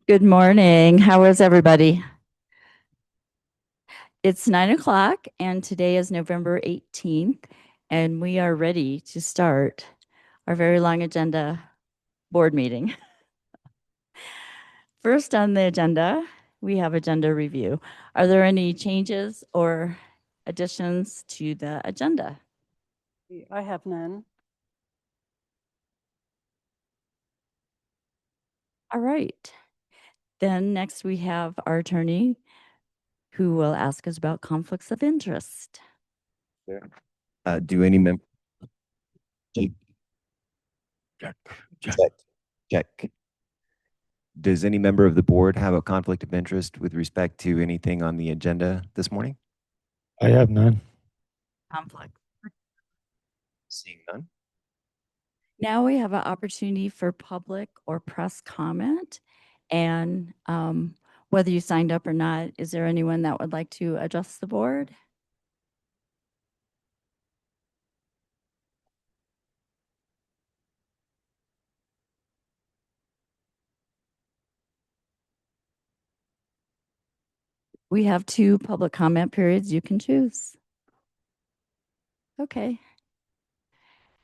Good morning. How is everybody? It's 9 o'clock, and today is November 18th, and we are ready to start our very long agenda board meeting. First on the agenda, we have agenda review. Are there any changes or additions to the agenda? I have none. All right. Then next we have our attorney who will ask us about conflicts of interest. Do any member? Check. Does any member of the board have a conflict of interest with respect to anything on the agenda this morning? I have none. Conflict. Seeing none. Now we have an opportunity for public or press comment. And whether you signed up or not, is there anyone that would like to address the board? We have 2 public comment periods you can choose. Okay.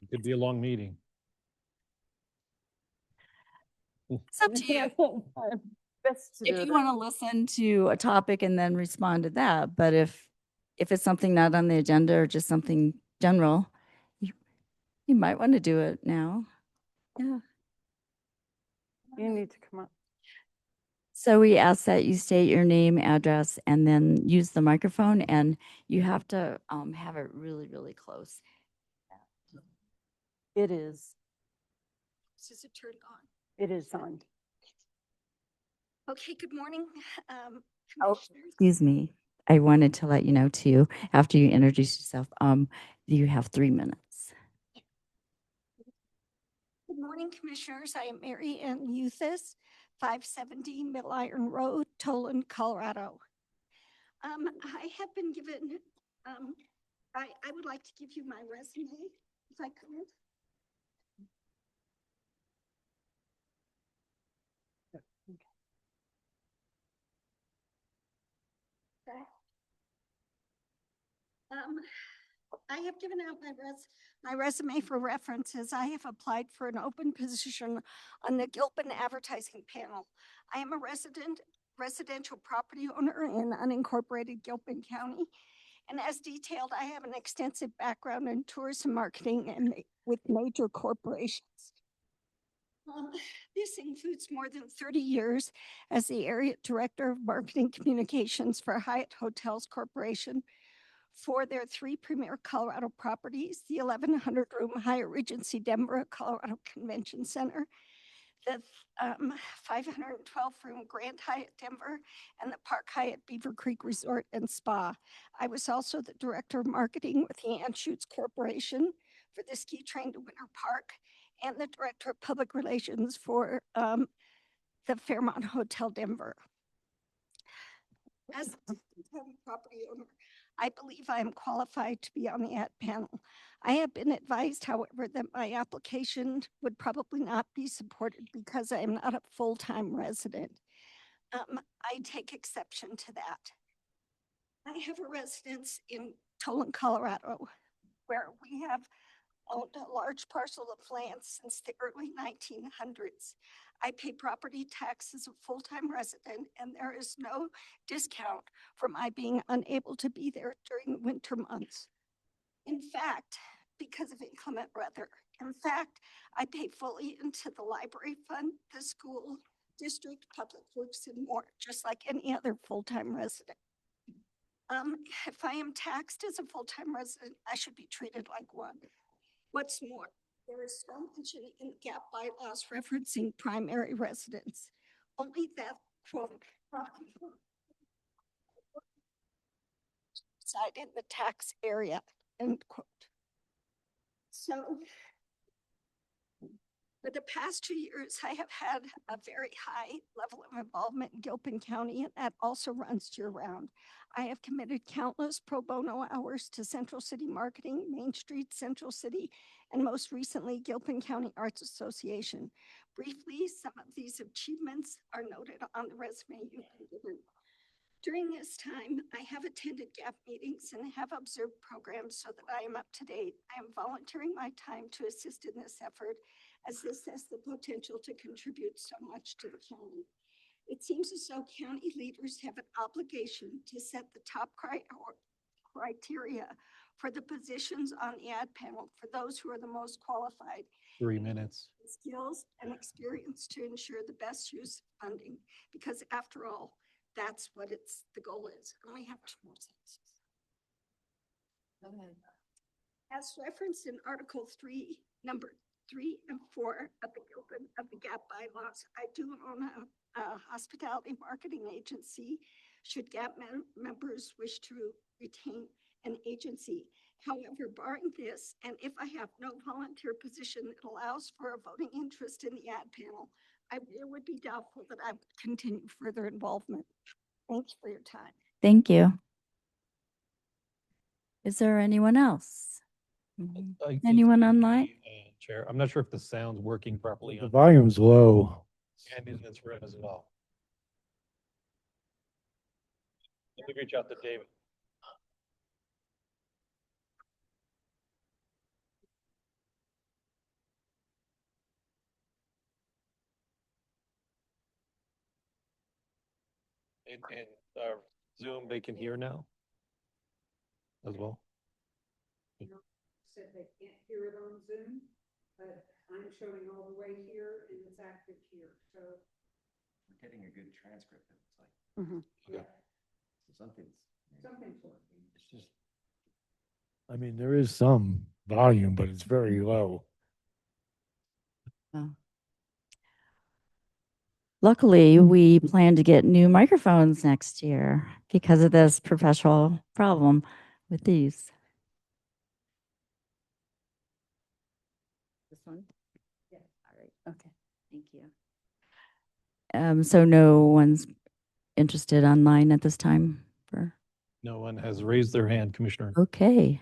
It could be a long meeting. It's up to you. Best to do If you that. want to listen to a topic and then respond to that, but if it's something not on the agenda or just something general, you might want to do it now. Yeah. You need to come up. So we ask that you state your name, address, and then use the microphone, and you have to have it really, really close. It is. Is it turned on? It is on. Okay, good morning. Oh. Commissioners. Excuse me. I wanted to let you know too, after you introduce yourself, you have 3 minutes. Good morning, Commissioners. I am Mary Ann Euthys, 570 Middle Iron Road, Tolan, Colorado. I have been given, I would like to give you my resume, if I could. Okay. I have given out my resume for references. I have applied for an open position on the Gilpin advertising panel. I am a residential property owner in unincorporated Gilpin County. And as detailed, I have an extensive background in tourism marketing and with major corporations. This includes more than 30 years as the area director of marketing communications for Hyatt Hotels Corporation, for their 3 premier Colorado properties, the 1,100-room Hyatt Regency Denver, Colorado Convention Center, the 512-room Grand Hyatt Denver, and the Park Hyatt Beaver Creek Resort and Spa. I was also the director of marketing with the Anschutz Corporation for the Ski Train to Winter Park, and the director of public relations for the Fairmont Hotel Denver. As a property owner, I believe I am qualified to be on the ad panel. I have been advised, however, that my application would probably not be supported because I am not a full-time resident. I take exception to that. I have a residence in Tolan, Colorado, where we have owned a large parcel of land since the early 1900s. I pay property tax as a full-time resident, and there is no discount for my being unable to be there during the winter months. In fact, because of inclement weather, I pay fully into the library fund, the school, district, public works, and more, just like any other full-time resident. If I am taxed as a full-time resident, I should be treated like one. What's more, there is no mention in the GAP bylaws referencing primary residence. Only that quote reside in the tax area, end quote. So For the past 2 years, I have had a very high level of involvement in Gilpin County, and that also runs year round. I have committed countless pro bono hours to Central City Marketing, Main Street, Central City, and most recently, Gilpin County Arts Association. Briefly, some of these achievements are noted on the resume you've been given. During this time, I have attended GAP meetings and have observed programs so that I am up to date. I am volunteering my time to assist in this effort, as this has the potential to contribute so much to the county. It seems as though county leaders have an obligation to set the top criteria for the positions on the ad panel for those who are the most qualified, 3 minutes. skills and experience to ensure the best use of funding, because after all, that's what the goal is. And we have 2 more sentences. As referenced in Article 3, number 3 and 4 of the GAP bylaws, I do own a hospitality marketing agency should GAP members wish to retain an agency. However, barring this, and if I have no volunteer position that allows for a voting interest in the ad panel, it would be doubtful that I would continue further involvement. Thanks for your time. Thank you. Is there anyone else? Anyone online? Chair, I'm not sure if the sound's working properly. The volume's low. And in this room as well. Let me reach out to David. And Zoom, they can hear now as well. Said they can't hear it on Zoom, but I'm showing all the way here and it's active here, so. We're getting a good transcript, it looks like. Okay. So something's working. It's just. I mean, there is some volume, but it's very low. Oh. Luckily, we plan to get new microphones next year because of this professional problem with these. This one? Yeah. All right. Okay. Thank you. So no one's interested online at this time for, No one has raised their hand, Commissioner. okay.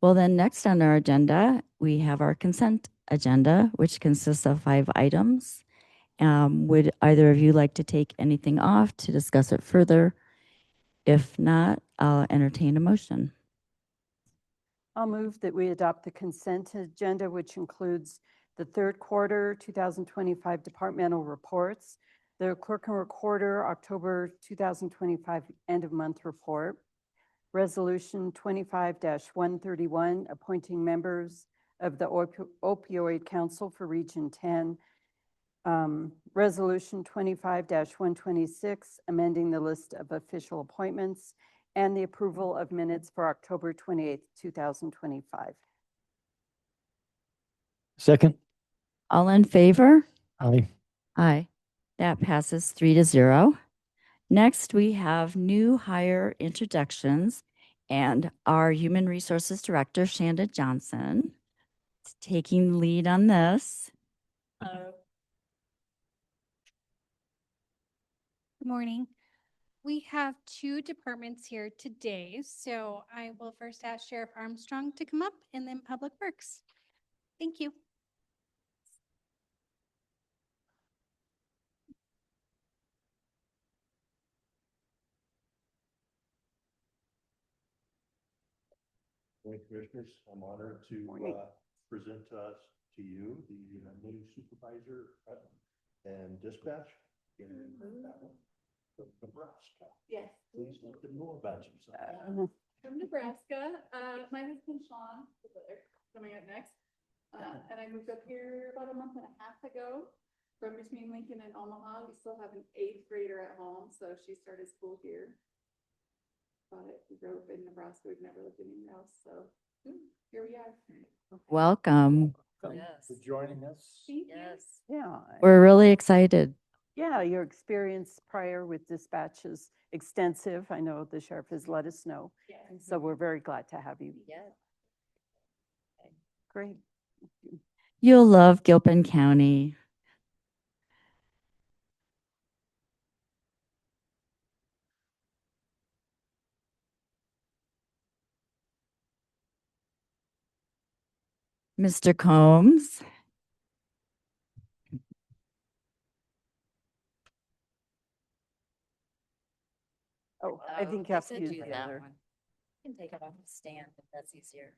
Well, then next on our agenda, we have our consent agenda, which consists of 5 items. Would either of you like to take anything off to discuss it further? If not, I'll entertain a motion. I'll move that we adopt the consent agenda, which includes the third quarter 2025 departmental reports, the clerk and recorder October 2025 end of month report, resolution 25-131 appointing members of the opioid council for region 10, resolution 25-126 amending the list of official appointments, and the approval of minutes for October 28th, 2025. Second? All in favor? Aye. Aye. That passes 3-0. Next, we have new hire introductions, and our Human Resources Director, Shanda Johnson, is taking lead on this. Good morning. We have 2 departments here today, so I will first ask Sheriff Armstrong to come up and then Public Works. Thank you. Morning, Commissioners. I'm honored to present to you the new supervisor and dispatch in Nebraska. Yes. Please let them know about yourself. From Nebraska. My husband Sean, they're coming up next. And I moved up here about a month and a half ago from between Lincoln and Omaha. We still have an 8th grader at home, so she started school here. We grew up in Nebraska. We've never lived anywhere else, so here we are. Welcome. Yes. For joining us. Thank you. Yeah. We're really excited. Yeah, your experience prior with dispatch is extensive. I know the sheriff has let us know. Yes. So we're very glad to have you. Yes. Great. You'll love Gilpin County. Mr. Combs. Oh, I think you have to use the other. You can take it off the stand if that's easier.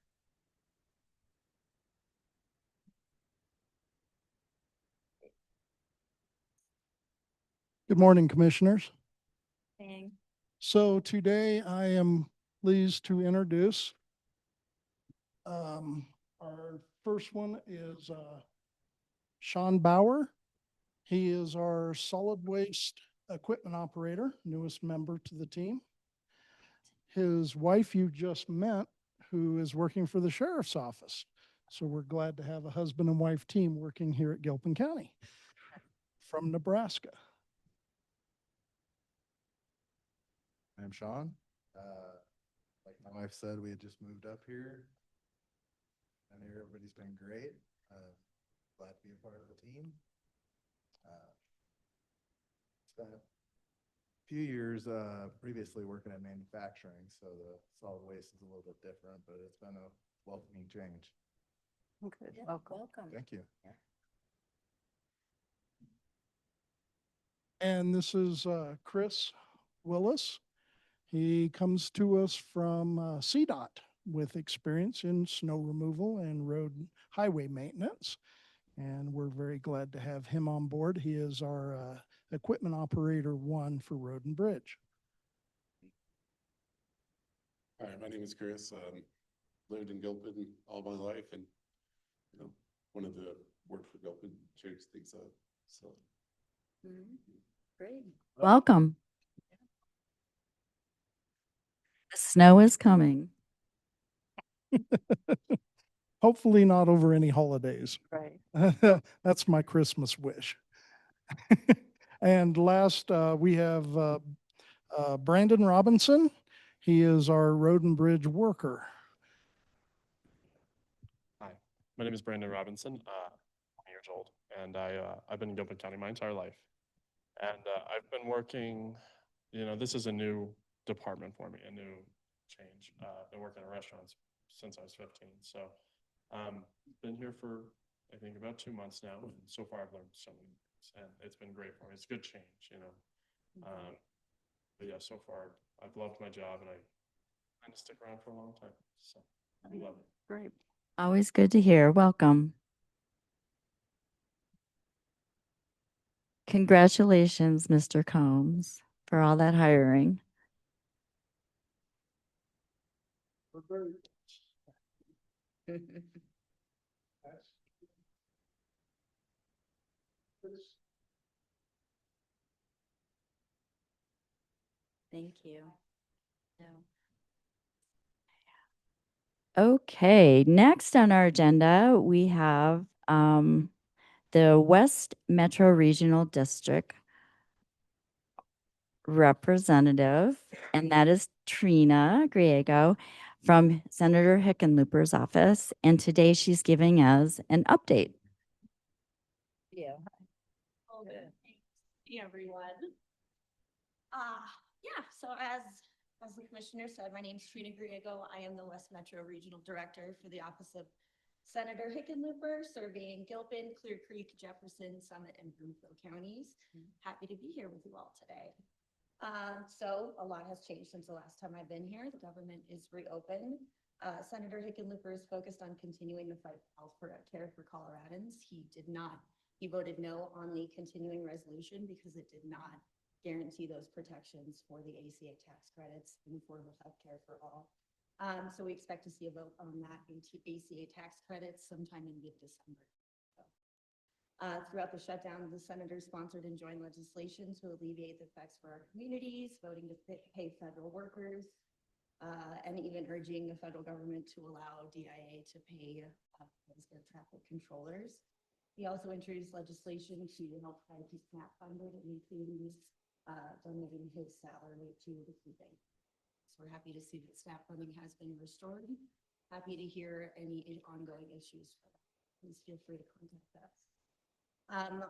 Good morning, Commissioners. Thing. So today I am pleased to introduce our first one is Sean Bauer. He is our solid waste equipment operator, newest member to the team. His wife you just met, who is working for the sheriff's office. So we're glad to have a husband and wife team working here at Gilpin County from Nebraska. I'm Sean. Like my wife said, we had just moved up here. And here everybody's been great. Glad to be a part of the team. Spent a few years previously working at manufacturing, so the solid waste is a little bit different, but it's been a welcoming change. Okay, Yeah, welcome. welcome. Thank you. And this is Chris Willis. He comes to us from CDOT with experience in snow removal and road highway maintenance. And we're very glad to have him on board. He is our equipment operator 1 for Road and Bridge. Hi, my name is Chris. Lived in Gilpin all my life, and wanted to work for Gilpin, change things up. So, Great. Welcome. The snow is coming. Hopefully not over any holidays. Right. That's my Christmas wish. And last, we have Brandon Robinson. He is our road and bridge worker. Hi, my name is Brandon Robinson. I'm 20 years old, and I've been in Gilpin County my entire life. And I've been working, this is a new department for me, a new change. I've been working in restaurants since I was 15. So been here for, I think, about 2 months now. And so far I've learned so many things, and it's been great for me. It's a good change. But yeah, so far I've loved my job, and I plan to stick around for a long time. So I love it. Great. Always good to hear. Welcome. Congratulations, Mr. Combs, for all that hiring. Thank you. Okay, next on our agenda, we have the West Metro Regional District representative, and that is Trina Griego from Senator Hickenlooper's office. And today she's giving us an update. Yeah. Hey, everyone. Yeah, so as the commissioner said, my name is Trina Griego. I am the West Metro Regional Director for the Office of Senator Hickenlooper, serving Gilpin, Clear Creek, Jefferson, Summit, and Broomfield counties. Happy to be here with you all today. So a lot has changed since the last time I've been here. The government is reopened. Senator Hickenlooper is focused on continuing the fight for health care for Coloradans. He voted no on the continuing resolution because it did not guarantee those protections for the ACA tax credits and affordable health care for all. So we expect to see a vote on that ACA tax credits sometime in mid-December. Throughout the shutdown, the senators sponsored and joined legislation to alleviate the effects for our communities, voting to pay federal workers, and even urging the federal government to allow DIA to pay air traffic controllers. He also introduced legislation to help try to keep SNAP funded, and including donating his salary to the food bank. So we're happy to see that SNAP funding has been restored. Happy to hear any ongoing issues for that. please feel free to contact us.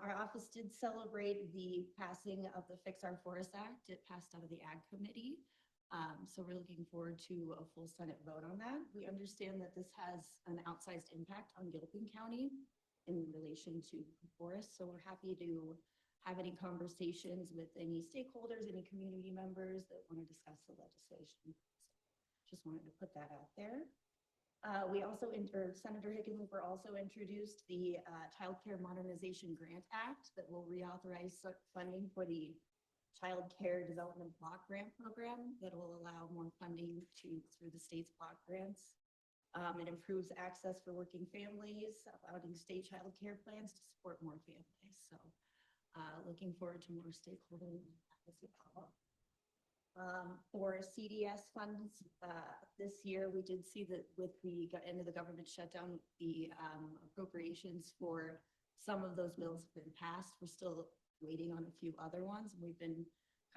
Our office did celebrate the passing of the Fix Our Forest Act. It passed out of the Ag Committee. So we're looking forward to a full Senate vote on that. We understand that this has an outsized impact on Gilpin County in relation to forests. So we're happy to have any conversations with any stakeholders, any community members that want to discuss the legislation. Just wanted to put that out there. We also, Senator Hickenlooper also introduced the Child Care Modernization Grant Act that will reauthorize funding for the Child Care Development Block Grant Program that will allow more funding through the state's block grants. It improves access for working families, allowing state child care plans to support more families. So looking forward to more stakeholder advocacy. For CDS funds, this year we did see that with the end of the government shutdown, the appropriations for some of those bills have been passed. We're still waiting on a few other ones, and we've been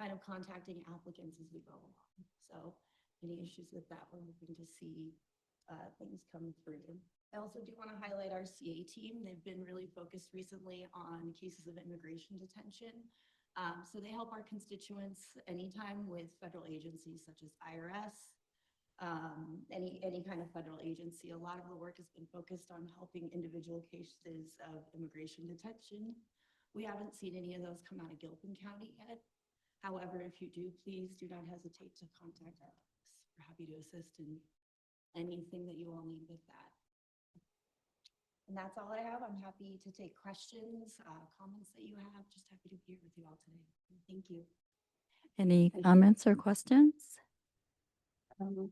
kind of contacting applicants as we go along. So any issues with that, we're hoping to see things come through. I also do want to highlight our CA team. They've been really focused recently on cases of immigration detention. So they help our constituents anytime with federal agencies such as IRS, any kind of federal agency. A lot of the work has been focused on helping individual cases of immigration detention. We haven't seen any of those come out of Gilpin County yet. However, if you do, please do not hesitate to contact our office. We're happy to assist in anything that you all need with that. And that's all I have. I'm happy to take questions, comments that you have. Just happy to be here with you all today. Thank you. Any comments or questions?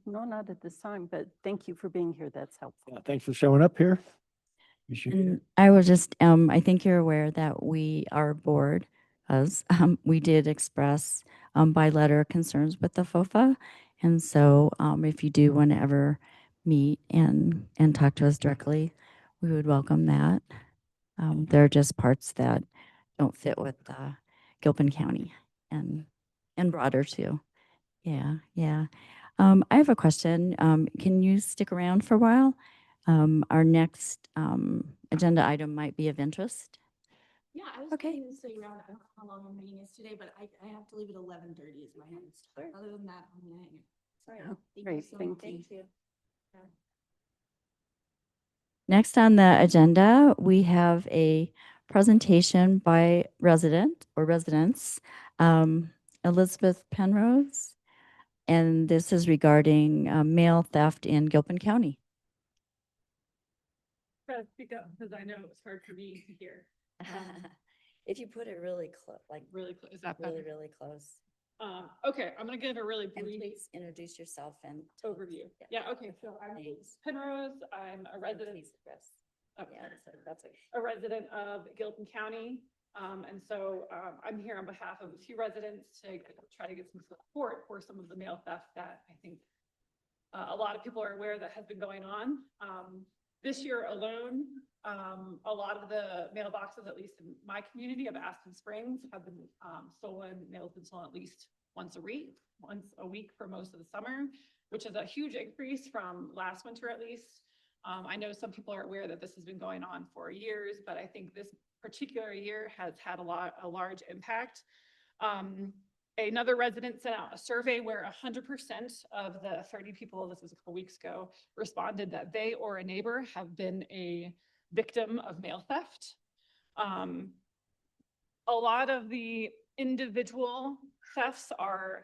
No, not at this time, but thank you for being here. That's helpful. Yeah, thanks for showing up here. Appreciate it. And I will just, I think you're aware that our board, we did express by letter concerns with the FOFA. And so if you do want to ever meet and talk to us directly, we would welcome that. There are just parts that don't fit with Gilpin County and broader too. Yeah, yeah. I have a question. Can you stick around for a while? Our next agenda item might be of interest. Yeah, I was Okay. planning to stay around. I don't know how long our meeting is today, but I have to leave at 11:30 is my hard stop. Other than that, I'm gonna hang out. Sorry. Thank you Great, so thank much. you. Thank you. Yeah. Next on the agenda, we have a presentation by resident or residents, Elizabeth Penrose, and this is regarding mail theft in Gilpin County. Try to speak up because I know it's hard for me to hear. If you put it really close, like Really close. Is that better? really close. Okay, I'm gonna give a really And brief please introduce yourself and overview. Yeah, okay, so I'm Thanks. Penrose. I'm a resident. Please, Chris. Okay. Yeah, that's okay. A resident of Gilpin County. And so I'm here on behalf of a few residents to try to get some support for some of the mail theft that I think a lot of people are aware that has been going on. This year alone, a lot of the mailboxes, at least in my community of Aspen Springs, have been stolen. Mail's been stolen at least once a week for most of the summer, which is a huge increase from last winter at least. I know some people are aware that this has been going on for years, but I think this particular year has had a large impact. Another resident sent out a survey where 100% of the 30 people, this was a couple weeks ago, responded that they or a neighbor have been a victim of mail theft. A lot of the individual thefts are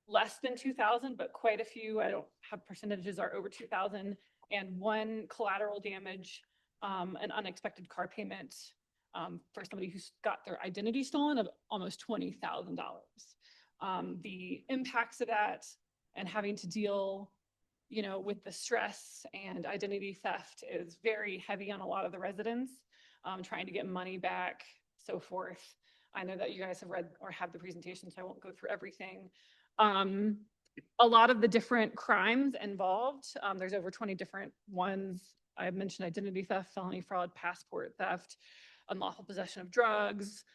less than 2,000, but quite a few, I don't have percentages, are over 2,000. And one collateral damage, an unexpected car payment for somebody who's got their identity stolen of almost $20,000. The impacts of that and having to deal, with the stress and identity theft is very heavy on a lot of the residents, trying to get money back, so forth. I know that you guys have read or have the presentation, so I won't go through everything. A lot of the different crimes involved, there's over 20 different ones. I mentioned identity theft, felony fraud, passport theft, unlawful possession of drugs,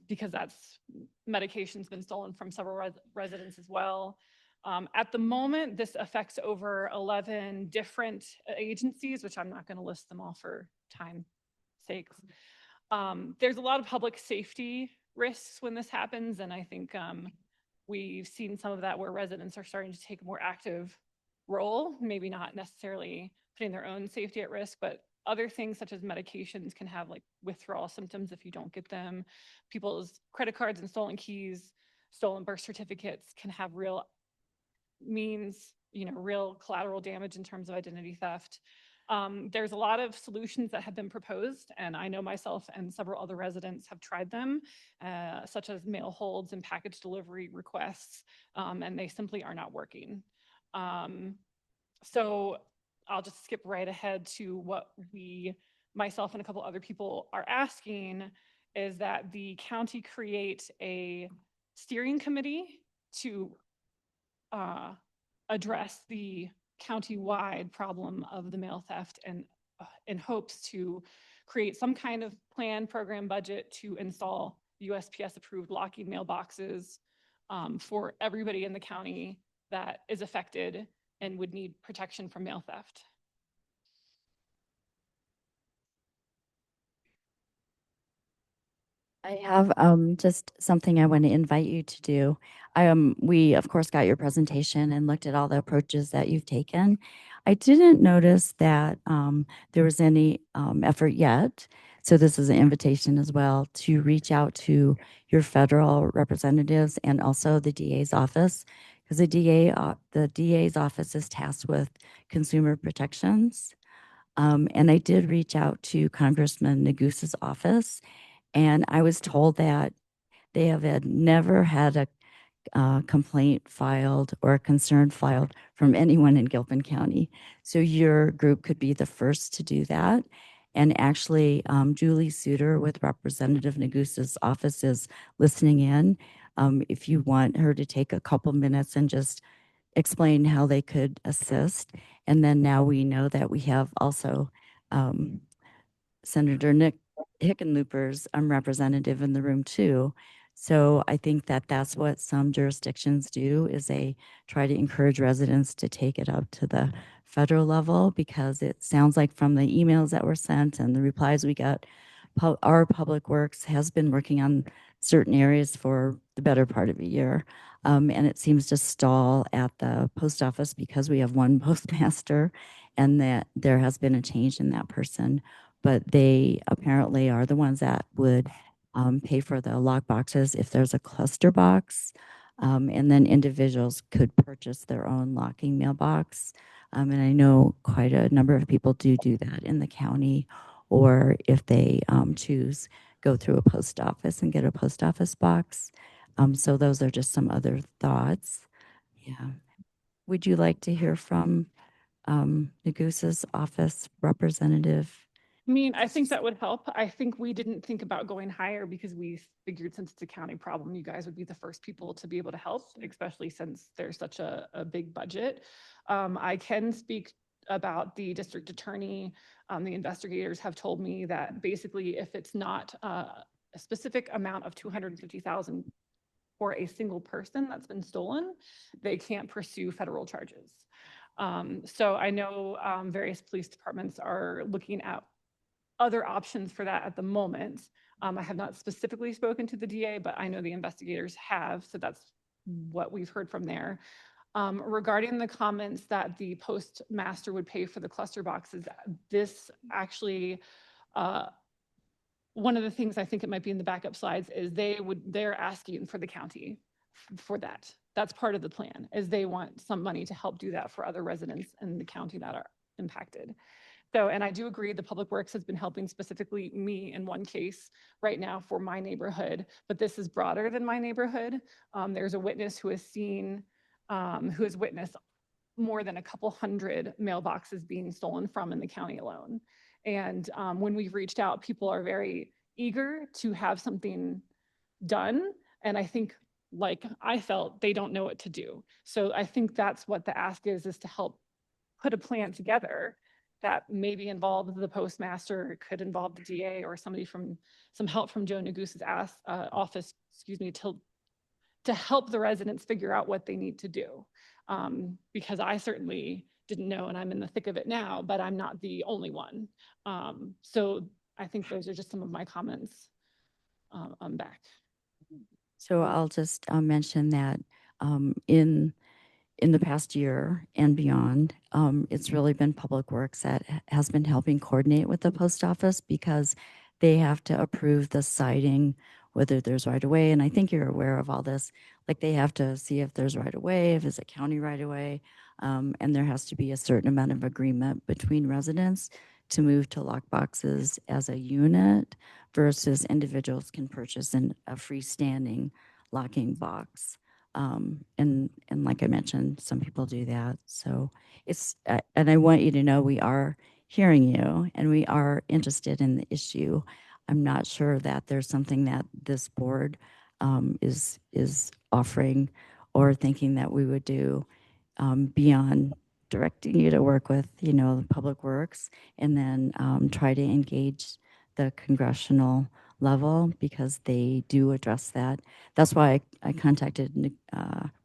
because that's medication's been stolen from several residents as well. At the moment, this affects over 11 different agencies, which I'm not going to list them all for time sakes. There's a lot of public safety risks when this happens, and I think we've seen some of that where residents are starting to take a more active role, maybe not necessarily putting their own safety at risk, but other things such as medications can have like withdrawal symptoms if you don't get them. People's credit cards and stolen keys, stolen birth certificates can have real real collateral damage in terms of identity theft. There's a lot of solutions that have been proposed, and I know myself and several other residents have tried them, such as mail holds and package delivery requests, and they simply are not working. So I'll just skip right ahead to what myself and a couple other people are asking is that the county create a steering committee to address the county-wide problem of the mail theft and in hopes to create some kind of plan, program, budget to install USPS-approved locking mailboxes for everybody in the county that is affected and would need protection from mail theft. I have just something I want to invite you to do. We, of course, got your presentation and looked at all the approaches that you've taken. I didn't notice that there was any effort yet. So this is an invitation as well to reach out to your federal representatives and also the DA's office, because the DA's office is tasked with consumer protections. And I did reach out to Congressman Negus's office, and I was told that they have never had a complaint filed or a concern filed from anyone in Gilpin County. So your group could be the first to do that. And actually, Julie Suter with Representative Negus's office is listening in. If you want her to take a couple minutes and just explain how they could assist. And then now we know that we have also Senator Nick Hickenlooper's representative in the room too. So I think that that's what some jurisdictions do is they try to encourage residents to take it up to the federal level, because it sounds like from the emails that were sent and the replies we got, our Public Works has been working on certain areas for the better part of a year. And it seems to stall at the post office because we have one postmaster and that there has been a change in that person. But they apparently are the ones that would pay for the lock boxes if there's a cluster box. And then individuals could purchase their own locking mailbox. And I know quite a number of people do that in the county, or if they choose, go through a post office and get a post office box. So those are just some other thoughts. Yeah. Would you like to hear from Negus's office representative? I mean, I think that would help. I think we didn't think about going higher because we figured since it's a county problem, you guys would be the first people to be able to help, especially since there's such a big budget. I can speak about the district attorney. The investigators have told me that basically if it's not a specific amount of 250,000 for a single person that's been stolen, they can't pursue federal charges. So I know various police departments are looking at other options for that at the moment. I have not specifically spoken to the DA, but I know the investigators have, so that's what we've heard from there. Regarding the comments that the postmaster would pay for the cluster boxes, this actually, one of the things I think it might be in the backup slides is they're asking for the county for that. That's part of the plan, is they want some money to help do that for other residents in the county that are impacted. So, and I do agree the Public Works has been helping specifically me in one case right now for my neighborhood, but this is broader than my neighborhood. There's a witness who has witnessed more than a couple hundred mailboxes being stolen from in the county alone. And when we've reached out, people are very eager to have something done. And I think, like I felt, they don't know what to do. So I think that's what the ask is to help put a plan together that maybe involves the postmaster, could involve the DA or somebody from some help from Joe Negus's office, to help the residents figure out what they need to do. because I certainly didn't know, and I'm in the thick of it now, but I'm not the only one. So I think those are just some of my comments back. So I'll just mention that in the past year and beyond, it's really been Public Works that has been helping coordinate with the post office because they have to approve the siding, whether there's right of way. And I think you're aware of all this. Like they have to see if there's right of way, if it's a county right of way. And there has to be a certain amount of agreement between residents to move to lock boxes as a unit versus individuals can purchase a freestanding locking box. And like I mentioned, some people do that. So it's, and I want you to know we are hearing you and we are interested in the issue. I'm not sure that there's something that this board is offering or thinking that we would do beyond directing you to work with, you know, Public Works and then try to engage the congressional level because they do address that. That's why I contacted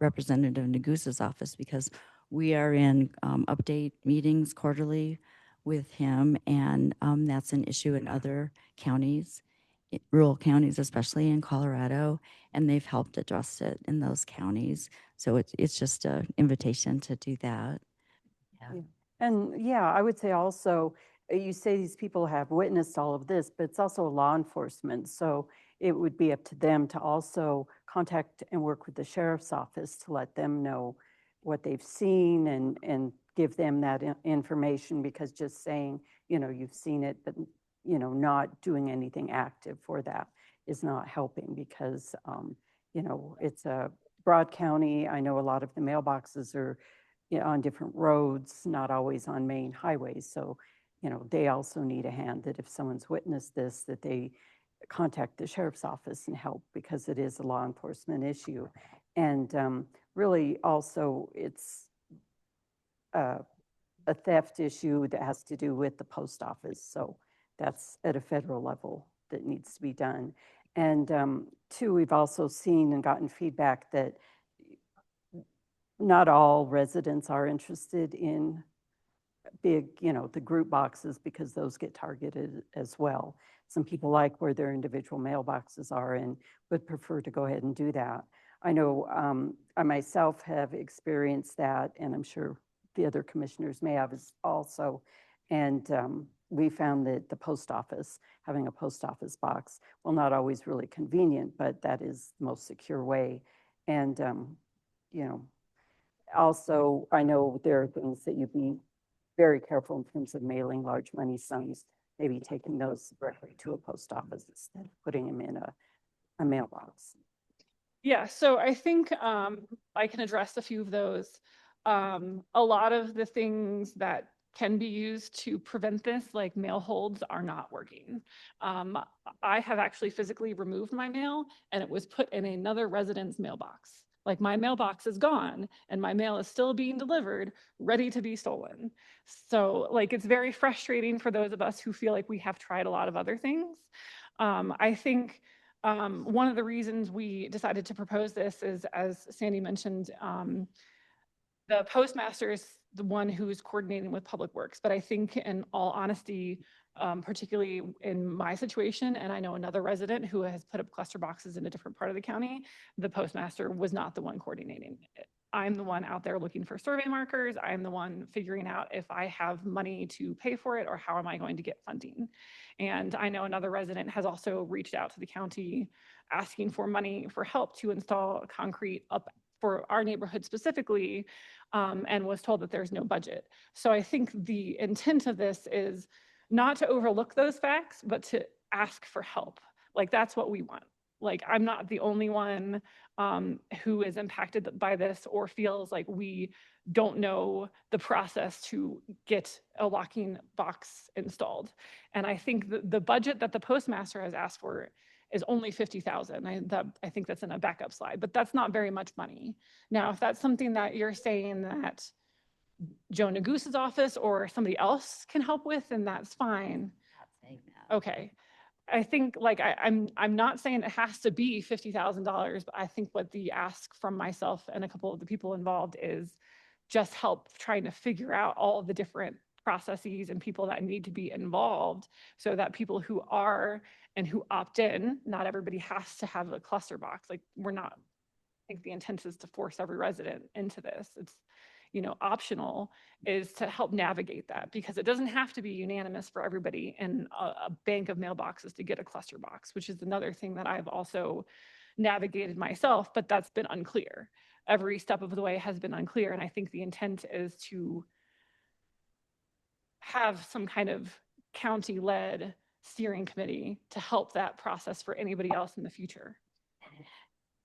Representative Nagusa's office because we are in update meetings quarterly with him, and that's an issue in other counties, rural counties, especially in Colorado, and they've helped address it in those counties. So it's just an invitation to do that. Yeah. And yeah, I would say also, you say these people have witnessed all of this, but it's also law enforcement. So it would be up to them to also contact and work with the sheriff's office to let them know what they've seen and give them that information, because just saying, you know, you've seen it, but, you know, not doing anything active for that is not helping because, you know, it's a broad county. I know a lot of the mailboxes are, you know, on different roads, not always on main highways. So, you know, they also need a hand that if someone's witnessed this, that they contact the sheriff's office and help because it is a law enforcement issue. And really also it's a theft issue that has to do with the post office. So that's at a federal level that needs to be done. And two, we've also seen and gotten feedback that not all residents are interested in big, you know, the group boxes because those get targeted as well. Some people like where their individual mailboxes are and would prefer to go ahead and do that. I know I myself have experienced that, and I'm sure the other commissioners may have also. And we found that the post office, having a post office box, well, not always really convenient, but that is the most secure way. And, you know, also, I know there are things that you'd be very careful in terms of mailing large money sums, maybe taking those directly to a post office instead of putting them in a mailbox. Yeah, so I think I can address a few of those. A lot of the things that can be used to prevent this, like mail holds, are not working. I have actually physically removed my mail and it was put in another resident's mailbox. Like my mailbox is gone and my mail is still being delivered, ready to be stolen. So like it's very frustrating for those of us who feel like we have tried a lot of other things. I think one of the reasons we decided to propose this is, as Sandy mentioned, the postmaster is the one who's coordinating with Public Works. But I think in all honesty, particularly in my situation, and I know another resident who has put up cluster boxes in a different part of the county, the postmaster was not the one coordinating it. I'm the one out there looking for survey markers. I'm the one figuring out if I have money to pay for it or how am I going to get funding. And I know another resident has also reached out to the county asking for money for help to install concrete up for our neighborhood specifically, and was told that there's no budget. So I think the intent of this is not to overlook those facts, but to ask for help. Like that's what we want. Like I'm not the only one who is impacted by this or feels like we don't know the process to get a locking box installed. And I think the budget that the postmaster has asked for is only 50,000. I think that's in a backup slide, but that's not very much money. Now, if that's something that you're saying that Joe Nagusa's office or somebody else can help with, then that's fine. Not saying that. Okay. I think like I'm not saying it has to be $50,000, but I think what the ask from myself and a couple of the people involved is just help trying to figure out all of the different processes and people that need to be involved so that people who are and who opt in, not everybody has to have a cluster box. Like we're not, I think the intent is to force every resident into this. It's, you know, optional, is to help navigate that because it doesn't have to be unanimous for everybody in a bank of mailboxes to get a cluster box, which is another thing that I've also navigated myself, but that's been unclear. Every step of the way has been unclear. And I think the intent is to have some kind of county-led steering committee to help that process for anybody else in the future.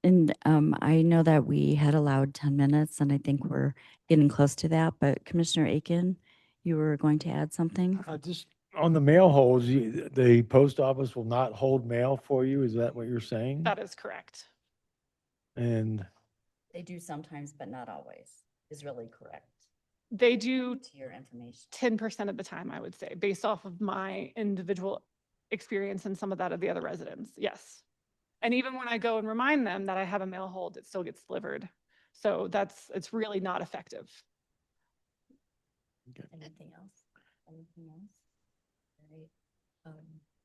And I know that we had allowed 10 minutes, and I think we're getting close to that. But Commissioner Aiken, you were going to add something? Just on the mail holds, the post office will not hold mail for you. Is that what you're saying? That is correct. And They do sometimes, but not always, is really correct. They do To your information. 10% of the time, I would say, based off of my individual experience and some of that of the other residents. Yes. And even when I go and remind them that I have a mail hold, it still gets delivered. So it's really not effective. Anything else? Anything else? All right.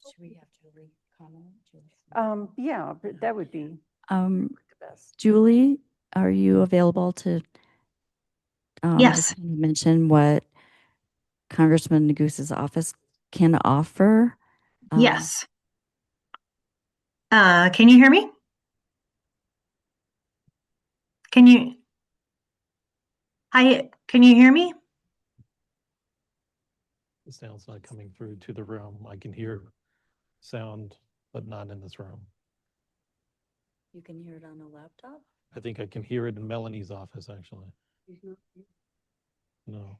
Should we have Julie comment? Yeah, but that would be Um, the best. Julie, are you available to Yes. just kind of mention what Congressman Negus's office can offer? Yes. Can you hear me? Hi, can you hear me? The sound's not coming through to the room. I can hear sound, but not in this room. You can hear it on a laptop? I think I can hear it in Melanie's office, actually. No.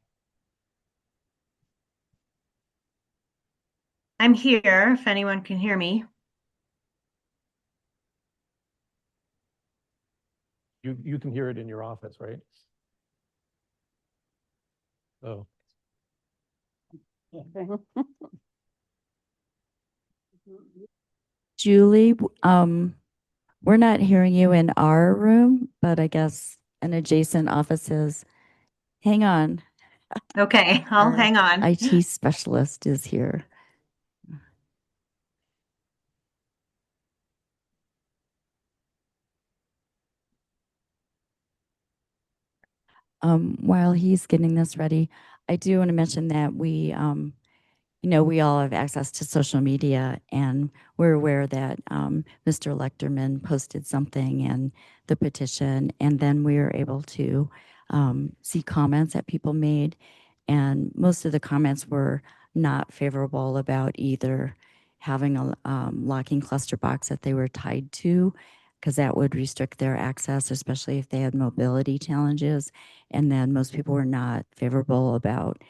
I'm here if anyone can hear me. You can hear it in your office, right? Oh. Julie, we're not hearing you in our room, but I guess an adjacent office is. Hang on. Okay, I'll Our hang on. IT specialist is here. While he's getting this ready, I do want to mention that we, you know, we all have access to social media, and we're aware that Mr. Lechterman posted something in the petition, and then we were able to see comments that people made, and most of the comments were not favorable about either having a locking cluster box that they were tied to, because that would restrict their access, especially if they had mobility challenges. And then most people were not favorable about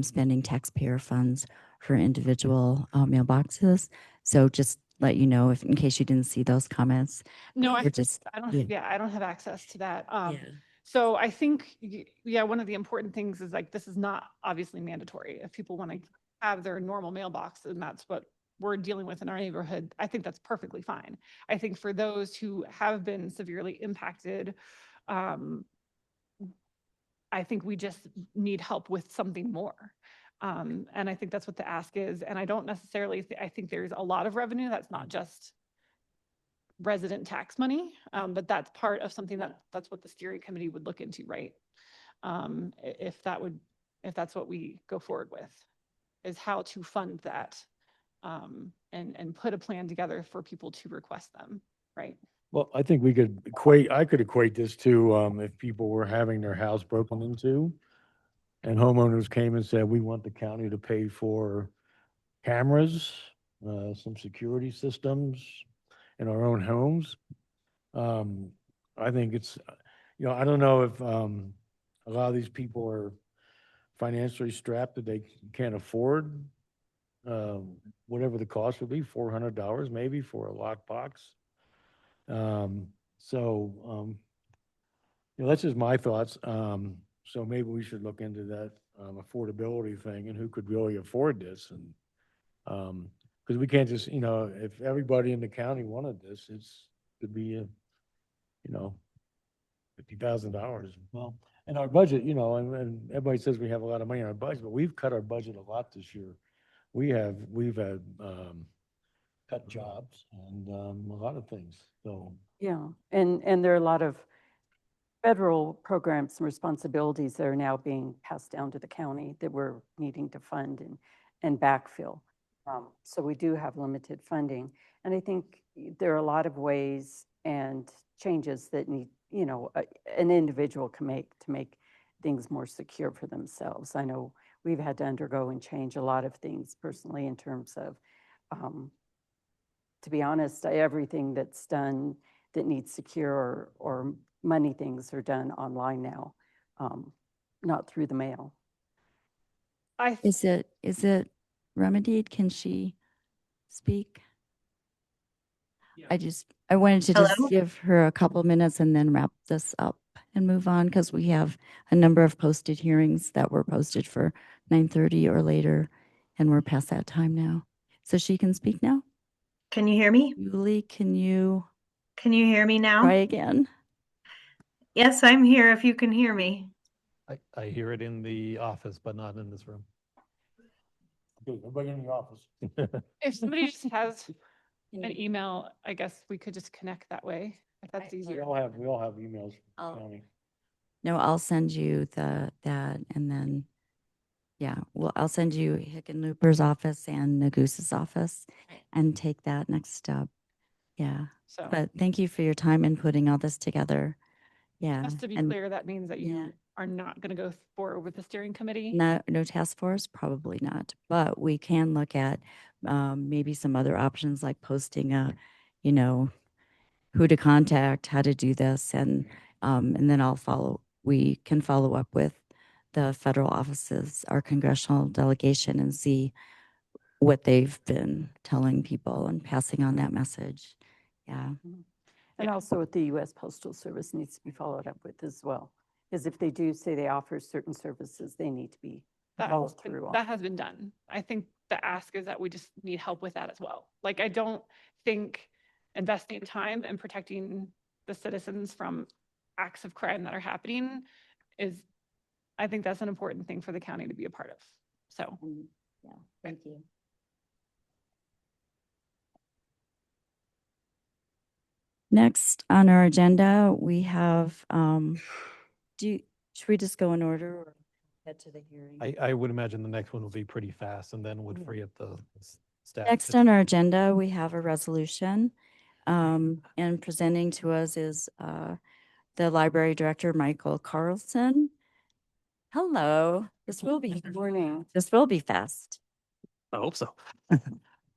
spending taxpayer funds for individual mailboxes. So just let you know, if in case you didn't see those comments. No, we're just, I don't, yeah. yeah, I don't have access to that. Yeah. So I think, yeah, one of the important things is like, this is not obviously mandatory. If people want to have their normal mailbox, and that's what we're dealing with in our neighborhood, I think that's perfectly fine. I think for those who have been severely impacted, I think we just need help with something more. And I think that's what the ask is. And I don't necessarily, I think there's a lot of revenue that's not just resident tax money, but that's part of something that's what the steering committee would look into, right? If that's what we go forward with, is how to fund that, and put a plan together for people to request them, right? well, I think I could equate this to if people were having their house broken into and homeowners came and said, we want the county to pay for cameras, some security systems in our own homes. I think it's, I don't know if a lot of these people are financially strapped that they can't afford whatever the cost would be, $400 maybe for a lockbox. That's just my thoughts. So maybe we should look into that affordability thing and who could really afford this. And Because we can't just, if everybody in the county wanted this, could be, $50,000. Well, and our budget, and everybody says we have a lot of money in our budget, but we've cut our budget a lot this year. We've had, cut jobs and, a lot of things, so. Yeah, and there are a lot of federal programs and responsibilities that are now being passed down to the county that we're needing to fund and backfill. So we do have limited funding. And I think there are a lot of ways and changes that need, an individual can make to make things more secure for themselves. I know we've had to undergo and change a lot of things personally in terms of, to be honest, everything that's done that needs secure or money things are done online now, not through the mail. Is it remedied? Can she speak? I wanted to just Hello? give her a couple minutes and then wrap this up and move on because we have a number of posted hearings that were posted for 9:30 or later, and we're past that time now. So she can speak now? Can you hear me? Julie, can you Can you hear me now? try again? Yes, I'm here if you can hear me. I hear it in the office, but not in this room. Okay, everybody in the office. If somebody just has an email, I guess we could just connect that way, if that's We easier. all have emails Oh. from the county. No, I'll send you that and then, yeah, well, I'll send you Hickenlooper's office and Nagoose's office and take that next step. Yeah. So But thank you for your time in putting all this together. Yeah. just to be and clear, that means that yeah. you are not going to go forward with the steering committee? No task force, probably not, but we can look at maybe some other options like posting who to contact, how to do this, and then we can follow up with the federal offices, our congressional delegation, and see what they've been telling people and passing on that message. Yeah. And also what the U.S. Postal Service needs to be followed up with as well. Because if they do say they offer certain services, they need to be followed through on. That has been done. I think the ask is that we just need help with that as well. Like, I don't think investing time and protecting the citizens from acts of crime that are happening I think that's an important thing for the county to be a part of. So, Yeah, thank you. Next on our agenda, we have, should we just go in order or head to the hearing? I would imagine the next one will be pretty fast and then would free up the staff. Next on our agenda, we have a resolution, and presenting to us is the library director, Michael Carlson. Hello, this will be fast. I hope so.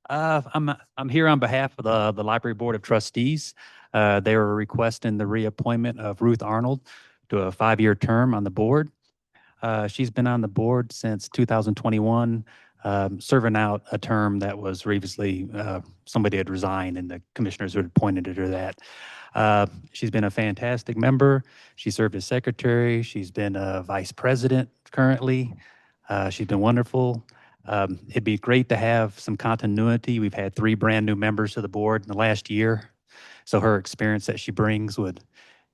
I'm here on behalf of the Library Board of Trustees. They were requesting the reappointment of Ruth Arnold to a 5-year term on the board. She's been on the board since 2021, serving out a term that was previously somebody had resigned and the commissioners had appointed her to that. She's been a fantastic member. She served as secretary. She's been a vice president currently. She's been wonderful. It'd be great to have some continuity. We've had 3 brand new members to the board in the last year. So her experience that she brings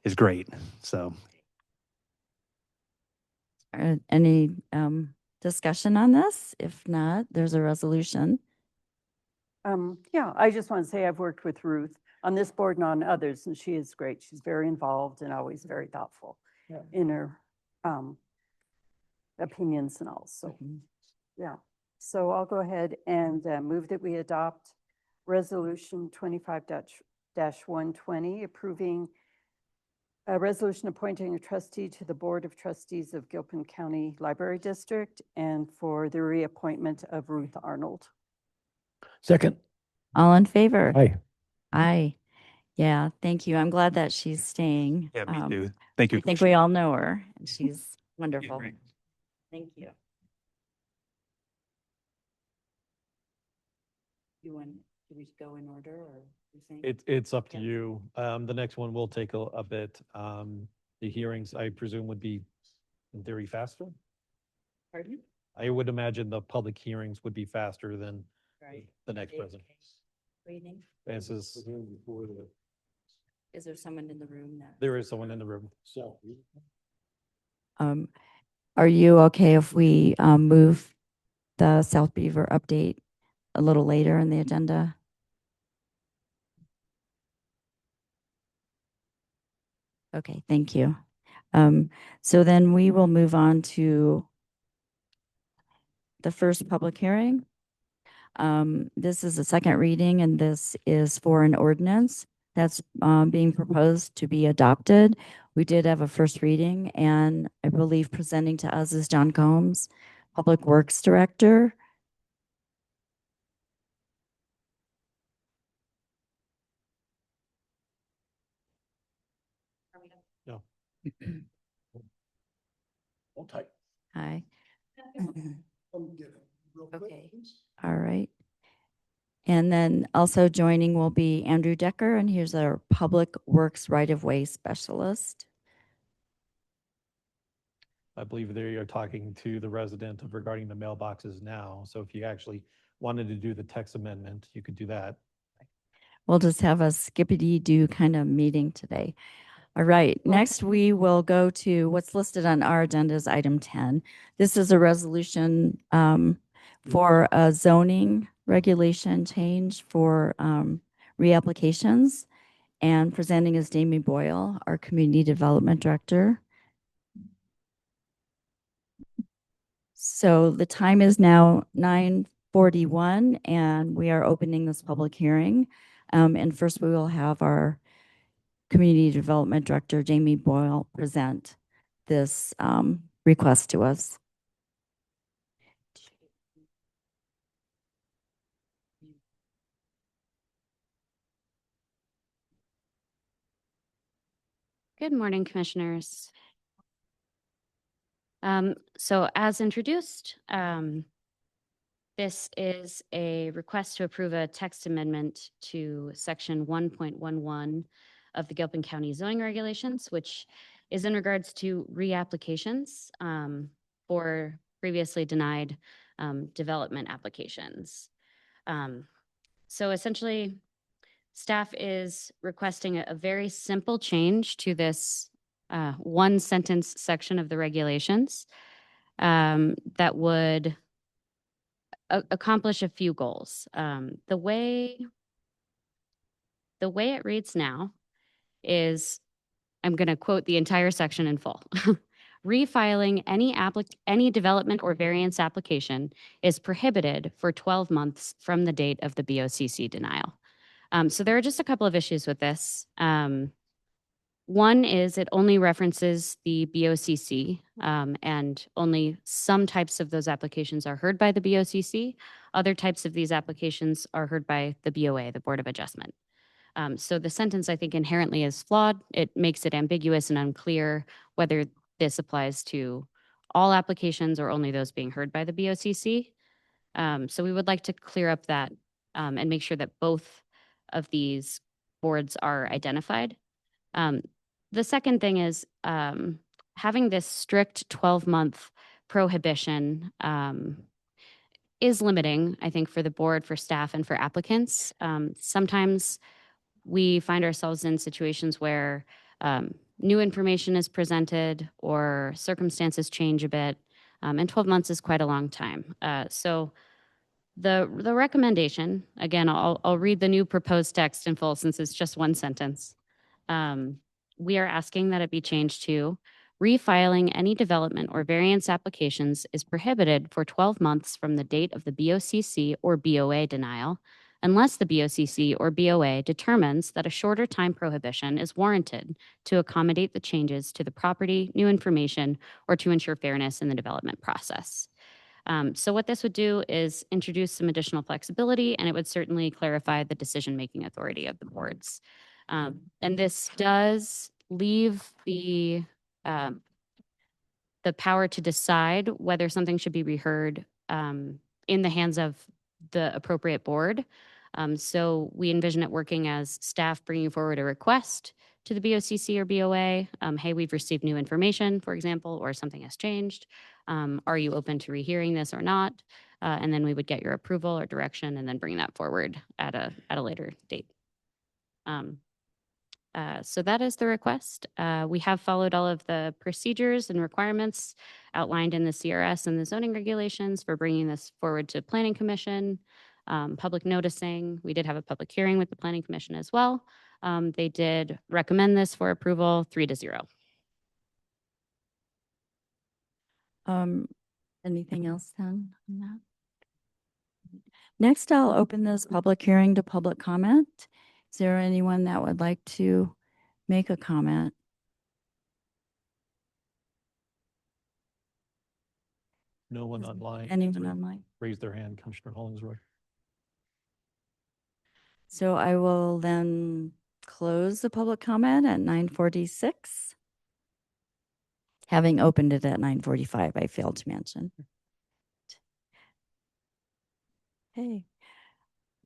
is great. So. Any discussion on this? If not, there's a resolution. Yeah, I just want to say I've worked with Ruth on this board and on others, and she is great. She's very involved and always very thoughtful in her opinions and all. So, yeah. So I'll go ahead and move that we adopt Resolution 25-120, approving a resolution appointing a trustee to the Board of Trustees of Gilpin County Library District and for the reappointment of Ruth Arnold. Second. All in favor? Aye. Aye. Yeah, thank you. I'm glad that she's staying. Yeah, me too. Thank you. I think we all know her and she's wonderful. Thank you. Do we go in order or you think? It's up to you. The next one will take a bit. The hearings, I presume, would be in theory faster. Pardon? I would imagine the public hearings would be faster than right. the next president. Waiting. This is, Is there someone in the room that? there is someone in the room. So. Um, are you okay if we move the South Beaver update a little later in the agenda? Okay, thank you. So then we will move on to the first public hearing. This is a second reading, and this is for an ordinance that's being proposed to be adopted. We did have a first reading, and I believe presenting to us is John Combs, Public Works Director. No. Hold tight. Hi. Come get it real quick, Okay. please. All right. And then also joining will be Andrew Decker, and here's our Public Works Right-of-Way Specialist. I believe they are talking to the resident regarding the mailboxes now. So if you actually wanted to do the text amendment, you could do that. We'll just have a skippity-doo kind of meeting today. All right, next we will go to what's listed on our agenda as item 10. This is a resolution for a zoning regulation change for reapplications, and presenting is Jamie Boyle, our Community Development Director. So the time is now 9:41, and we are opening this public hearing. And first we will have our Community Development Director, Jamie Boyle, present this request to us. Good morning, Commissioners. So as introduced, this is a request to approve a text amendment to section 1.11 of the Gilpin County zoning regulations, which is in regards to reapplications for previously denied development applications. So essentially, staff is requesting a very simple change to this one sentence section of the regulations that would accomplish a few goals. The way it reads now is, I'm going to quote the entire section in full. Refiling any development or variance application is prohibited for 12 months from the date of the BOCC denial. So there are just a couple of issues with this. One is it only references the BOCC, and only some types of those applications are heard by the BOCC. Other types of these applications are heard by the BOA, the Board of Adjustment. So the sentence, I think, inherently is flawed. It makes it ambiguous and unclear whether this applies to all applications or only those being heard by the BOCC. So we would like to clear up that and make sure that both of these boards are identified. The second thing is having this strict 12-month prohibition is limiting, I think, for the board, for staff, and for applicants. Sometimes we find ourselves in situations where new information is presented or circumstances change a bit, and 12 months is quite a long time. So the recommendation, again, I'll read the new proposed text in full since it's just one sentence. We are asking that it be changed to refiling any development or variance applications is prohibited for 12 months from the date of the BOCC or BOA denial, unless the BOCC or BOA determines that a shorter time prohibition is warranted to accommodate the changes to the property, new information, or to ensure fairness in the development process. So what this would do is introduce some additional flexibility, and it would certainly clarify the decision-making authority of the boards. And this does leave the power to decide whether something should be reheard in the hands of the appropriate board. So we envision it working as staff bringing forward a request to the BOCC or BOA. Hey, we've received new information, for example, or something has changed. Are you open to rehearing this or not? And then we would get your approval or direction and then bring that forward at a later date. So that is the request. We have followed all of the procedures and requirements outlined in the CRS and the zoning regulations for bringing this forward to Planning Commission. Public noticing, we did have a public hearing with the Planning Commission as well. They did recommend this for approval 3-0. Anything else then on that? Next, I'll open this public hearing to public comment. Is there anyone that would like to make a comment? No one online. Anyone online? Raise their hand, Commissioner Hollingsworth. So I will then close the public comment at 9:46. Having opened it at 9:45, I failed to mention. Okay.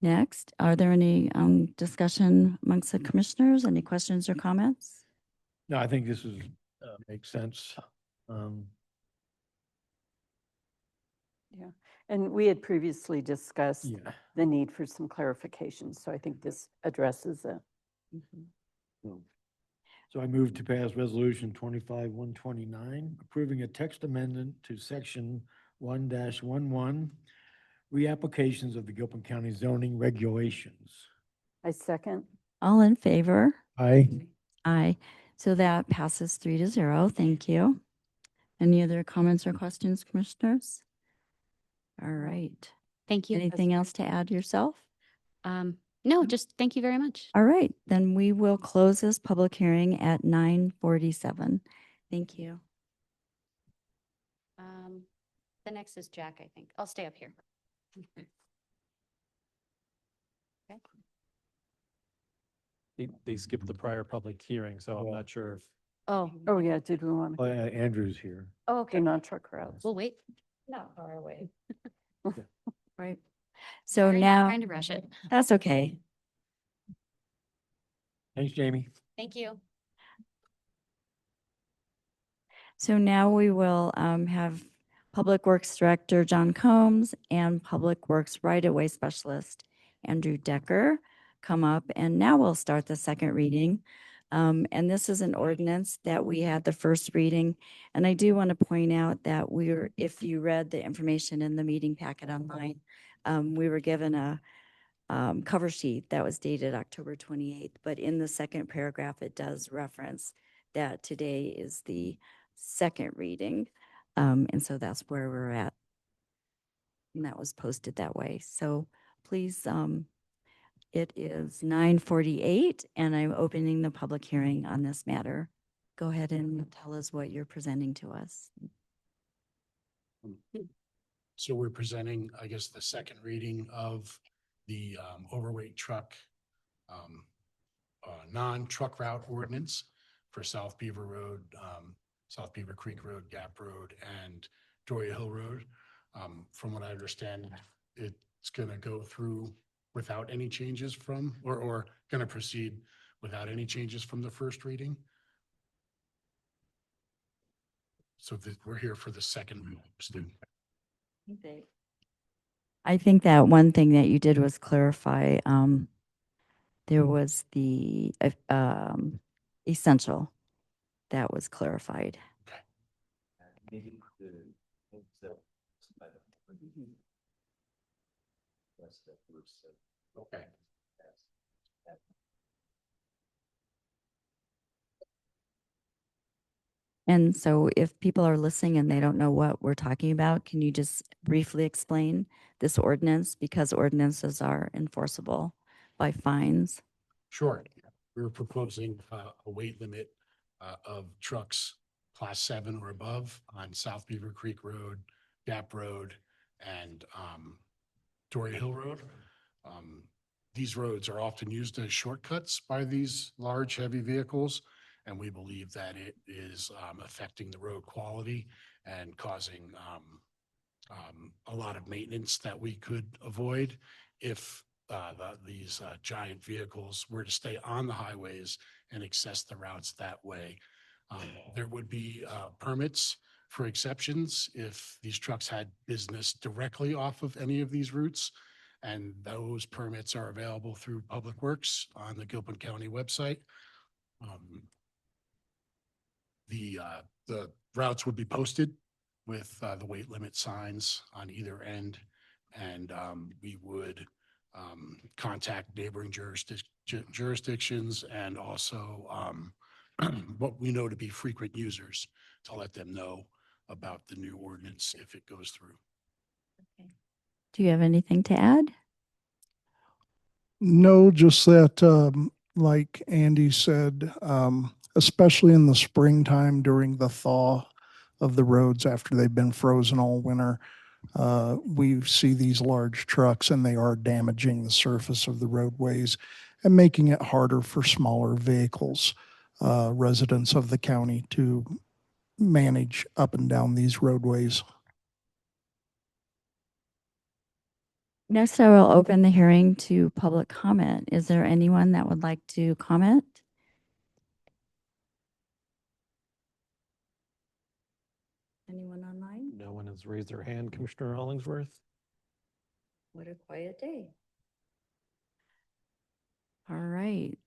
Next, are there any discussion amongst the commissioners? Any questions or comments? No, I think this is, makes sense. Yeah, and we had previously discussed Yeah. the need for some clarification, so I think this addresses it. So I move to pass resolution 25-129, approving a text amendment to section 1-11, reapplications of the Gilpin County zoning regulations. I second. All in favor? Aye. Aye. So that passes 3-0. Thank you. Any other comments or questions, commissioners? All right. Thank you. Anything else to add yourself? No, just thank you very much. All right, then we will close this public hearing at 9:47. Thank you. The next is Jack, I think. I'll stay up here. Okay. They skipped the prior public hearing, so I'm not sure if. Oh, Oh, yeah, did we want Oh, to? yeah, Andrew's here. oh, okay. They're not truck routes. We'll wait. Not far away. Right. So Sorry, now, trying to rush it. that's okay. Thanks, Jamie. Thank you. So now we will have Public Works Director John Combs and Public Works Right-of-Way Specialist Andrew Decker come up, and now we'll start the second reading. And this is an ordinance that we had the first reading. And I do want to point out that if you read the information in the meeting packet online, we were given a cover sheet that was dated October 28th, but in the second paragraph, it does reference that today is the second reading. And so that's where we're at. And that was posted that way. So please, it is 9:48 and I'm opening the public hearing on this matter. Go ahead and tell us what you're presenting to us. So we're presenting, I guess, the second reading of the overweight truck, non-truck route ordinance for South Beaver Road, South Beaver Creek Road, Gap Road, and Doria Hill Road. From what I understand, it's going to go through without any changes from, or going to proceed without any changes from the first reading. So we're here for the second reading. I think that one thing that you did was clarify, there was the essential that was clarified. Okay. And so if people are listening and they don't know what we're talking about, can you just briefly explain this ordinance? Because ordinances are enforceable by fines. Sure. We're proposing a weight limit of trucks class 7 or above on South Beaver Creek Road, Gap Road, and Doria Hill Road. These roads are often used as shortcuts by these large, heavy vehicles, and we believe that it is affecting the road quality and causing a lot of maintenance that we could avoid if these giant vehicles were to stay on the highways and access the routes that way. There would be permits for exceptions if these trucks had business directly off of any of these routes. And those permits are available through Public Works on the Gilpin County website. The routes would be posted with the weight limit signs on either end. And we would contact neighboring jurisdictions and also what we know to be frequent users to let them know about the new ordinance if it goes through. Do you have anything to add? No, just that, like Andy said, especially in the springtime during the thaw of the roads after they've been frozen all winter, we see these large trucks and they are damaging the surface of the roadways and making it harder for smaller vehicles, residents of the county to manage up and down these roadways. Next, I will open the hearing to public comment. Is there anyone that would like to comment? Anyone online? No one has raised their hand, Commissioner Hollingsworth. What a quiet day. All right.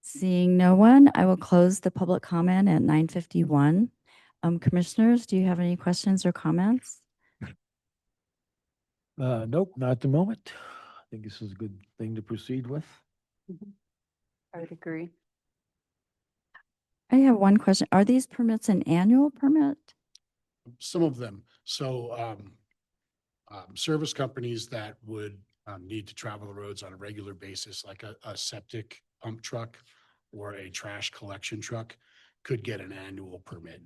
Seeing no one, I will close the public comment at 9:51. Commissioners, do you have any questions or comments? Nope, not at the moment. I think this is a good thing to proceed with. I would agree. I have one question. Are these permits an annual permit? Some of them. So service companies that would need to travel the roads on a regular basis, like a septic pump truck or a trash collection truck, could get an annual permit.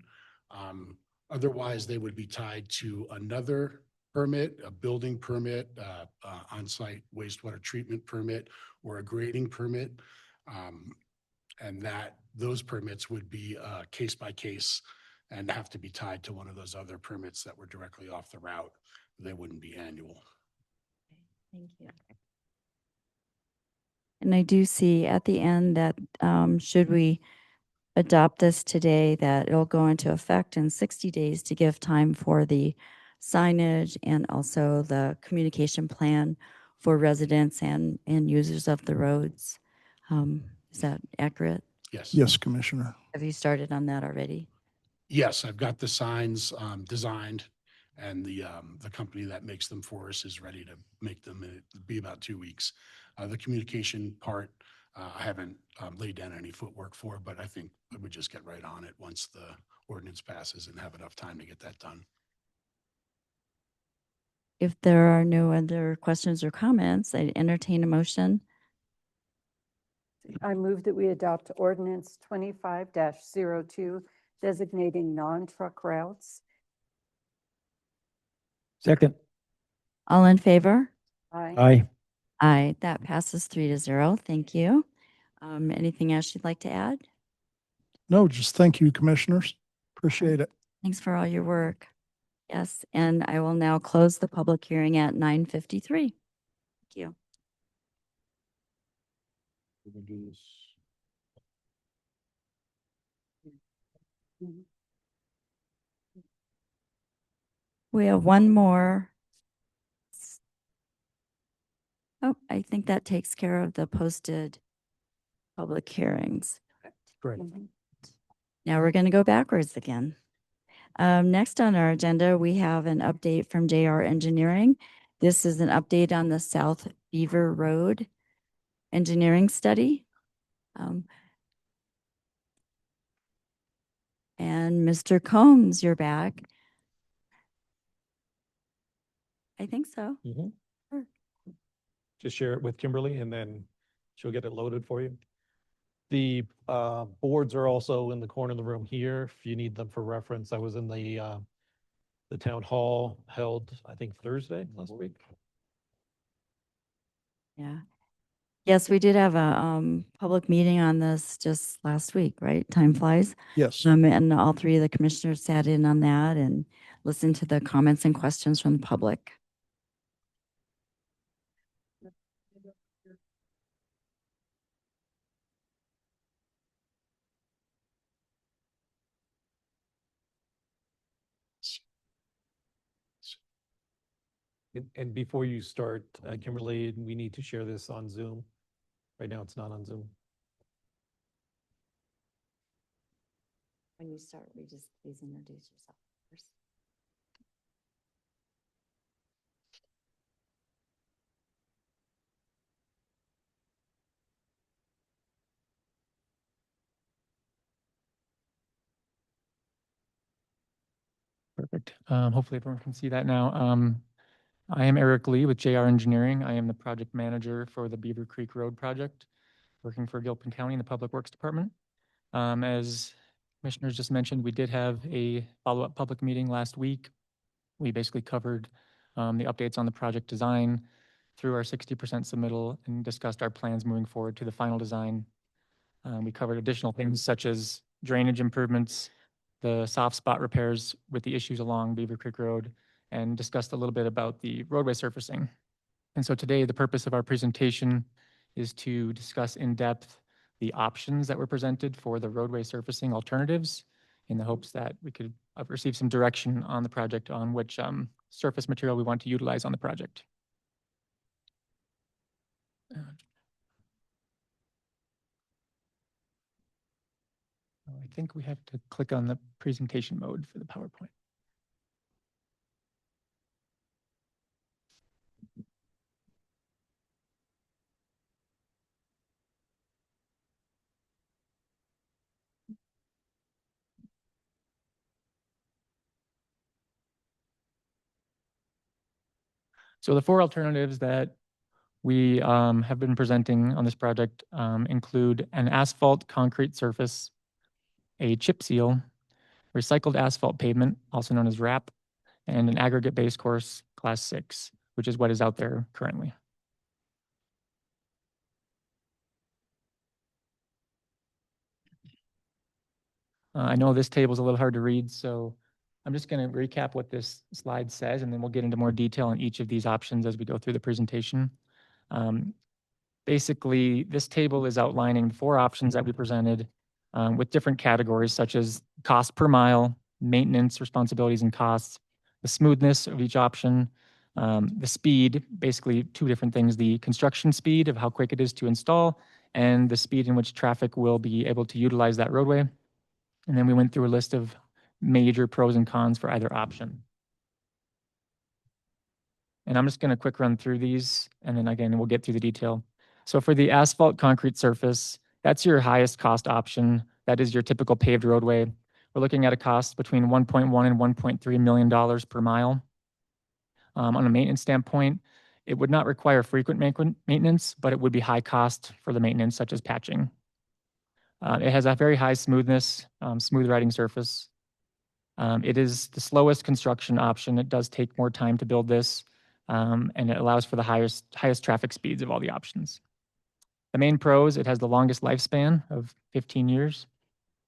Otherwise, they would be tied to another permit, a building permit, on-site wastewater treatment permit, or a grading permit. And those permits would be case by case and have to be tied to one of those other permits that were directly off the route. They wouldn't be annual. Thank you. And I do see at the end that should we adopt this today, that it'll go into effect in 60 days to give time for the signage and also the communication plan for residents and users of the roads. Is that accurate? Yes. Yes, Commissioner. Have you started on that already? Yes, I've got the signs designed, and the company that makes them for us is ready to make them. It'll be about 2 weeks. The communication part, I haven't laid down any footwork for, but I think I would just get right on it once the ordinance passes and have enough time to get that done. If there are no other questions or comments, I'd entertain a motion. I move that we adopt ordinance 25-02 designating non-truck routes. Second. All in favor? Aye. Aye. Aye, that passes 3-0. Thank you. Anything else you'd like to add? No, just thank you, Commissioners. Appreciate it. Thanks for all your work. Yes, and I will now close the public hearing at 9:53. Thank you. We're gonna do this. We have one more. Oh, I think that takes care of the posted public hearings. Great. Now we're going to go backwards again. Next on our agenda, we have an update from JR Engineering. This is an update on the South Beaver Road engineering study. And Mr. Combs, you're back. I think so. Mhm. Sure. Just share it with Kimberly and then she'll get it loaded for you. The boards are also in the corner of the room here if you need them for reference. I was in the town hall held, I think, Thursday last week. Yeah. Yes, we did have a public meeting on this just last week, right? Time flies. Yes. And all three of the commissioners sat in on that and listened to the comments and questions from the public. And before you start, Kimberly, we need to share this on Zoom. Right now, it's not on Zoom. When you start, please introduce yourself first. Perfect. Hopefully everyone can see that now. I am Eric Lee with JR Engineering. I am the project manager for the Beaver Creek Road project, working for Gilpin County in the Public Works Department. As commissioners just mentioned, we did have a follow-up public meeting last week. We basically covered the updates on the project design through our 60% submittal and discussed our plans moving forward to the final design. We covered additional things such as drainage improvements, the soft spot repairs with the issues along Beaver Creek Road, and discussed a little bit about the roadway surfacing. And so today, the purpose of our presentation is to discuss in depth the options that were presented for the roadway surfacing alternatives in the hopes that we could receive some direction on the project on which surface material we want to utilize on the project. I think we have to click on the presentation mode for the PowerPoint. So the four alternatives that we have been presenting on this project include an asphalt concrete surface, a chip seal, recycled asphalt pavement, also known as RAP, and an aggregate base course class 6, which is what is out there currently. I know this table is a little hard to read, so I'm just going to recap what this slide says, and then we'll get into more detail on each of these options as we go through the presentation. Basically, this table is outlining the four options that we presented with different categories such as cost per mile, maintenance, responsibilities, and costs, the smoothness of each option, the speed, basically two different things, the construction speed of how quick it is to install, and the speed in which traffic will be able to utilize that roadway. And then we went through a list of major pros and cons for either option. And I'm just going to quick run through these, and then again, we'll get through the detail. So for the asphalt concrete surface, that's your highest cost option. That is your typical paved roadway. We're looking at a cost between $1.1 and $1.3 million per mile. On a maintenance standpoint, it would not require frequent maintenance, but it would be high cost for the maintenance, such as patching. It has a very high smoothness, smooth riding surface. It is the slowest construction option. It does take more time to build this, and it allows for the highest traffic speeds of all the options. The main pros, it has the longest lifespan of 15 years.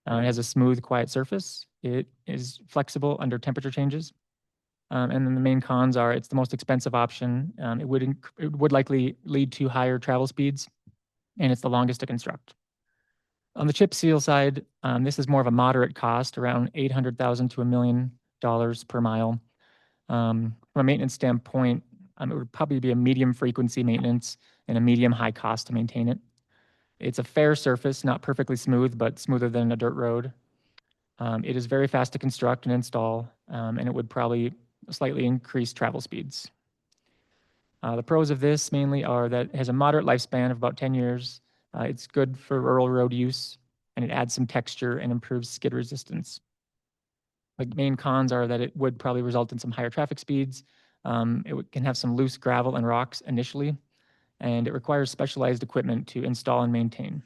It has a smooth, quiet surface. It is flexible under temperature changes. And then the main cons are it's the most expensive option. It would likely lead to higher travel speeds, and it's the longest to construct. On the chip seal side, this is more of a moderate cost, around $800,000 to $1 million per mile. From a maintenance standpoint, it would probably be a medium frequency maintenance and a medium high cost to maintain it. It's a fair surface, not perfectly smooth, but smoother than a dirt road. It is very fast to construct and install, and it would probably slightly increase travel speeds. The pros of this mainly are that it has a moderate lifespan of about 10 years. It's good for rural road use, and it adds some texture and improves skid resistance. The main cons are that it would probably result in some higher traffic speeds. Can have some loose gravel and rocks initially, and it requires specialized equipment to install and maintain.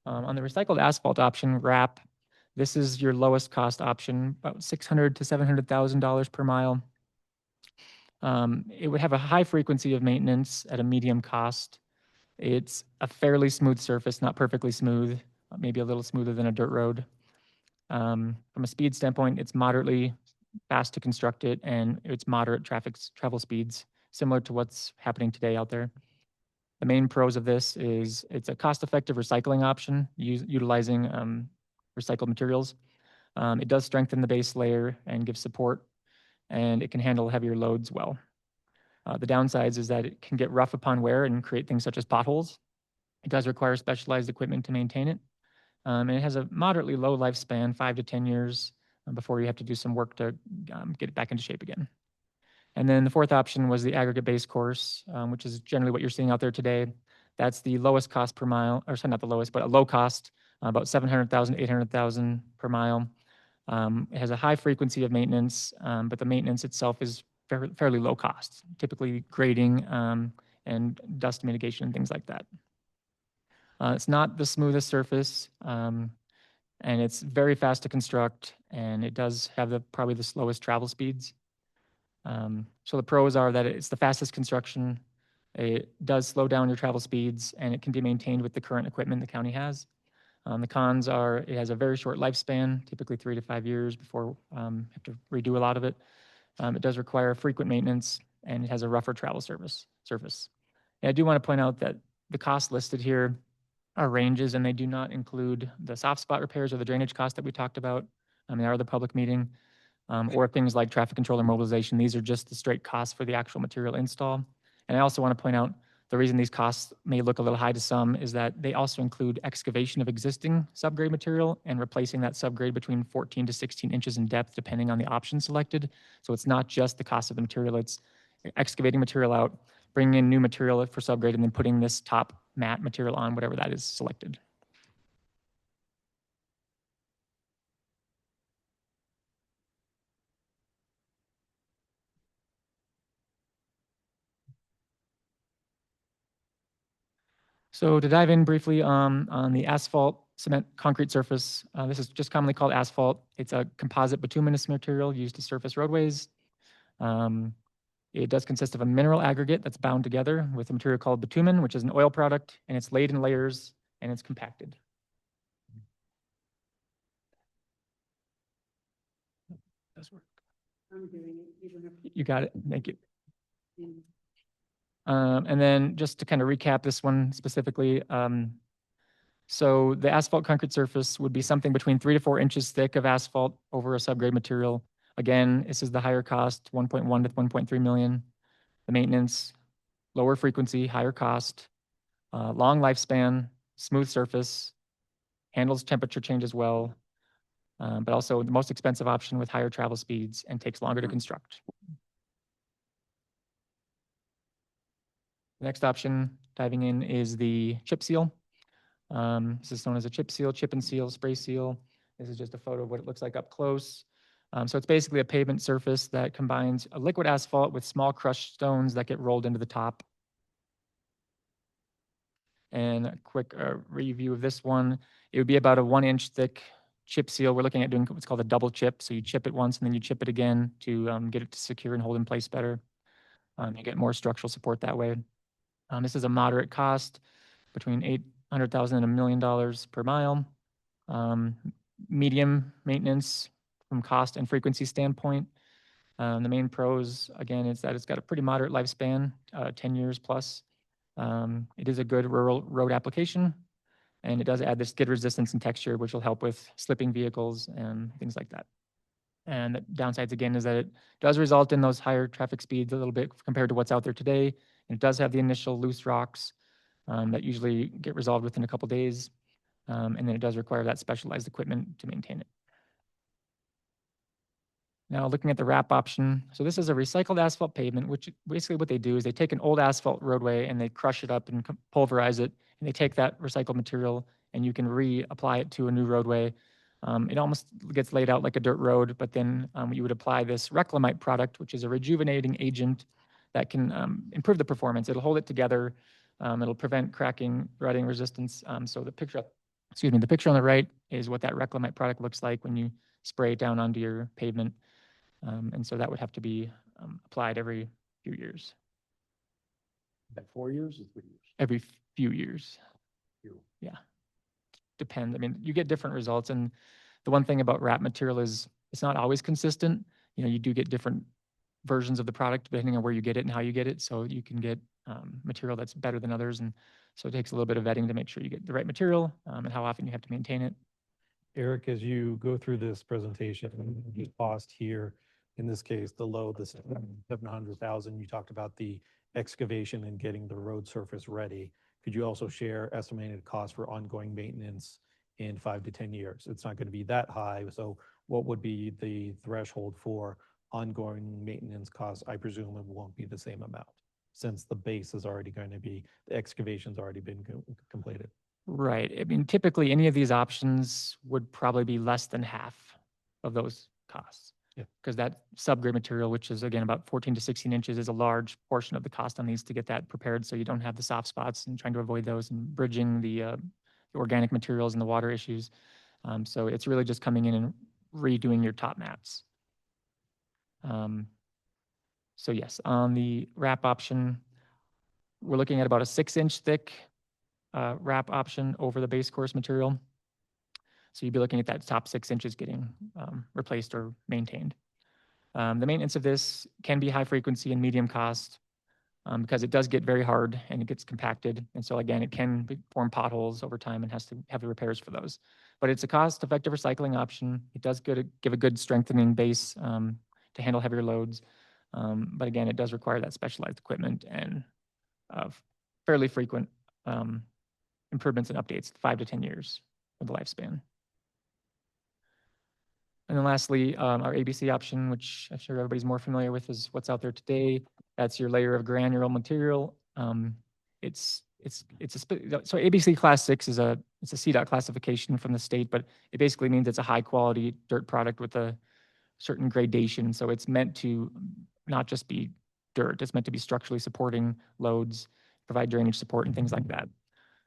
On the recycled asphalt option, RAP, this is your lowest cost option, about $600,000 to $700,000 per mile. It would have a high frequency of maintenance at a medium cost. It's a fairly smooth surface, not perfectly smooth, maybe a little smoother than a dirt road. From a speed standpoint, it's moderately fast to construct it, and it's moderate travel speeds, similar to what's happening today out there. The main pros of this is it's a cost-effective recycling option, utilizing recycled materials. It does strengthen the base layer and give support, and it can handle heavier loads well. The downsides is that it can get rough upon wear and create things such as potholes. It does require specialized equipment to maintain it. And it has a moderately low lifespan, 5 to 10 years, before you have to do some work to get it back into shape again. And then the fourth option was the aggregate base course, which is generally what you're seeing out there today. That's the lowest cost per mile, or sorry, not the lowest, but a low cost, about 700,000, 800,000 per mile. It has a high frequency of maintenance, but the maintenance itself is fairly low cost, typically grading and dust mitigation and things like that. It's not the smoothest surface, and it's very fast to construct, and it does have probably the slowest travel speeds. So the pros are that it's the fastest construction, it does slow down your travel speeds, and it can be maintained with the current equipment the county has. The cons are it has a very short lifespan, typically 3 to 5 years before you have to redo a lot of it. It does require frequent maintenance, and it has a rougher travel surface. And I do want to point out that the costs listed here are ranges, and they do not include the soft spot repairs or the drainage costs that we talked about. They are the public meeting, or things like traffic control or mobilization. These are just the straight costs for the actual material install. And I also want to point out the reason these costs may look a little high to some is that they also include excavation of existing subgrade material and replacing that subgrade between 14 to 16 inches in depth, depending on the option selected. So it's not just the cost of the material, it's excavating material out, bringing in new material for subgrade, and then putting this top mat material on, whatever that is selected. So to dive in briefly on the asphalt cement concrete surface, this is just commonly called asphalt. It's a composite bituminous material used to surface roadways. It does consist of a mineral aggregate that's bound together with a material called bitumen, which is an oil product, and it's laid in layers and it's compacted. Does work. I'm doing it. You don't have to. You got it. Thank you. Mm. And then just to kind of recap this one specifically, so the asphalt concrete surface would be something between 3 to 4 inches thick of asphalt over a subgrade material. Again, this is the higher cost, 1.1 to 1.3 million. The maintenance, lower frequency, higher cost, long lifespan, smooth surface, handles temperature change as well, but also the most expensive option with higher travel speeds and takes longer to construct. The next option, diving in, is the chip seal. This is known as a chip seal, chip and seal, spray seal. This is just a photo of what it looks like up close. So it's basically a pavement surface that combines a liquid asphalt with small crushed stones that get rolled into the top. And a quick review of this one, it would be about a 1 inch thick chip seal. We're looking at doing what's called a double chip. So you chip it once and then you chip it again to get it to secure and hold in place better. You get more structural support that way. This is a moderate cost, between $800,000 and $1 million per mile. Medium maintenance from cost and frequency standpoint. The main pros, again, is that it's got a pretty moderate lifespan, 10 years plus. It is a good rural road application, and it does add this skid resistance and texture, which will help with slipping vehicles and things like that. And the downsides, again, is that it does result in those higher traffic speeds a little bit compared to what's out there today. And it does have the initial loose rocks that usually get resolved within a couple days. And then it does require that specialized equipment to maintain it. Now looking at the wrap option. So this is a recycled asphalt pavement, which basically what they do is they take an old asphalt roadway and they crush it up and pulverize it. And they take that recycled material and you can reapply it to a new roadway. It almost gets laid out like a dirt road, but then you would apply this reclamite product, which is a rejuvenating agent that can improve the performance. It'll hold it together. It'll prevent cracking, rutting resistance. So the picture on the right is what that reclamite product looks like when you spray it down onto your pavement. And so that would have to be applied every few years. At 4 years or 3 years? Every few years. Few. Yeah. Depends. I mean, you get different results. And the one thing about wrap material is it's not always consistent. You know, you do get different versions of the product depending on where you get it and how you get it. So you can get material that's better than others. And so it takes a little bit of vetting to make sure you get the right material and how often you have to maintain it. Eric, as you go through this presentation, just paused here in this case, the load, the 700,000, you talked about the excavation and getting the road surface ready. Could you also share estimated cost for ongoing maintenance in 5 to 10 years? It's not going to be that high. So what would be the threshold for ongoing maintenance costs? I presume it won't be the same amount since the base is already going to be, the excavation's already been completed. Right. I mean, typically any of these options would probably be less than half of those costs. Yeah. Because that subgrade material, which is again about 14 to 16 inches, is a large portion of the cost on these to get that prepared so you don't have the soft spots and trying to avoid those and bridging the organic materials and the water issues. So it's really just coming in and redoing your top mats. So yes, on the wrap option, we're looking at about a 6-inch thick wrap option over the base course material. So you'd be looking at that top 6 inches getting replaced or maintained. The maintenance of this can be high frequency and medium cost because it does get very hard and it gets compacted. And so again, it can form potholes over time and has to have the repairs for those. But it's a cost-effective recycling option. It does give a good strengthening base to handle heavier loads. But again, it does require that specialized equipment and fairly frequent improvements and updates, 5 to 10 years of the lifespan. And then lastly, our ABC option, which I'm sure everybody's more familiar with, is what's out there today. That's your layer of granule material. So ABC Class 6 is it's a CDOT classification from the state, but it basically means it's a high quality dirt product with a certain gradation. So it's meant to not just be dirt, it's meant to be structurally supporting loads, provide drainage support and things like that.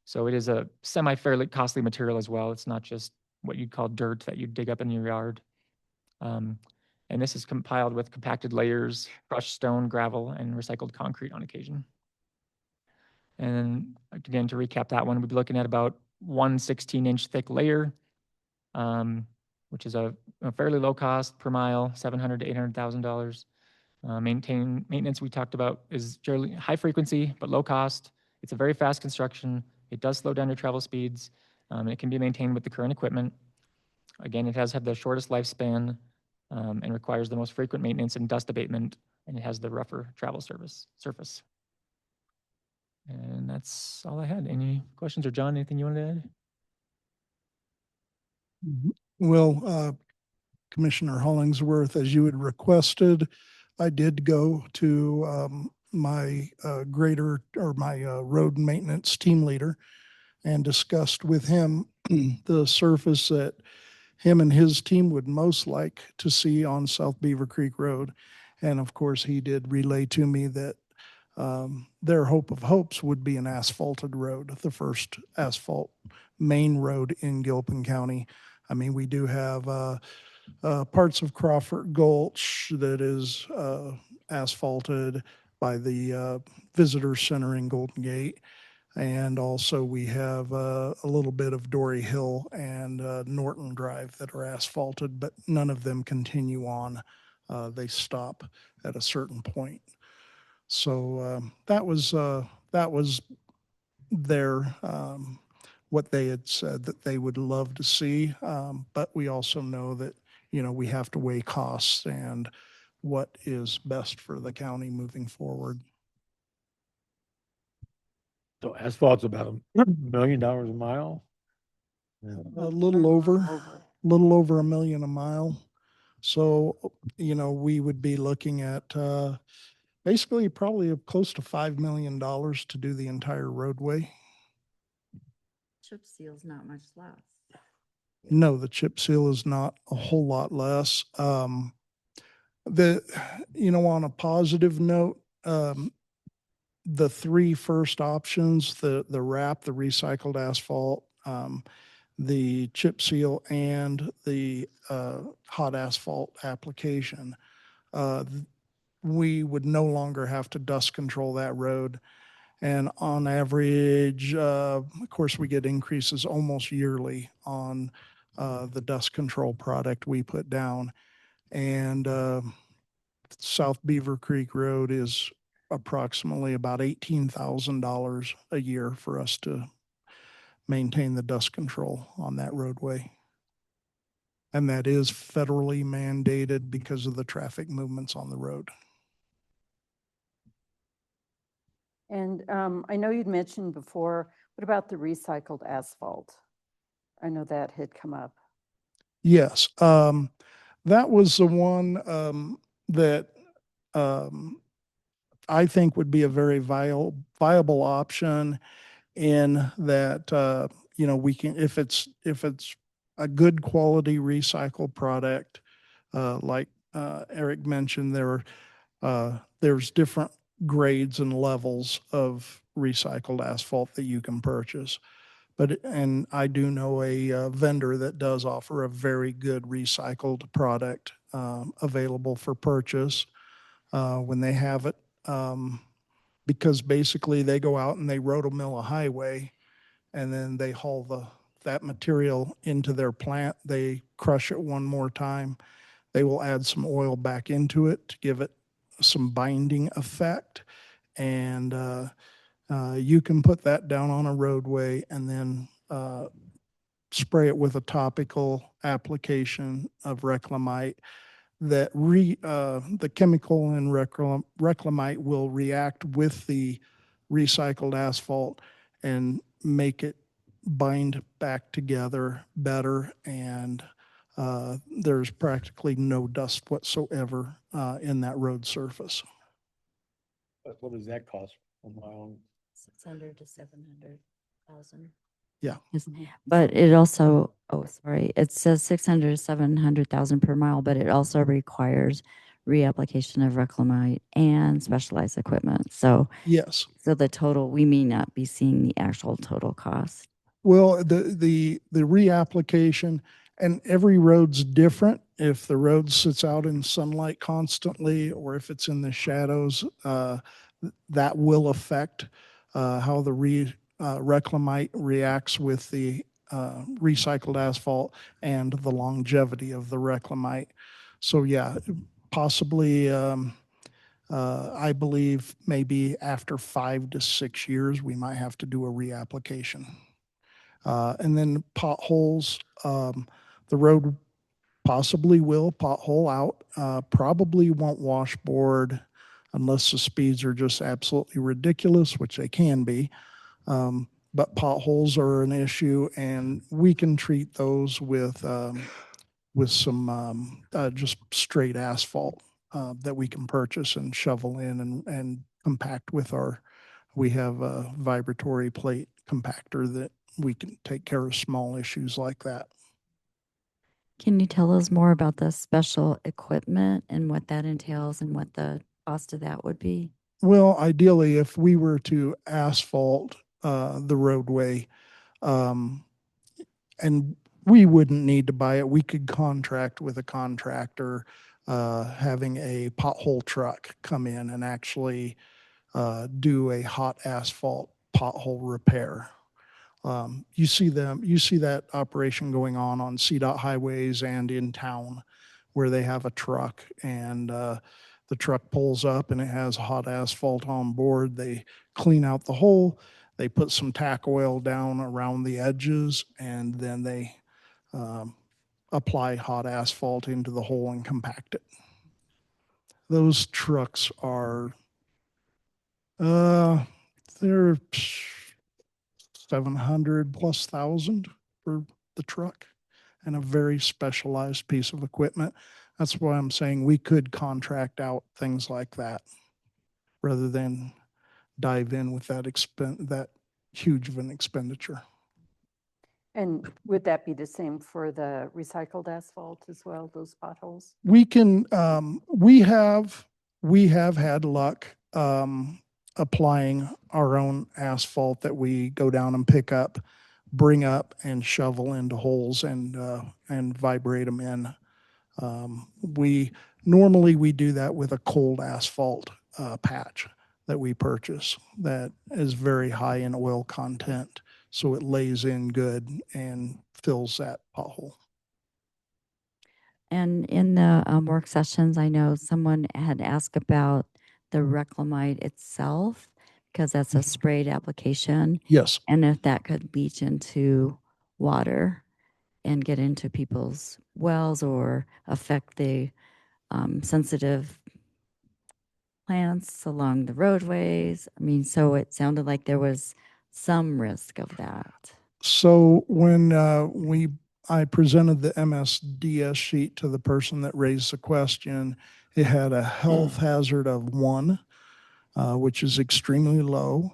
So it is a fairly costly material as well. It's not just what you'd call dirt that you dig up in your yard. And this is compiled with compacted layers, crushed stone, gravel, and recycled concrete on occasion. And again, to recap that one, we'd be looking at about 1 16-inch thick layer, which is a fairly low cost per mile, $700,000 to $800,000. Maintenance we talked about is generally high frequency, but low cost. It's a very fast construction. It does slow down your travel speeds. It can be maintained with the current equipment. Again, it has had the shortest lifespan and requires the most frequent maintenance and dust abatement, and it has the rougher travel surface. And that's all I had. Any questions, or John, anything you wanted to add? Well, Commissioner Hollingsworth, as you had requested, I did go to my road maintenance team leader and discussed with him the surface that him and his team would most like to see on South Beaver Creek Road. And of course, he did relay to me that their hope of hopes would be an asphalted road, the first asphalt main road in Gilpin County. I mean, we do have parts of Crawford Gulch that is asphalted by the Visitor Center in Golden Gate. And also we have a little bit of Dory Hill and Norton Drive that are asphalted, but none of them continue on. They stop at a certain point. So that was their what they had said that they would love to see. But we also know that, we have to weigh costs and what is best for the county moving forward. So asphalt's about $1 million a mile. A little over $1 million a mile. So, we would be looking at basically probably close to $5 million to do the entire roadway. Chip seal's not much less. No, the chip seal is not a whole lot less. On a positive note, the 3 first options, the wrap, the recycled asphalt, the chip seal, and the hot asphalt application, we would no longer have to dust control that road. And on average, of course, we get increases almost yearly on the dust control product we put down. And South Beaver Creek Road is approximately about $18,000 a year for us to maintain the dust control on that roadway. And that is federally mandated because of the traffic movements on the road. And I know you'd mentioned before, what about the recycled asphalt? I know that had come up. Yes, that was the one that I think would be a very viable option in that, we can, if it's a good quality recycled product, like Eric mentioned, there's different grades and levels of recycled asphalt that you can purchase. And I do know a vendor that does offer a very good recycled product available for purchase when they have it. Because basically they go out and they rotomill a highway, and then they haul that material into their plant. They crush it one more time. They will add some oil back into it to give it some binding effect. And you can put that down on a roadway and then spray it with a topical application of reclamite. The chemical in reclamite will react with the recycled asphalt and make it bind back together better, and there's practically no dust whatsoever in that road surface. But what does that cost a mile? 600 to 700,000. Yeah. Yes. But it also, oh, sorry, it says 600 to 700,000 per mile, but it also requires reapplication of reclamite and specialized equipment. So Yes. so the total, we may not be seeing the actual total cost. Well, the reapplication, and every road's different. If the road sits out in sunlight constantly, or if it's in the shadows, that will affect how the reclamite reacts with the recycled asphalt and the longevity of the reclamite. So yeah, possibly, I believe maybe after 5 to 6 years, we might have to do a reapplication. And then potholes, the road possibly will pothole out, probably won't washboard unless the speeds are just absolutely ridiculous, which they can be. But potholes are an issue, and we can treat those with some just straight asphalt that we can purchase and shovel in and compact with we have a vibratory plate compactor that we can take care of small issues like that. Can you tell us more about the special equipment and what that entails and what the cost of that would be? Well, ideally, if we were to asphalt the roadway, and we wouldn't need to buy it, we could contract with a contractor having a pothole truck come in and actually do a hot asphalt pothole repair. You see that operation going on CDOT highways and in town, where they have a truck, and the truck pulls up and it has hot asphalt on board. They clean out the hole, they put some tack oil down around the edges, and then they apply hot asphalt into the hole and compact it. Those trucks are, they're 700 plus thousand for the truck, and a very specialized piece of equipment. That's why I'm saying we could contract out things like that rather than dive in with that huge of an expenditure. And would that be the same for the recycled asphalt as well, those potholes? We can, we have had luck applying our own asphalt that we go down and pick up, bring up and shovel into holes and vibrate them in. We do that with a cold asphalt patch that we purchase that is very high in oil content, so it lays in good and fills that pothole. And in the work sessions, I know someone had asked about the reclamite itself, because that's a sprayed application. Yes. And if that could leach into water. and get into people's wells or affect the sensitive plants along the roadways. I mean, so it sounded like there was some risk of that. So when I presented the MSDS sheet to the person that raised the question, it had a health hazard of 1, which is extremely low.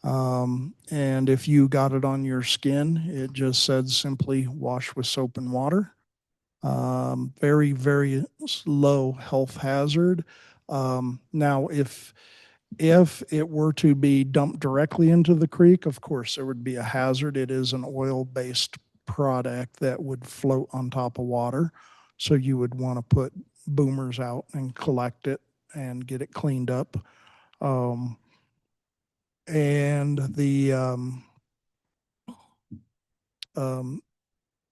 And if you got it on your skin, it just said simply wash with soap and water. Very, very low health hazard. Now, if it were to be dumped directly into the creek, of course, there would be a hazard. It is an oil-based product that would float on top of water. So you would want to put boomers out and collect it and get it cleaned up. And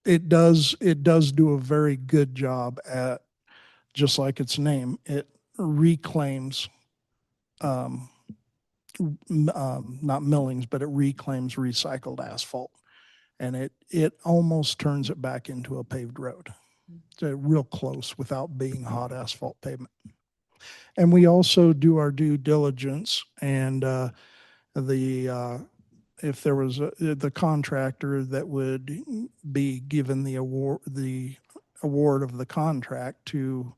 it does do a very good job at, just like its name, it reclaims not millings, but it reclaims recycled asphalt, and it almost turns it back into a paved road. So real close without being hot asphalt pavement. And we also do our due diligence, and if there was the contractor that would be given the award of the contract to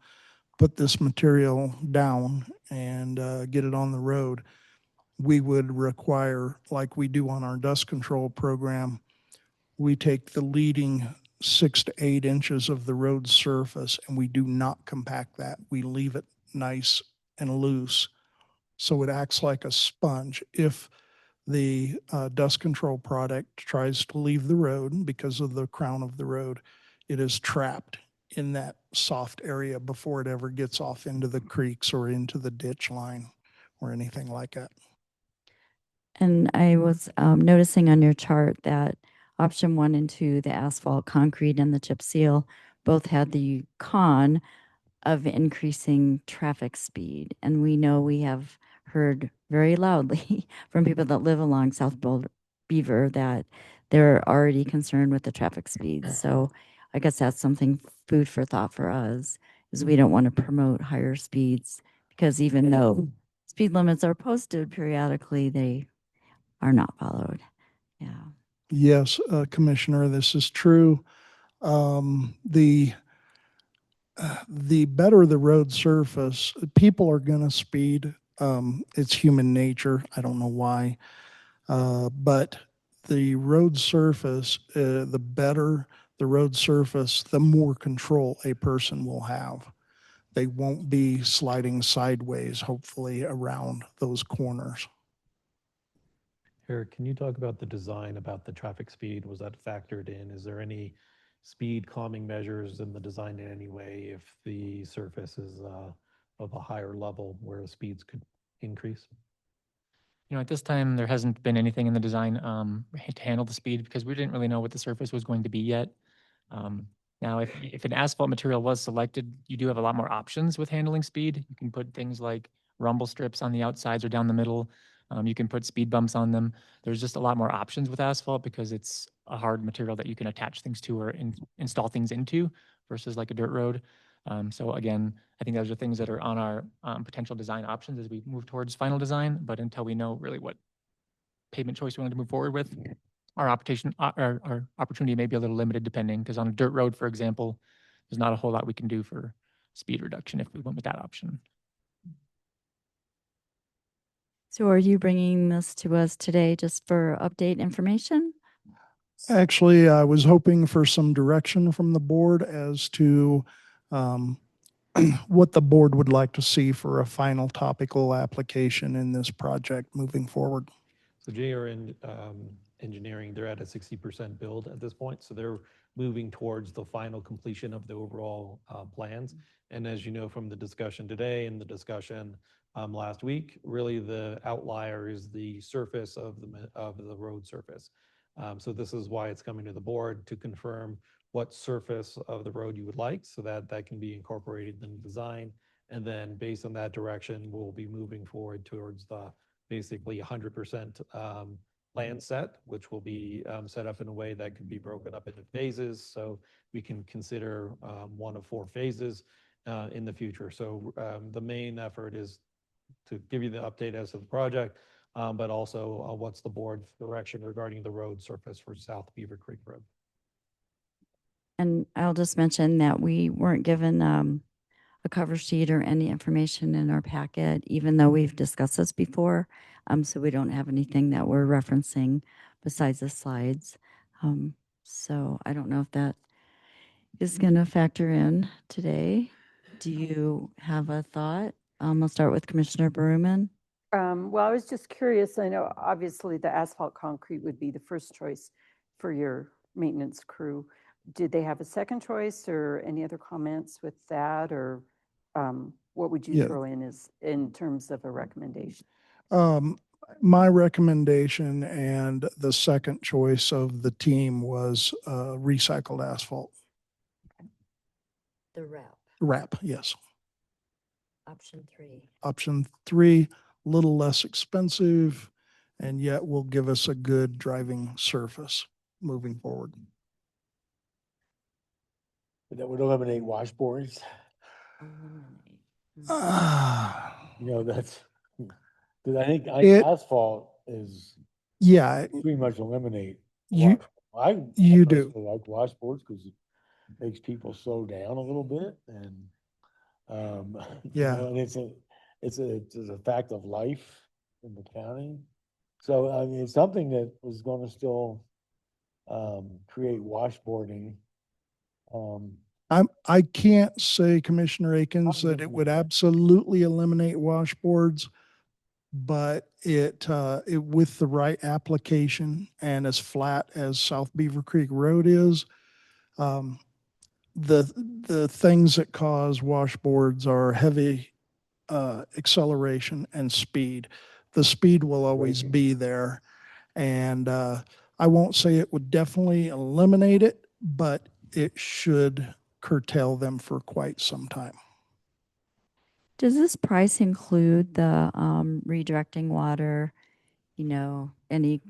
put this material down and get it on the road, we would require, like we do on our dust control program, we take the leading 6 to 8 inches of the road surface and we do not compact that. We leave it nice and loose so it acts like a sponge. If the dust control product tries to leave the road because of the crown of the road, it is trapped in that soft area before it ever gets off into the creeks or into the ditch line or anything like that. And I was noticing on your chart that option 1 and 2, the asphalt, concrete, and the chip seal, both had the con of increasing traffic speed. And we know we have heard very loudly from people that live along South Beaver that they're already concerned with the traffic speed. So I guess that's something food for thought for us, is we don't want to promote higher speeds, because even though speed limits are posted periodically, they are not followed. Yeah. Yes, Commissioner, this is true. The better the road surface, people are going to speed. It's human nature. I don't know why. But the road surface, the better the road surface, the more control a person will have. They won't be sliding sideways, hopefully, around those corners. Eric, can you talk about the design, about the traffic speed? Was that factored in? Is there any speed calming measures in the design in any way if the surface is of a higher level where the speeds could increase? At this time, there hasn't been anything in the design to handle the speed because we didn't really know what the surface was going to be yet. Now, if an asphalt material was selected, you do have a lot more options with handling speed. You can put things like rumble strips on the outsides or down the middle. You can put speed bumps on them. There's just a lot more options with asphalt because it's a hard material that you can attach things to or install things into versus like a dirt road. So again, I think those are things that are on our potential design options as we move towards final design. But until we know really what pavement choice we want to move forward with, our opportunity may be a little limited depending, because on a dirt road, for example, there's not a whole lot we can do for speed reduction if we went with that option. So are you bringing this to us today just for update information? Actually, I was hoping for some direction from the board as to what the board would like to see for a final topical application in this project moving forward. So JRN Engineering, they're at a 60% build at this point. So they're moving towards the final completion of the overall plans. And as you know from the discussion today and the discussion last week, really the outlier is the surface of the road surface. So this is why it's coming to the board to confirm what surface of the road you would like so that that can be incorporated in the design. And then based on that direction, we'll be moving forward towards the basically 100% plan set, which will be set up in a way that can be broken up into phases. So we can consider one of 4 phases in the future. So the main effort is to give you the update as to the project, but also what's the board's direction regarding the road surface for South Beaver Creek Road. And I'll just mention that we weren't given a cover sheet or any information in our packet, even though we've discussed this before. So we don't have anything that we're referencing besides the slides. So I don't know if that is going to factor in today. Do you have a thought? I'll start with Commissioner Berman. Well, I was just curious. I know obviously the asphalt concrete would be the first choice for your maintenance crew. Did they have a second choice or any other comments with that? Or what would you Yeah. throw in as in terms of a recommendation? My recommendation and the second choice of the team was recycled asphalt. The wrap. Wrap, yes. Option 3. Option 3, a little less expensive, and yet will give us a good driving surface moving forward. That would eliminate washboards. Eliminate. Ah, You know, that's, because I think It- asphalt is yeah, pretty much eliminate. you I you do. personally like washboards because it makes people slow down a little bit and, you Yeah. know, and it's a fact of life in the county. So, I mean, it's something that was gonna still, create washboarding. I can't say, Commissioner Akins, that it would absolutely eliminate washboards, but it with the right application and as flat as South Beaver Creek Road is, the things that cause washboards are heavy acceleration and speed. The speed will always be there, and I won't say it would definitely eliminate it, but it should curtail them for quite some time. Does this price include the redirecting water, any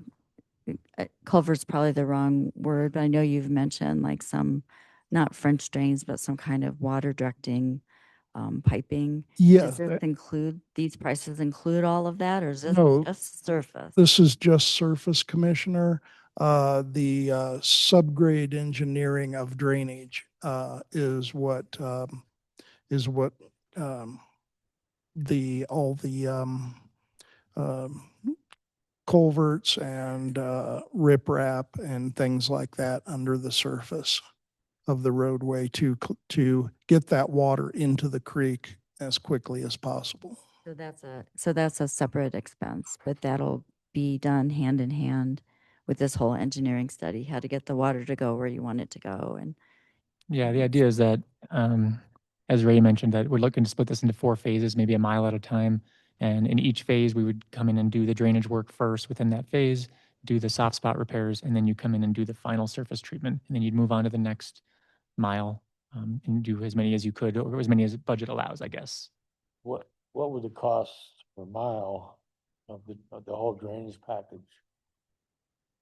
culvert's probably the wrong word, but I know you've mentioned like some, not French drains, but some kind of water directing piping. Yes, Does this include, these prices include all of that, or is this No. just surface? This is just surface, Commissioner. The subgrade engineering of drainage is what all the culverts and riprap and things like that under the surface of the roadway to get that water into the creek as quickly as possible. So that's a separate expense, but that'll be done hand in hand with this whole engineering study, how to get the water to go where you want it to go. And Yeah, the idea is that, as Ray mentioned, that we're looking to split this into 4 phases, maybe a mile at a time. And in each phase, we would come in and do the drainage work first within that phase, do the soft spot repairs, and then you come in and do the final surface treatment. And then you'd move on to the next mile, and do as many as you could, or as many as budget allows, I guess. What would the cost per mile of the whole drainage package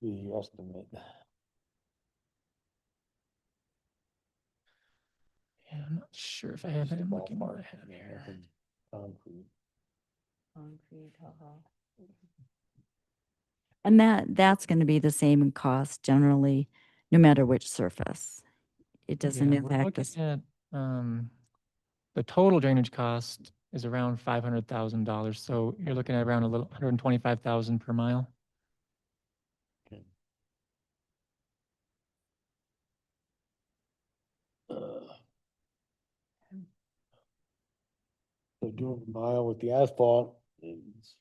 be estimate? Yeah, I'm not sure if I have it. I'm looking what I have here. Concrete. And that's going to be the same cost generally, no matter which surface. It doesn't Yeah, we're impact looking us. at, the total drainage cost is around $500,000. So you're looking at around a little 125,000 per mile. So doing a mile with the asphalt is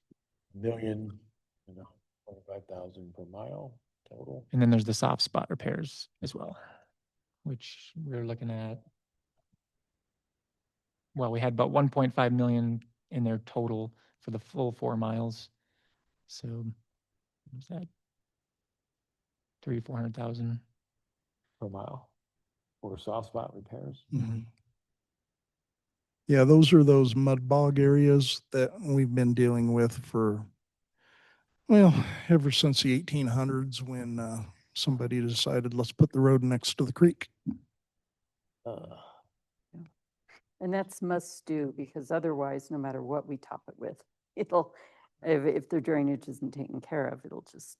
$1,025,000 per mile total. And then there's the soft spot repairs as well, which we're looking at. Well, we had about 1.5 million in their total for the full 4 miles. So what's that? 400,000 per mile for soft spot repairs. Mm-hmm. Yeah, those are those mud bog areas that we've been dealing with for Well, ever since the 1800s when somebody decided, let's put the road next to the creek. And that's must do, because otherwise, no matter what we top it with, it'll, if the drainage isn't taken care of, it'll just.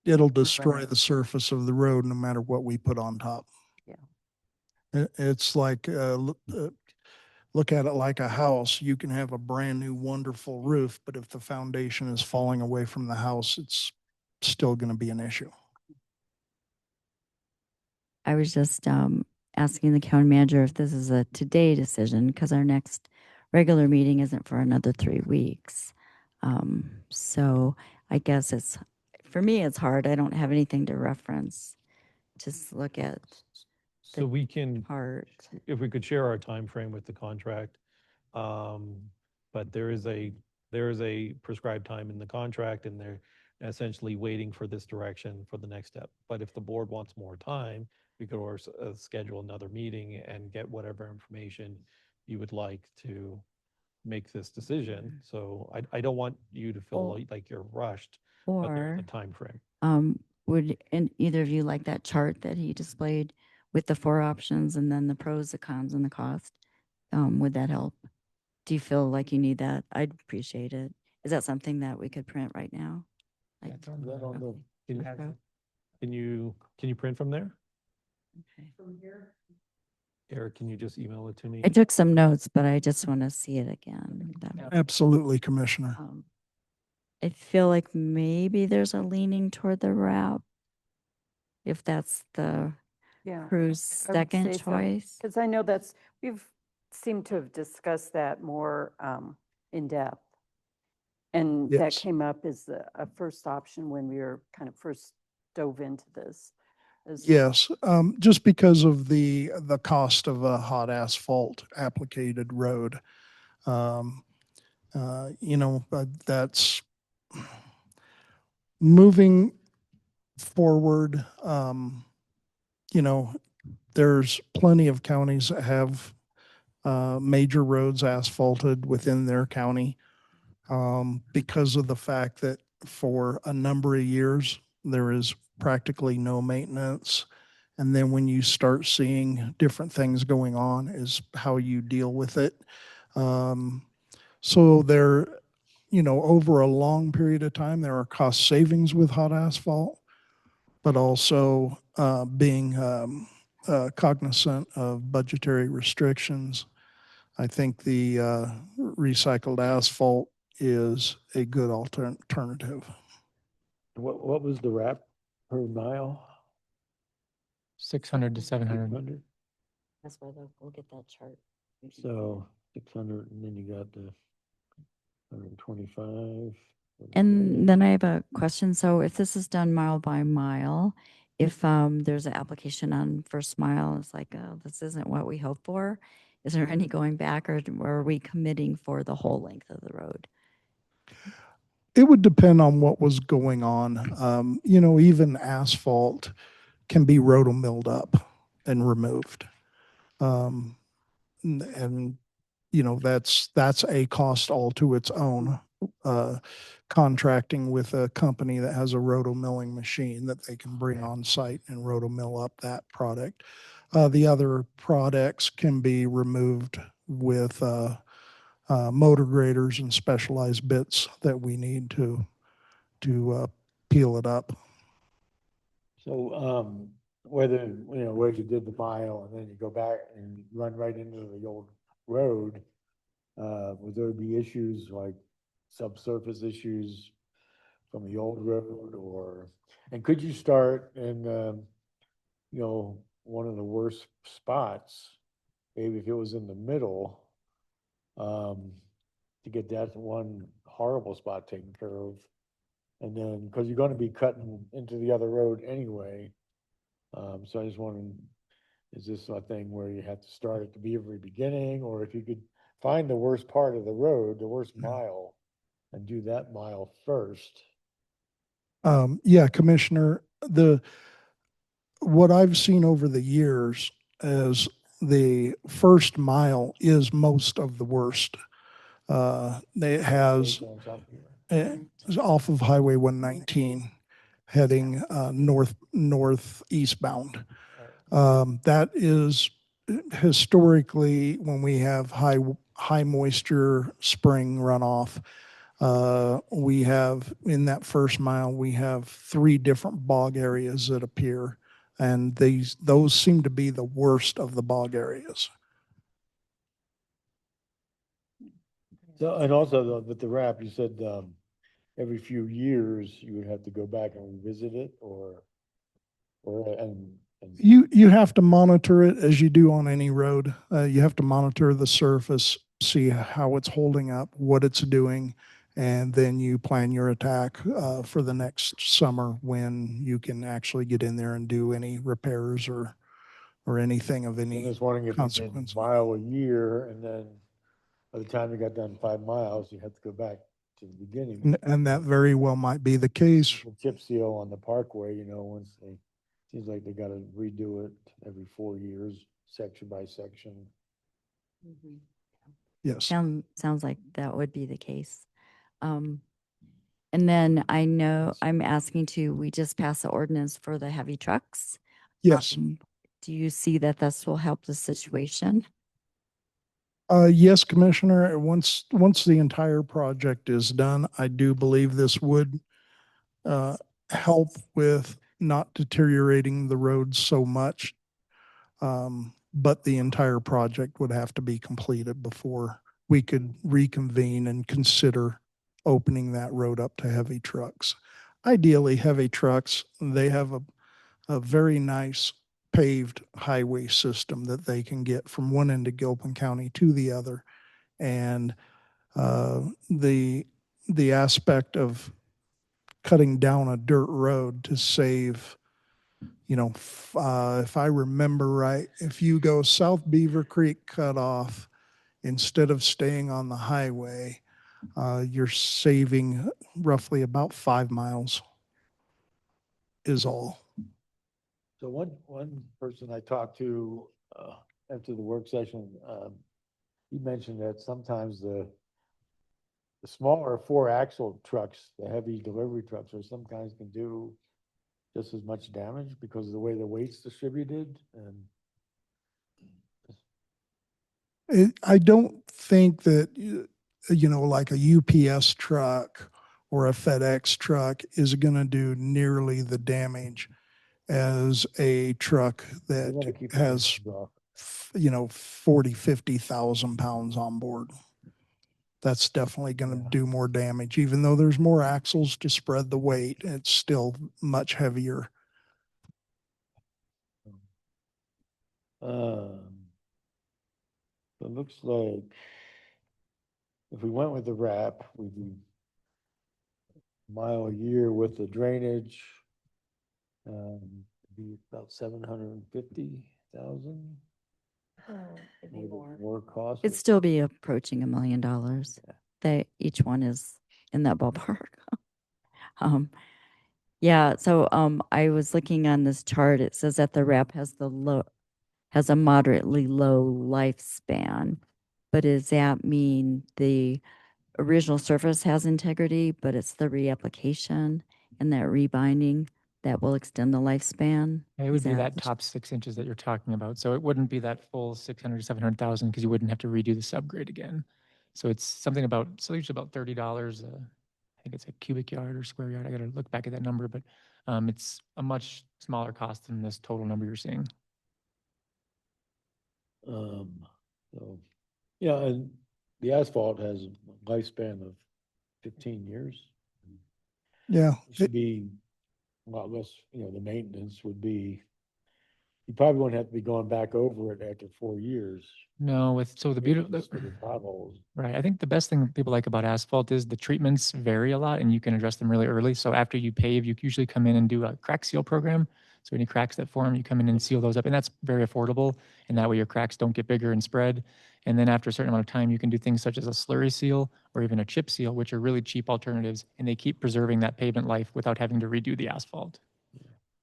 It'll destroy the surface of the road no matter what we put on top. Yeah. It's like, look at it like a house. You can have a brand new, wonderful roof, but if the foundation is falling away from the house, it's still going to be an issue. I was just asking the county manager if this is a today decision, because our next regular meeting isn't for another 3 weeks. So I guess it's, for me, it's hard. I don't have anything to reference. Just look at So we can, part. if we could share our time frame with the contract. But there is a prescribed time in the contract, and they're essentially waiting for this direction for the next step. But if the board wants more time, we could always schedule another meeting and get whatever information you would like to make this decision. So I don't want you to feel like you're rushed, but there's Or a time frame. would either of you like that chart that he displayed with the 4 options and then the pros, the cons, and the cost? Would that help? Do you feel like you need that? I'd appreciate it. Is that something that we could print right now? Like, Can you print from there? Okay. From here? Eric, can you just email it to me? I took some notes, but I just want to see it again. Absolutely, Commissioner. I feel like maybe there's a leaning toward the wrap, if that's the Yeah. crew's second choice. Because I know we've seemed to have discussed that more in depth. And that Yes. came up as a first option when we were kind of first dove into this. Yes, just because of the cost of a hot asphalt applicated road. That's moving forward. There's plenty of counties that have major roads asphalted within their county because of the fact that for a number of years, there is practically no maintenance. And then when you start seeing different things going on is how you deal with it. So there, over a long period of time, there are cost savings with hot asphalt, but also being cognizant of budgetary restrictions. I think the recycled asphalt is a good alternative. What was the wrap per mile? 600 to 700. That's why we'll get that chart. So 600, and then you got the 125. And then I have a question. So if this is done mile by mile, if there's an application on first mile, it's like, oh, this isn't what we hoped for. Is there any going back, or are we committing for the whole length of the road? It would depend on what was going on. Even asphalt can be rotomilled up and removed. And that's a cost all to its own. Contracting with a company that has a rotomilling machine that they can bring on site and rotomill up that product. The other products can be removed with motor graders and specialized bits that we need to peel it up. So whether, where you did the mile and then you go back and run right into the old road, would there be issues like subsurface issues from the old road, and could you start in, one of the worst spots, maybe if it was in the middle, to get that one horrible spot taken care of? And then, because you're going to be cutting into the other road anyway. So I just wondered, is this a thing where you have to start at the very beginning, or if you could find the worst part of the road, the worst mile, and do that mile first? Yeah, Commissioner, what I've seen over the years is the first mile is most of the worst. It has, off of Highway 119, heading northeastbound. That is historically when we have high moisture spring runoff. We have in that first mile, we have 3 different bog areas that appear, and those seem to be the worst of the bog areas. So, and also with the wrap, you said, every few years you would have to go back and revisit it and You have to monitor it as you do on any road. You have to monitor the surface, see how it's holding up, what it's doing, and then you plan your attack for the next summer when you can actually get in there and do any repairs or anything of I'm any just wondering if you did consequence. mile a year and then by the time you got done 5 miles, you had to go back to the beginning. And that very well might be the case. The chip seal on the parkway, once seems like they gotta redo it every 4 years, section by section. Yes. Sounds like that would be the case. And then I know I'm asking we just passed the ordinance for the heavy trucks. Yes. Do you see that this will help the situation? Yes, Commissioner, once the entire project is done, I do believe this would help with not deteriorating the roads so much. But the entire project would have to be completed before we could reconvene and consider opening that road up to heavy trucks. Ideally, heavy trucks, they have a very nice paved highway system that they can get from one end of Gilpin County to the other. And the aspect of cutting down a dirt road to save, if I remember right, if you go South Beaver Creek cutoff, instead of staying on the highway, you're saving roughly about 5 miles is all. So one person I talked to after the work session, he mentioned that sometimes the smaller 4-axle trucks, the heavy delivery trucks, or sometimes can do just as much damage because of the way the weight's distributed. And I don't think that, like a UPS truck or a FedEx truck is going to do nearly the damage as a truck that has, 40, 50,000 pounds on board. That's definitely going to do more damage. Even though there's more axles to spread the weight, it's still much heavier. It looks like if we went with the wrap, we'd be mile a year with the drainage, be about 750,000. More cost. It'd still be approaching $1 million. Each one is in that ballpark. Yeah, so I was looking on this chart. It says that the wrap has a moderately low lifespan. But does that mean the original surface has integrity, but it's the reapplication and that rebinding that will extend the lifespan? It would be that top 6 inches that you're talking about. So it wouldn't be that full 600, 700,000 because you wouldn't have to redo the subgrade again. So it's something about, so usually about $30. I think it's a cubic yard or square yard. I got to look back at that number, but it's a much smaller cost than this total number you're seeing. So, yeah, and the asphalt has a lifespan of 15 years. Yeah. It should be a lot less, the maintenance would be, you probably wouldn't have to be going back over it after 4 years. No, so the beautiful, potholes. right. I think the best thing people like about asphalt is the treatments vary a lot and you can address them really early. So after you pave, you usually come in and do a crack seal program. So any cracks that form, you come in and seal those up, and that's very affordable. And that way your cracks don't get bigger and spread. And then after a certain amount of time, you can do things such as a slurry seal or even a chip seal, which are really cheap alternatives, and they keep preserving that pavement life without having to redo the asphalt.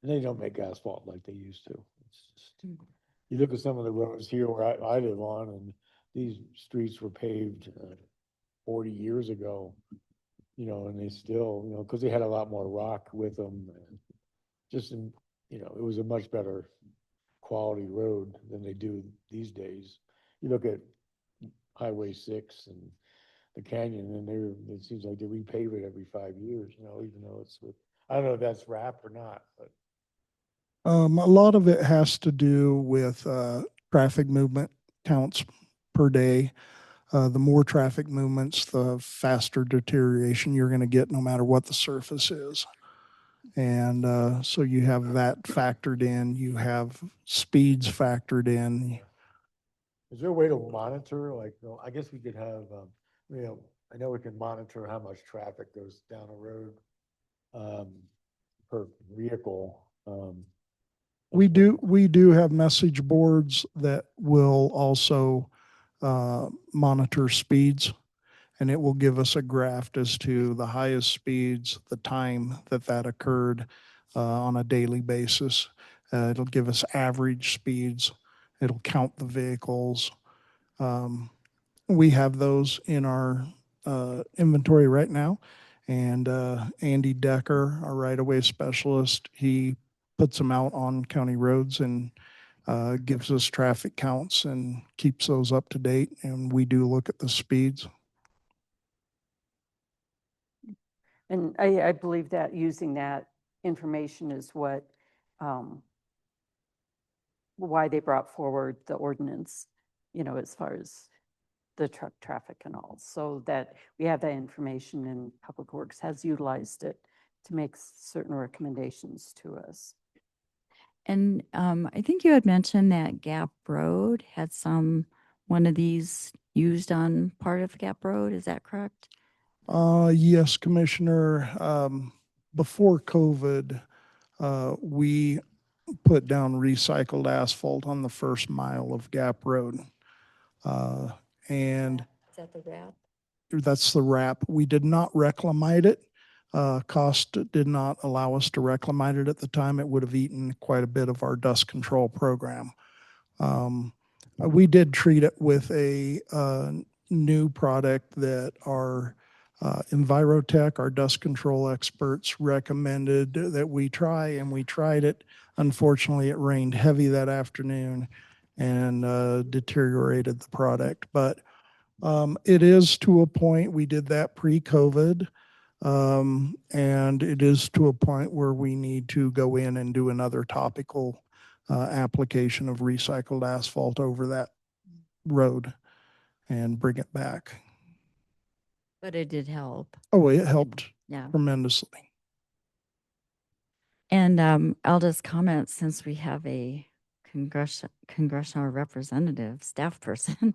And they don't make asphalt like they used to. It's just, you look at some of the roads here where I live on, and these streets were paved 40 years ago. and they still, because they had a lot more rock with them. And just, it was a much better quality road than they do these days. You look at Highway 6 and the canyon, and it seems like they repave it every 5 years, even though it's with, I don't know if that's RAP or not, but. A lot of it has to do with traffic movement counts per day. The more traffic movements, the faster deterioration you're going to get no matter what the surface is. And so you have that factored in. You have speeds factored in. Is there a way to monitor, like, I guess we could have, I know we can monitor how much traffic goes down a road per vehicle. We do have message boards that will also monitor speeds, and it will give us a graph as to the highest speeds, the time that occurred on a daily basis. It'll give us average speeds. It'll count the vehicles. We have those in our inventory right now. And Andy Decker, our right-of-way specialist, he puts them out on county roads and gives us traffic counts and keeps those up to date. And we do look at the speeds. And I believe that using that information is what, why they brought forward the ordinance, as far as the truck traffic and all, so that we have that information and Public Works has utilized it to make certain recommendations to us. And I think you had mentioned that Gap Road had one of these used on part of Gap Road. Is that correct? Yes, Commissioner. Before COVID, we put down recycled asphalt on the first mile of Gap Road. And Is that the wrap? that's the wrap. We did not reclamite it. Cost did not allow us to reclamite it at the time. It would have eaten quite a bit of our dust control program. We did treat it with a new product that our Envirotech, our dust control experts, recommended that we try, and we tried it. Unfortunately, it rained heavy that afternoon and deteriorated the product. But it is to a point, we did that pre-COVID, and it is to a point where we need to go in and do another topical application of recycled asphalt over that road and bring it back. But it did help. Oh, it helped Yeah. tremendously. And I'll just comment, since we have a congressional representative, staff person,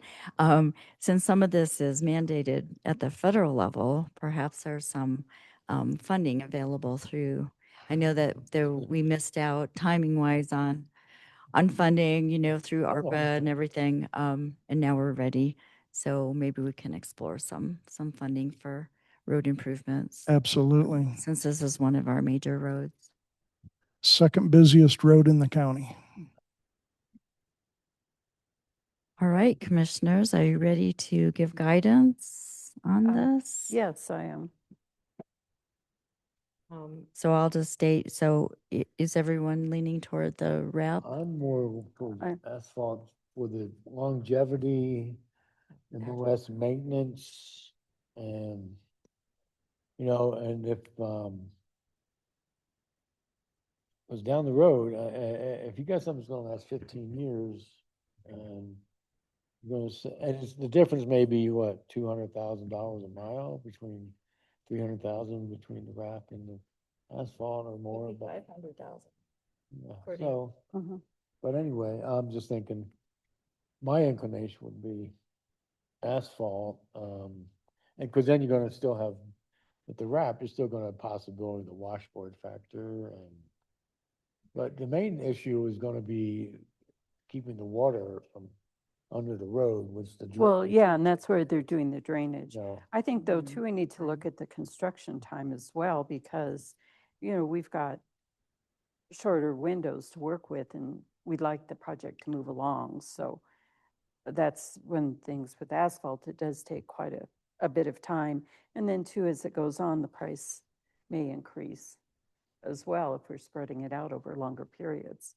since some of this is mandated at the federal level, perhaps there's some funding available through, I know that we missed out timing wise on funding, through ARPA and everything. And now we're ready. So maybe we can explore some funding for road improvements, Absolutely. since this is one of our major roads. Second busiest road in the county. All right, commissioners, are you ready to give guidance on this? Yes, I am. So I'll just state, so is everyone leaning toward the wrap? I'm more for asphalt for the longevity and the less maintenance, and, and if, was down the road, if you got something that's gonna last 15 years, and you're gonna say, and the difference may be what, $200,000 a mile between, 300,000 between the wrap and the asphalt or more. But 500,000. yeah, so, but anyway, I'm just thinking, my inclination would be asphalt, and because then you're gonna still have, with the wrap, you're still gonna have possibility of the washboard factor, but the main issue is gonna be keeping the water from under the road, which the. Well, yeah, and that's where they're doing the drainage. No. I think though too, we need to look at the construction time as well, because, we've got shorter windows to work with, and we'd like the project to move along. So that's when things with asphalt, it does take quite a a bit of time. And then too, as it goes on, the price may increase as well if we're spreading it out over longer periods.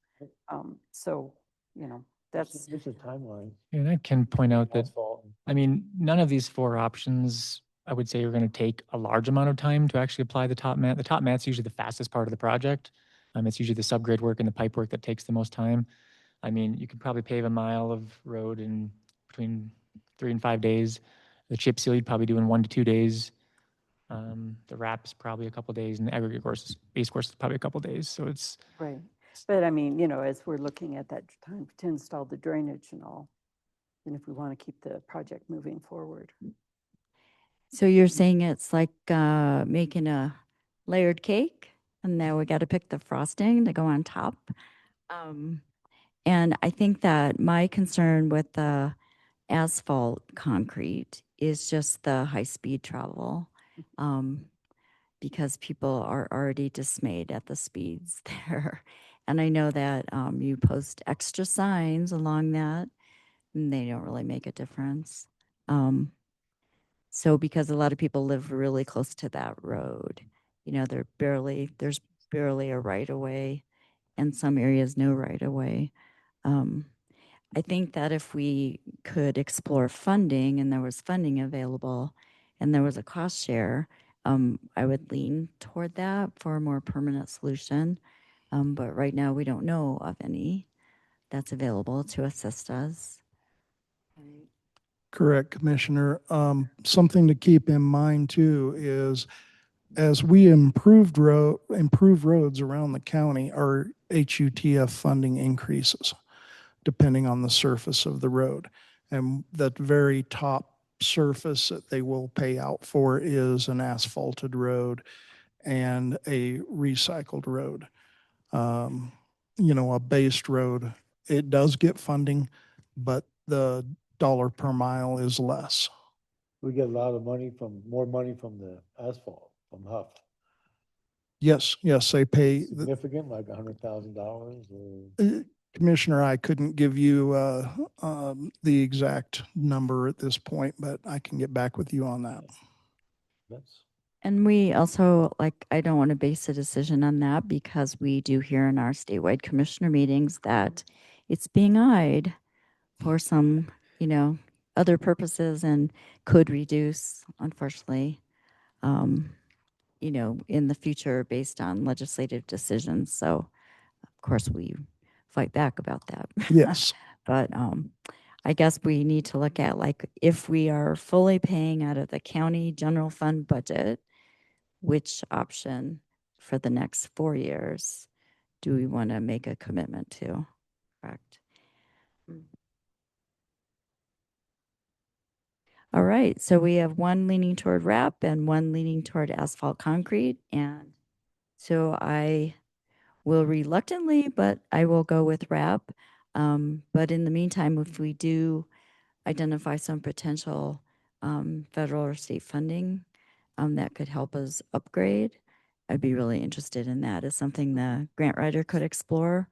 So, you know, that's. It's a timeline. And I can point out that, Asphalt. I mean, none of these four options, I would say, are going to take a large amount of time to actually apply the top mat. The top mat's usually the fastest part of the project. It's usually the subgrade work and the pipe work that takes the most time. I mean, you could probably pave a mile of road in between 3 and 5 days. The chip seal you'd probably do in 1 to 2 days. The wrap's probably a couple days, and the aggregate course, base course is probably a couple days. So it's right. But I mean, you know, as we're looking at that time to install the drainage and all, and if we want to keep the project moving forward. So you're saying it's like making a layered cake, and now we got to pick the frosting to go on top. And I think that my concern with the asphalt concrete is just the high-speed travel, because people are already dismayed at the speeds there. And I know that you post extra signs along that, and they don't really make a difference. So because a lot of people live really close to that road, you know, there's barely a right of way, and some areas no right of way. I think that if we could explore funding and there was funding available and there was a cost share, I would lean toward that for a more permanent solution. But right now we don't know of any that's available to assist us. Correct, Commissioner. Something to keep in mind too is as we improve roads around the county, our HUTF funding increases depending on the surface of the road. And that very top surface that they will pay out for is an asphalted road and a recycled road. You know, a based road, it does get funding, but the dollar per mile is less. We get a lot of more money from the asphalt, from Huff. Yes, they pay. Significant, like $100,000 or? Commissioner, I couldn't give you the exact number at this point, but I can get back with you on that. And we also, like, I don't want to base a decision on that because we do hear in our statewide commissioner meetings that it's being eyed for some, you know, other purposes and could reduce, unfortunately, you know, in the future based on legislative decisions. So, of course, we fight back about that. Yes. But I guess we need to look at, like, if we are fully paying out of the county general fund budget, which option for the next 4 years do we want to make a commitment to? Correct. All right, so we have one leaning toward wrap and one leaning toward asphalt concrete. And so I will reluctantly, but I will go with wrap. But in the meantime, if we do identify some potential federal or state funding that could help us upgrade, I'd be really interested in that. As something the grant writer could explore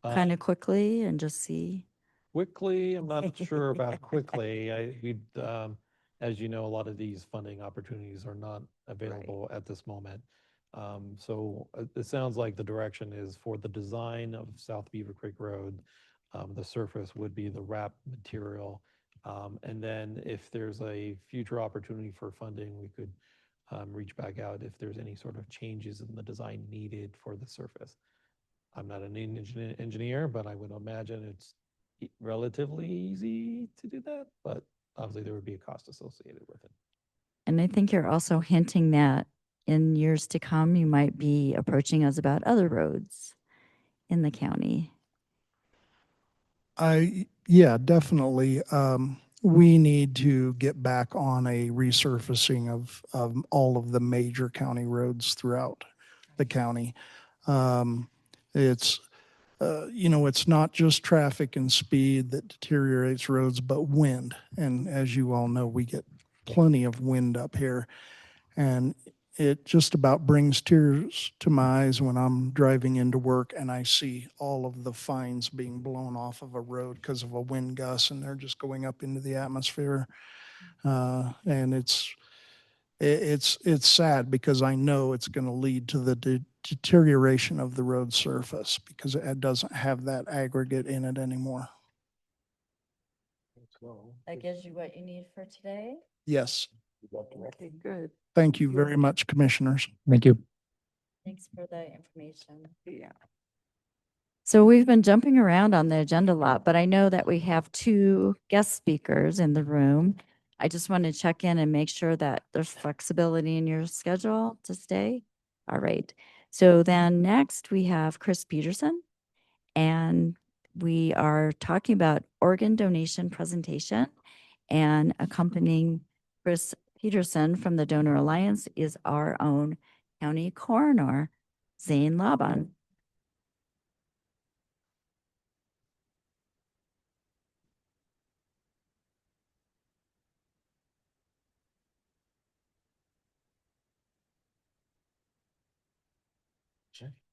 kind of quickly and just see. Quickly, I'm not sure about quickly. As you know, a lot of these funding opportunities are not available at this moment. So it sounds like the direction is for the design of South Beaver Creek Road, the surface would be the wrap material. And then if there's a future opportunity for funding, we could reach back out if there's any sort of changes in the design needed for the surface. I'm not an engineer, but I would imagine it's relatively easy to do that, but obviously there would be a cost associated with it. And I think you're also hinting that in years to come, you might be approaching us about other roads in the county. Yeah, definitely. We need to get back on a resurfacing of all of the major county roads throughout the county. It's, you know, it's not just traffic and speed that deteriorates roads, but wind. And as you all know, we get plenty of wind up here. And it just about brings tears to my eyes when I'm driving into work and I see all of the fines being blown off of a road because of a wind gust and they're just going up into the atmosphere. And it's sad because I know it's going to lead to the deterioration of the road surface because it doesn't have that aggregate in it anymore. That gives you what you need for today? Yes. Okay, good. Thank you very much, commissioners. Thank you. Thanks for the information. Yeah. So we've been jumping around on the agenda a lot, but I know that we have two guest speakers in the room. I just want to check in and make sure that there's flexibility in your schedule to stay. All right. So then next we have Chris Peterson, and we are talking about organ donation presentation, and accompanying Chris Peterson from the Donor Alliance is our own county coroner, Zane Laban.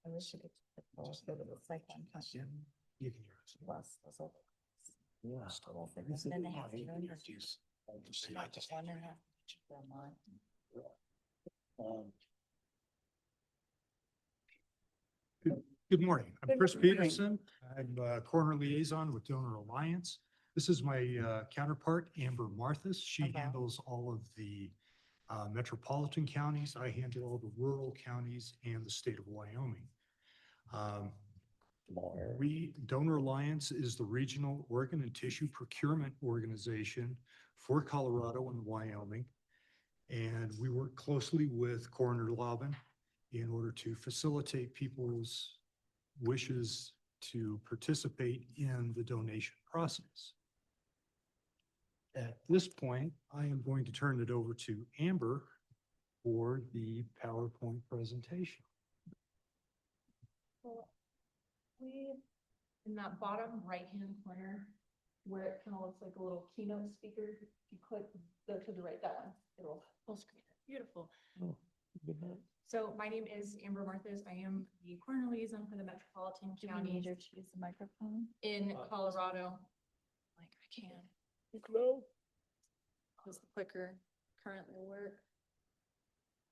I wish you could go to the cyclone. You can use. And they have to know your juice. Not just 1.5 per month. Good morning. I'm Good Chris morning. Peterson. I'm a coroner liaison with Donor Alliance. This is my counterpart, Amber Marthas. She handles all of the metropolitan counties. I handle all the rural counties and the state of Wyoming. Donor Alliance is the regional organ and tissue procurement organization for Colorado and Wyoming. And we work closely with Coroner Laban in order to facilitate people's wishes to participate in the donation process. At this point, I am going to turn it over to Amber for the PowerPoint presentation. We, in that bottom right-hand corner, where it kind of looks like a little keynote speaker, if you click go to the right, that one, it'll full screen it. Beautiful. So my name is Amber Marthas. I am the coroner liaison for the metropolitan counties To use the microphone. in Colorado. Like I can. Does the clicker currently work?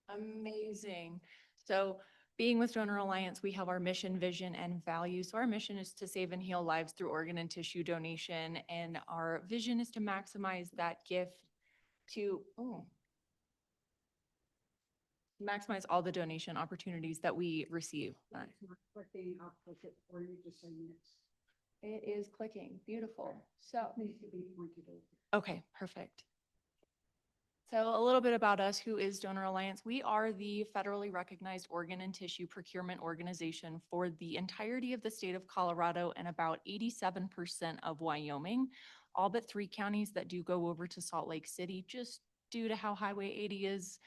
Amazing. So being with Donor Alliance, we have our mission, vision, and values. So our mission is to save and heal lives through organ and tissue donation. And our vision is to maximize that gift to, maximize all the donation opportunities that we receive. It is clicking. Beautiful. So, okay, perfect. So a little bit about us. Who is Donor Alliance? We are the federally recognized organ and tissue procurement organization for the entirety of the state of Colorado and about 87% of Wyoming, all but 3 counties that do go over to Salt Lake City just due to how Highway 80 is.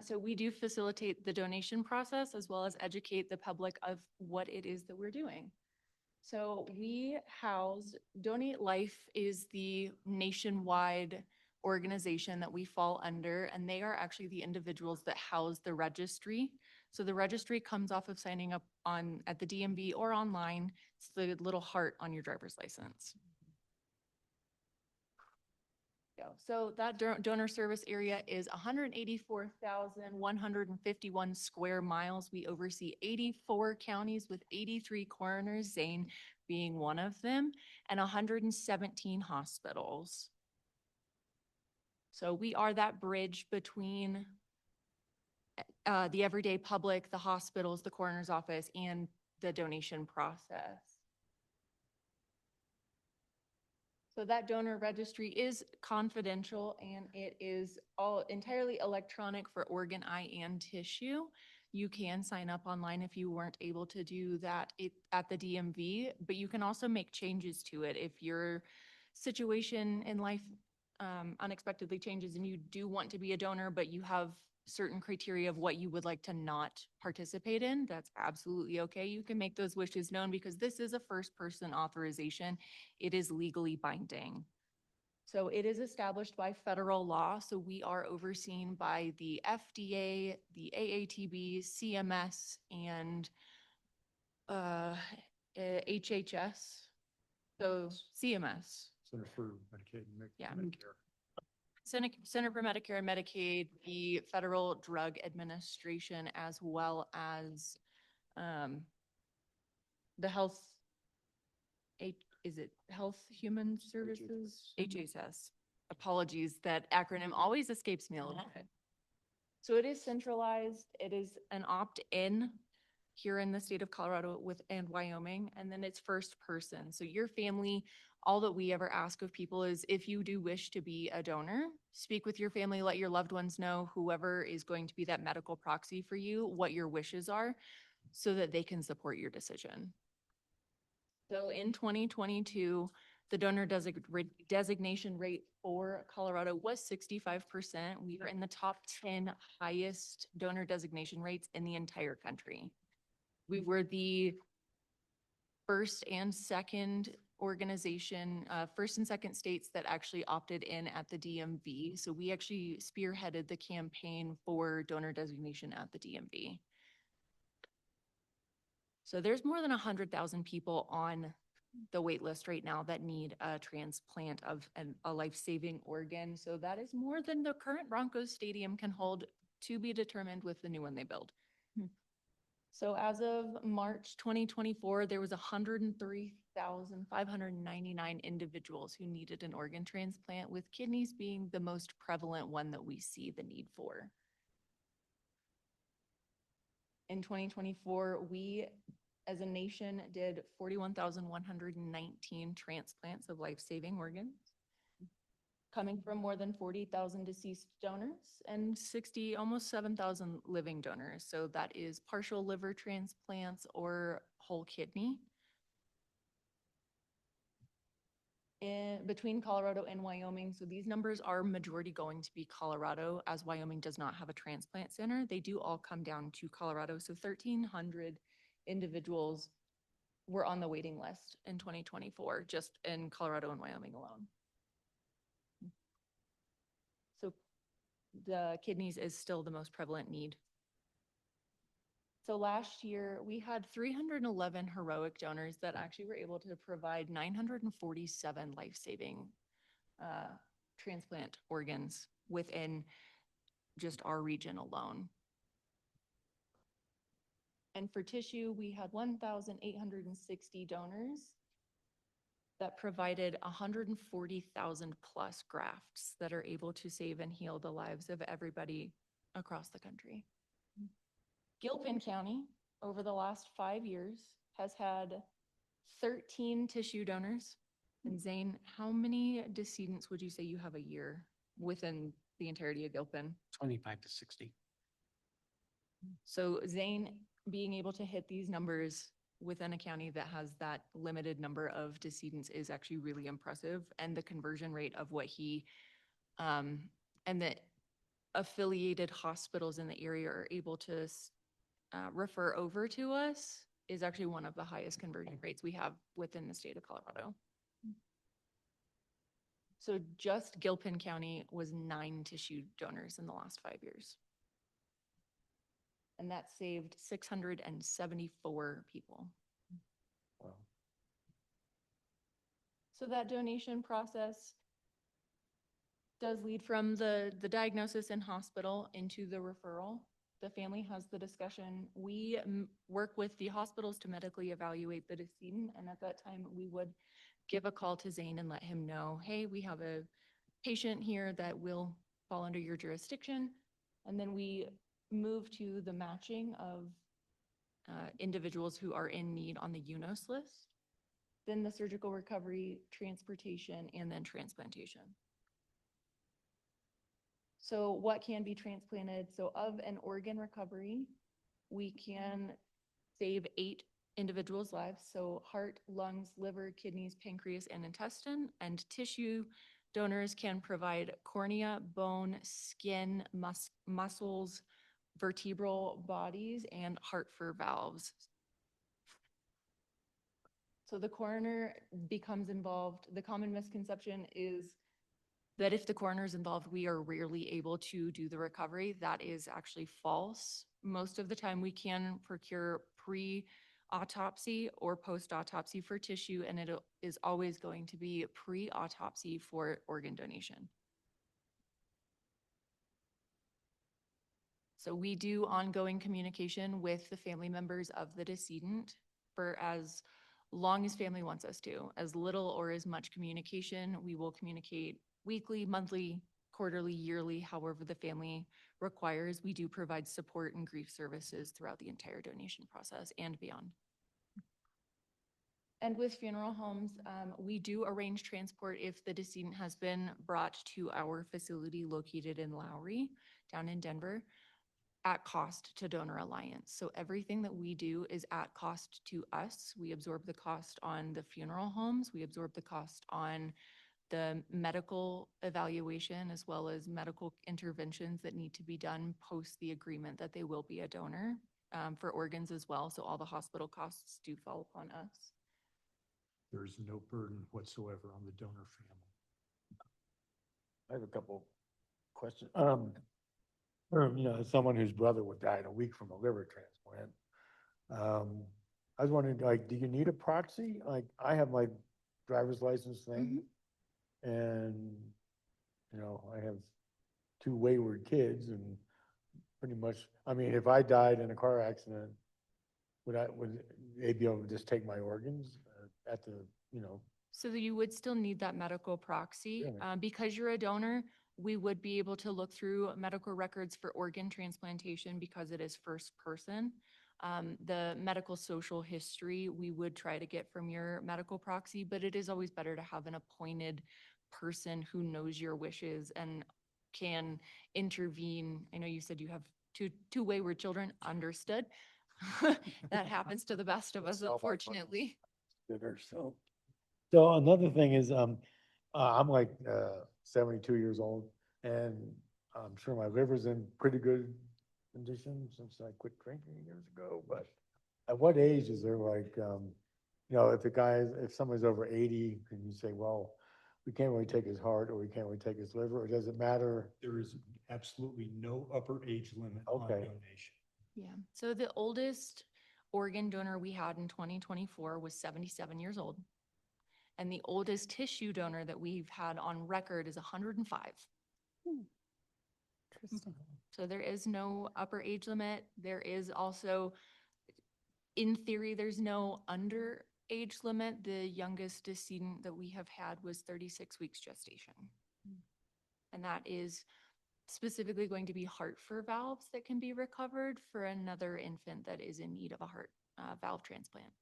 So we do facilitate the donation process as well as educate the public of what it is that we're doing. So we house, Donate Life is the nationwide organization that we fall under, and they are actually the individuals that house the registry. So the registry comes off of signing up at the DMV or online. It's the little heart on your driver's license. So that donor service area is 184,151 square miles. We oversee 84 counties with 83 coroners, Zane being one of them, and 117 hospitals. So we are that bridge between the everyday public, the hospitals, the coroner's office, and the donation process. So that donor registry is confidential and it is all entirely electronic for organ, eye, and tissue. You can sign up online if you weren't able to do that at the DMV, but you can also make changes to it if your situation in life unexpectedly changes and you do want to be a donor, but you have certain criteria of what you would like to not participate in. That's absolutely okay. You can make those wishes known because this is a first person authorization. It is legally binding. So it is established by federal law. So we are overseen by the FDA, the AATB, CMS, and HHS. So CMS. Center for Medicaid and Yeah. Medicare. Center for Medicare and Medicaid, the Federal Drug Administration, as well as the health, is it Health Human Services? HHS. Apologies, that acronym always escapes me a little bit. So it is centralized. It is an opt-in here in the state of Colorado and Wyoming, and then it's first person. So your family, all that we ever ask of people is if you do wish to be a donor, speak with your family, let your loved ones know, whoever is going to be that medical proxy for you, what your wishes are, so that they can support your decision. So in 2022, the donor designation rate for Colorado was 65%. We were in the top 10 highest donor designation rates in the entire country. We were the first and second organization, first and second states that actually opted in at the DMV. So we actually spearheaded the campaign for donor designation at the DMV. So there's more than 100,000 people on the wait list right now that need a transplant of a life-saving organ. So that is more than the current Broncos Stadium can hold, to be determined with the new one they build. So as of March 2024, there was 103,599 individuals who needed an organ transplant, with kidneys being the most prevalent one that we see the need for. In 2024, we as a nation did 41,119 transplants of life-saving organs, coming from more than 40,000 deceased donors and almost 7,000 living donors. So that is partial liver transplants or whole kidney. Between Colorado and Wyoming, so these numbers are majority going to be Colorado, as Wyoming does not have a transplant center. They do all come down to Colorado. So 1,300 individuals were on the waiting list in 2024, just in Colorado and Wyoming alone. So the kidneys is still the most prevalent need. So last year we had 311 heroic donors that actually were able to provide 947 life-saving transplant organs within just our region alone. And for tissue, we had 1,860 donors that provided 140,000 plus grafts that are able to save and heal the lives of everybody across the country. Gilpin County, over the last 5 years, has had 13 tissue donors. And Zane, how many decedents would you say you have a year within the entirety of Gilpin? 25 to 60. So Zane, being able to hit these numbers within a county that has that limited number of decedents is actually really impressive. And the conversion rate of what he, and the affiliated hospitals in the area are able to refer over to us is actually one of the highest conversion rates we have within the state of Colorado. So just Gilpin County was 9 tissue donors in the last 5 years. And that saved 674 people. Wow. So that donation process does lead from the diagnosis in hospital into the referral. The family has the discussion. We work with the hospitals to medically evaluate the decedent, and at that time we would give a call to Zane and let him know, hey, we have a patient here that will fall under your jurisdiction. And then we move to the matching of individuals who are in need on the UNOS list, then the surgical recovery, transportation, and then transplantation. So what can be transplanted? So of an organ recovery, we can save 8 individuals' lives. So heart, lungs, liver, kidneys, pancreas, and intestine. And tissue donors can provide cornea, bone, skin, muscles, vertebral bodies, and heart for valves. So the coroner becomes involved. The common misconception is that if the coroner is involved, we are rarely able to do the recovery. That is actually false. Most of the time we can procure pre-autopsy or post-autopsy for tissue, and it is always going to be pre-autopsy for organ donation. So we do ongoing communication with the family members of the decedent for as long as family wants us to. As little or as much communication, we will communicate weekly, monthly, quarterly, yearly, however the family requires. We do provide support and grief services throughout the entire donation process and beyond. And with funeral homes, we do arrange transport if the decedent has been brought to our facility located in Lowry, down in Denver, at cost to Donor Alliance. So everything that we do is at cost to us. We absorb the cost on the funeral homes. We absorb the cost on the medical evaluation as well as medical interventions that need to be done post the agreement that they will be a donor for organs as well. So all the hospital costs do fall upon us. There's no burden whatsoever on the donor family. I have a couple questions. You know, as someone whose brother would die in a week from a liver transplant, I was wondering, like, do you need a proxy? Like, I have my driver's license thing, and, you know, I have two wayward kids, and pretty much, I mean, if I died in a car accident, would they be able to just take my organs at the, you know? So that you would still need that medical proxy. Really? Because you're a donor, we would be able to look through medical records for organ transplantation because it is first person. The medical social history, we would try to get from your medical proxy, but it is always better to have an appointed person who knows your wishes and can intervene. I know you said you have two wayward children, understood. That happens to the best of us, unfortunately. Bitter, so another thing is, I'm like 72 years old, and I'm sure my liver's in pretty good condition since I quit drinking years ago. But at what age is there, like, you know, if somebody's over 80, can you say, well, we can't really take his heart, or we can't really take his liver, or does it matter? There is absolutely no upper age limit on Okay. donation. Yeah, so the oldest organ donor we had in 2024 was 77 years old. And the oldest tissue donor that we've had on record is 105. Interesting. So there is no upper age limit. There is also, in theory, there's no under age limit. The youngest decedent that we have had was 36 weeks gestation. And that is specifically going to be heart for valves that can be recovered for another infant that is in need of a heart valve transplant.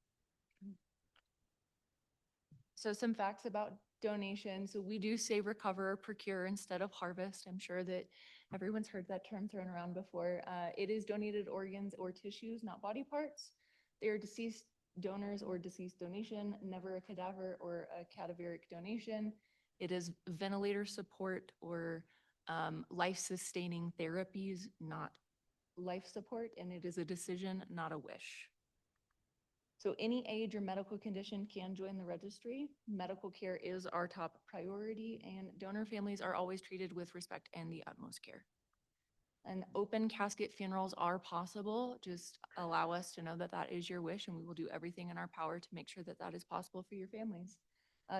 So some facts about donation. So we do say recover or procure instead of harvest. I'm sure that everyone's heard that term thrown around before. It is donated organs or tissues, not body parts. They are deceased donors or deceased donation, never a cadaver or a cadaveric donation. It is ventilator support or life-sustaining therapies, not life support, and it is a decision, not a wish. So any age or medical condition can join the registry. Medical care is our top priority, and donor families are always treated with respect and the utmost care. And open casket funerals are possible. Just allow us to know that that is your wish, and we will do everything in our power to make sure that that is possible for your families.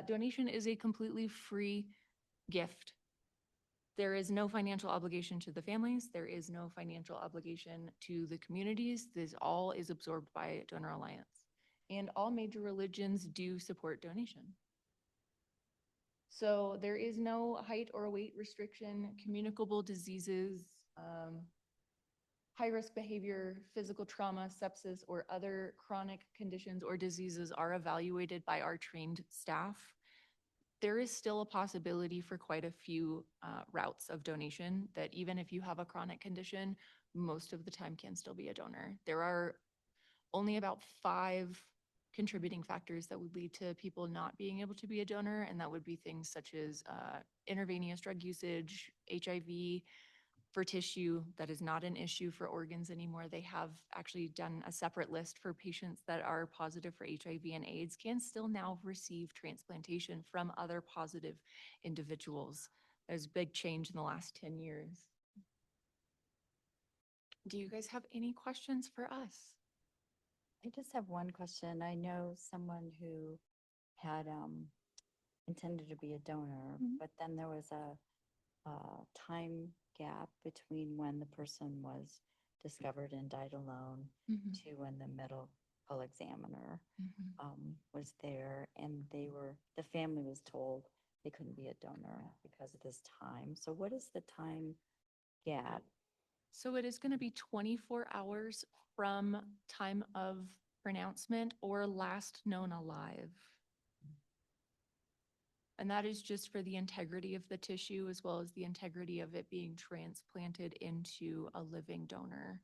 Donation is a completely free gift. There is no financial obligation to the families. There is no financial obligation to the communities. This all is absorbed by Donor Alliance. And all major religions do support donation. So there is no height or weight restriction, communicable diseases, high-risk behavior, physical trauma, sepsis, or other chronic conditions or diseases are evaluated by our trained staff. There is still a possibility for quite a few routes of donation that even if you have a chronic condition, most of the time can still be a donor. There are only about 5 contributing factors that would lead to people not being able to be a donor, and that would be things such as intravenous drug usage, HIV. For tissue, that is not an issue for organs anymore. They have actually done a separate list for patients that are positive for HIV and AIDS can still now receive transplantation from other positive individuals. There's a big change in the last 10 years. Do you guys have any questions for us? I just have one question. I know someone who had intended to be a donor, but then there was a time gap between when the person was discovered and died alone Mhm. to when the medical examiner Mhm. was there, and the family was told they couldn't be a donor because of this time. So what is the time gap? So it is going to be 24 hours from time of pronouncement or last known alive. And that is just for the integrity of the tissue as well as the integrity of it being transplanted into a living donor.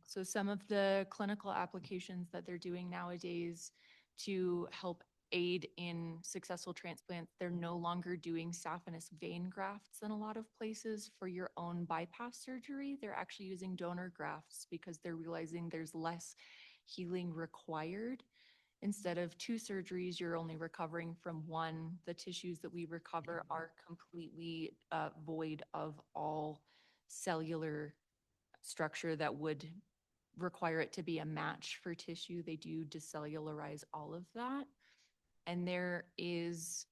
So some of the clinical applications that they're doing nowadays to help aid in successful transplants, they're no longer doing saphenous vein grafts in a lot of places for your own bypass surgery. They're actually using donor grafts because they're realizing there's less healing required. Instead of 2 surgeries, you're only recovering from 1. The tissues that we recover are completely void of all cellular structure that would require it to be a match for tissue. They do decellularize all of that. And there is,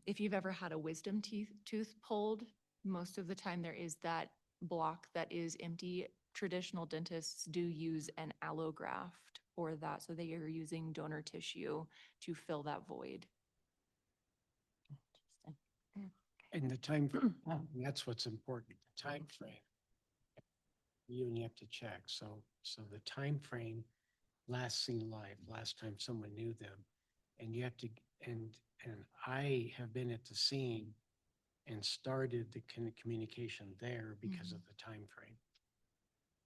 if you've ever had a wisdom tooth pulled, most of the time there is that block that is empty. Traditional dentists do use an allograft for that. So they are using donor tissue to fill that void. And the time, that's what's important, the time frame. You and you have to check. So the time frame, last seen alive, last time someone knew them. And you have to, and I have been at the scene and started the communication there because of the time frame.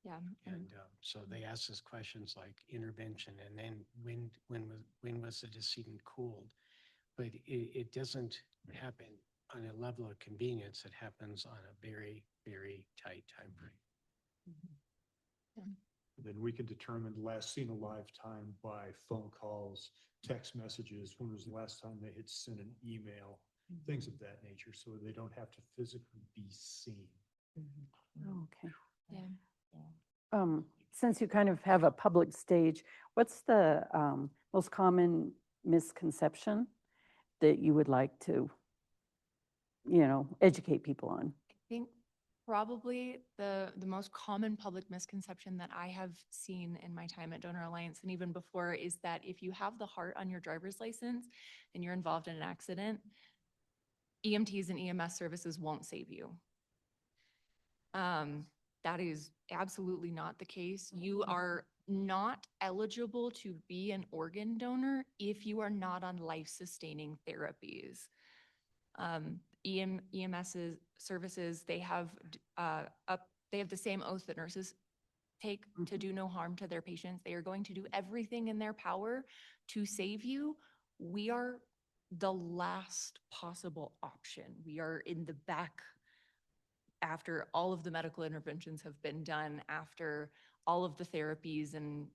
Yeah. And so they ask us questions like intervention, and then when was the decedent cooled? But it doesn't happen on a level of convenience. It happens on a very, very tight time frame. Then we can determine last seen alive time by phone calls, text messages, when was the last time they had sent an email, things of that nature, so they don't have to physically be seen. Okay. Yeah. Since you kind of have a public stage, what's the most common misconception that you would like to, educate people on? I think probably the most common public misconception that I have seen in my time at Donor Alliance and even before is that if you have the heart on your driver's license and you're involved in an accident, EMTs and EMS services won't save you. That is absolutely not the case. You are not eligible to be an organ donor if you are not on life-sustaining therapies. EMS services, they have the same oath that nurses take to do no harm to their patients. They are going to do everything in their power to save you. We are the last possible option. We are in the back after all of the medical interventions have been done, after all of the therapies and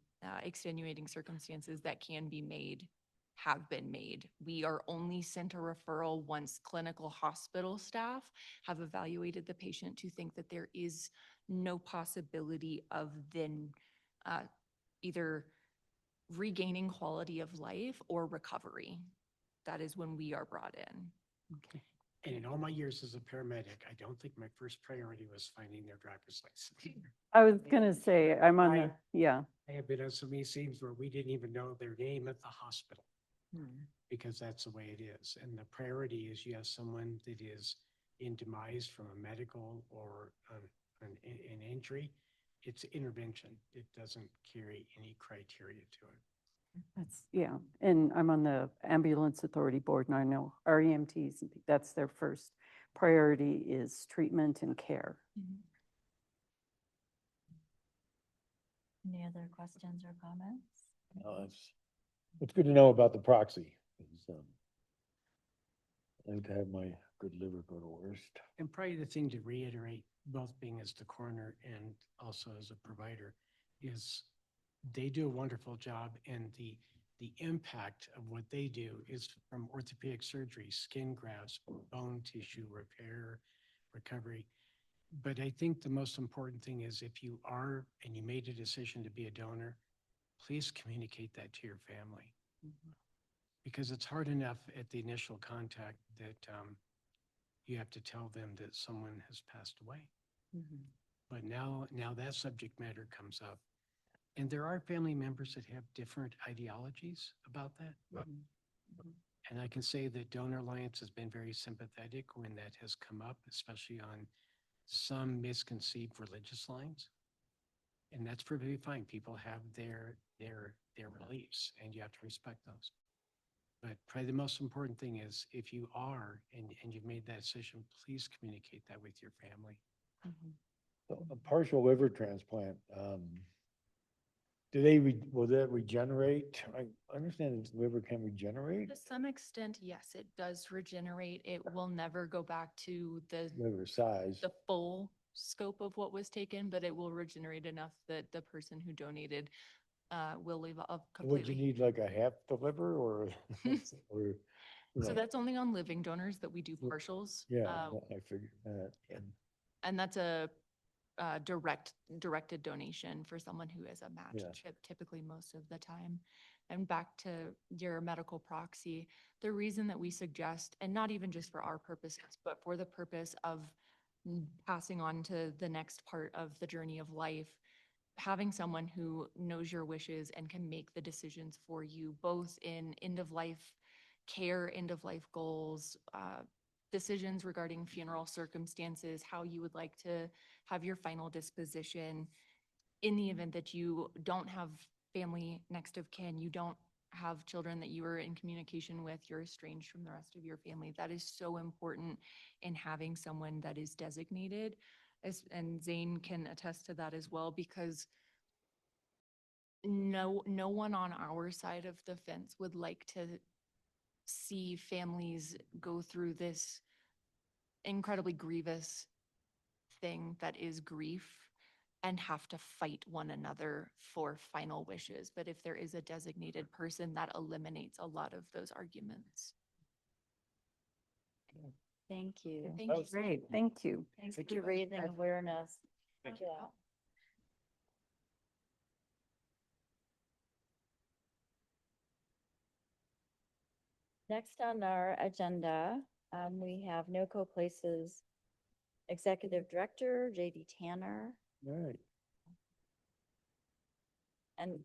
extenuating circumstances that can be made have been made. We are only sent a referral once clinical hospital staff have evaluated the patient to think that there is no possibility of then either regaining quality of life or recovery. That is when we are brought in. Okay. And in all my years as a paramedic, I don't think my first priority was finding their driver's license. I was gonna say, I'm on I have been on so many scenes where we didn't even know their name at the hospital because that's the way it is. And the priority is you have someone that is in demise from a medical or an injury. It's intervention. It doesn't carry any criteria to it. And I'm on the Ambulance Authority Board, and I know our EMTs, that's their first priority is treatment and care. Any other questions or comments? It's good to know about the proxy. I like to have my good liver go to worst. And probably the thing to reiterate, both being as the coroner and also as a provider, is they do a wonderful job, and the impact of what they do is from orthopedic surgery, skin grafts, bone tissue repair, recovery. But I think the most important thing is if you are and you made a decision to be a donor, please communicate that to your family. Because it's hard enough at the initial contact that you have to tell them that someone has passed away. Mhm. But now that subject matter comes up. And there are family members that have different ideologies about that. And I can say that Donor Alliance has been very sympathetic when that has come up, especially on some misconceived religious lines. And that's perfectly fine. People have their beliefs, and you have to respect those. But probably the most important thing is if you are and you've made that decision, please communicate that with your family. So a partial liver transplant, will that regenerate? I understand the liver can regenerate, To some extent, yes, it does regenerate. It will never go back to liver size. the full scope of what was taken, but it will regenerate enough that the person who donated will live up Would you completely. need like a half the liver or, or, you So know, that's only on living donors that we do partials. yeah, Uh, I figured that. And that's a directed donation for someone who is a matched Yeah. chip typically most of the time. And back to your medical proxy, the reason that we suggest, and not even just for our purposes, but for the purpose of passing on to the next part of the journey of life, having someone who knows your wishes and can make the decisions for you, both in end of life care, end of life goals, decisions regarding funeral circumstances, how you would like to have your final disposition in the event that you don't have family next of kin, you don't have children that you are in communication with, you're estranged from the rest of your family. That is so important in having someone that is designated. And Zane can attest to that as well, because no one on our side of the fence would like to see families go through this incredibly grievous thing that is grief and have to fight one another for final wishes. But if there is a designated person, that eliminates a lot of those arguments. Thank you. Thank you. Great, thank you. Thanks for raising awareness. Thank you. Yeah. Next on our agenda, we have NOCO Places Executive Director, JD Tanner. Right. And,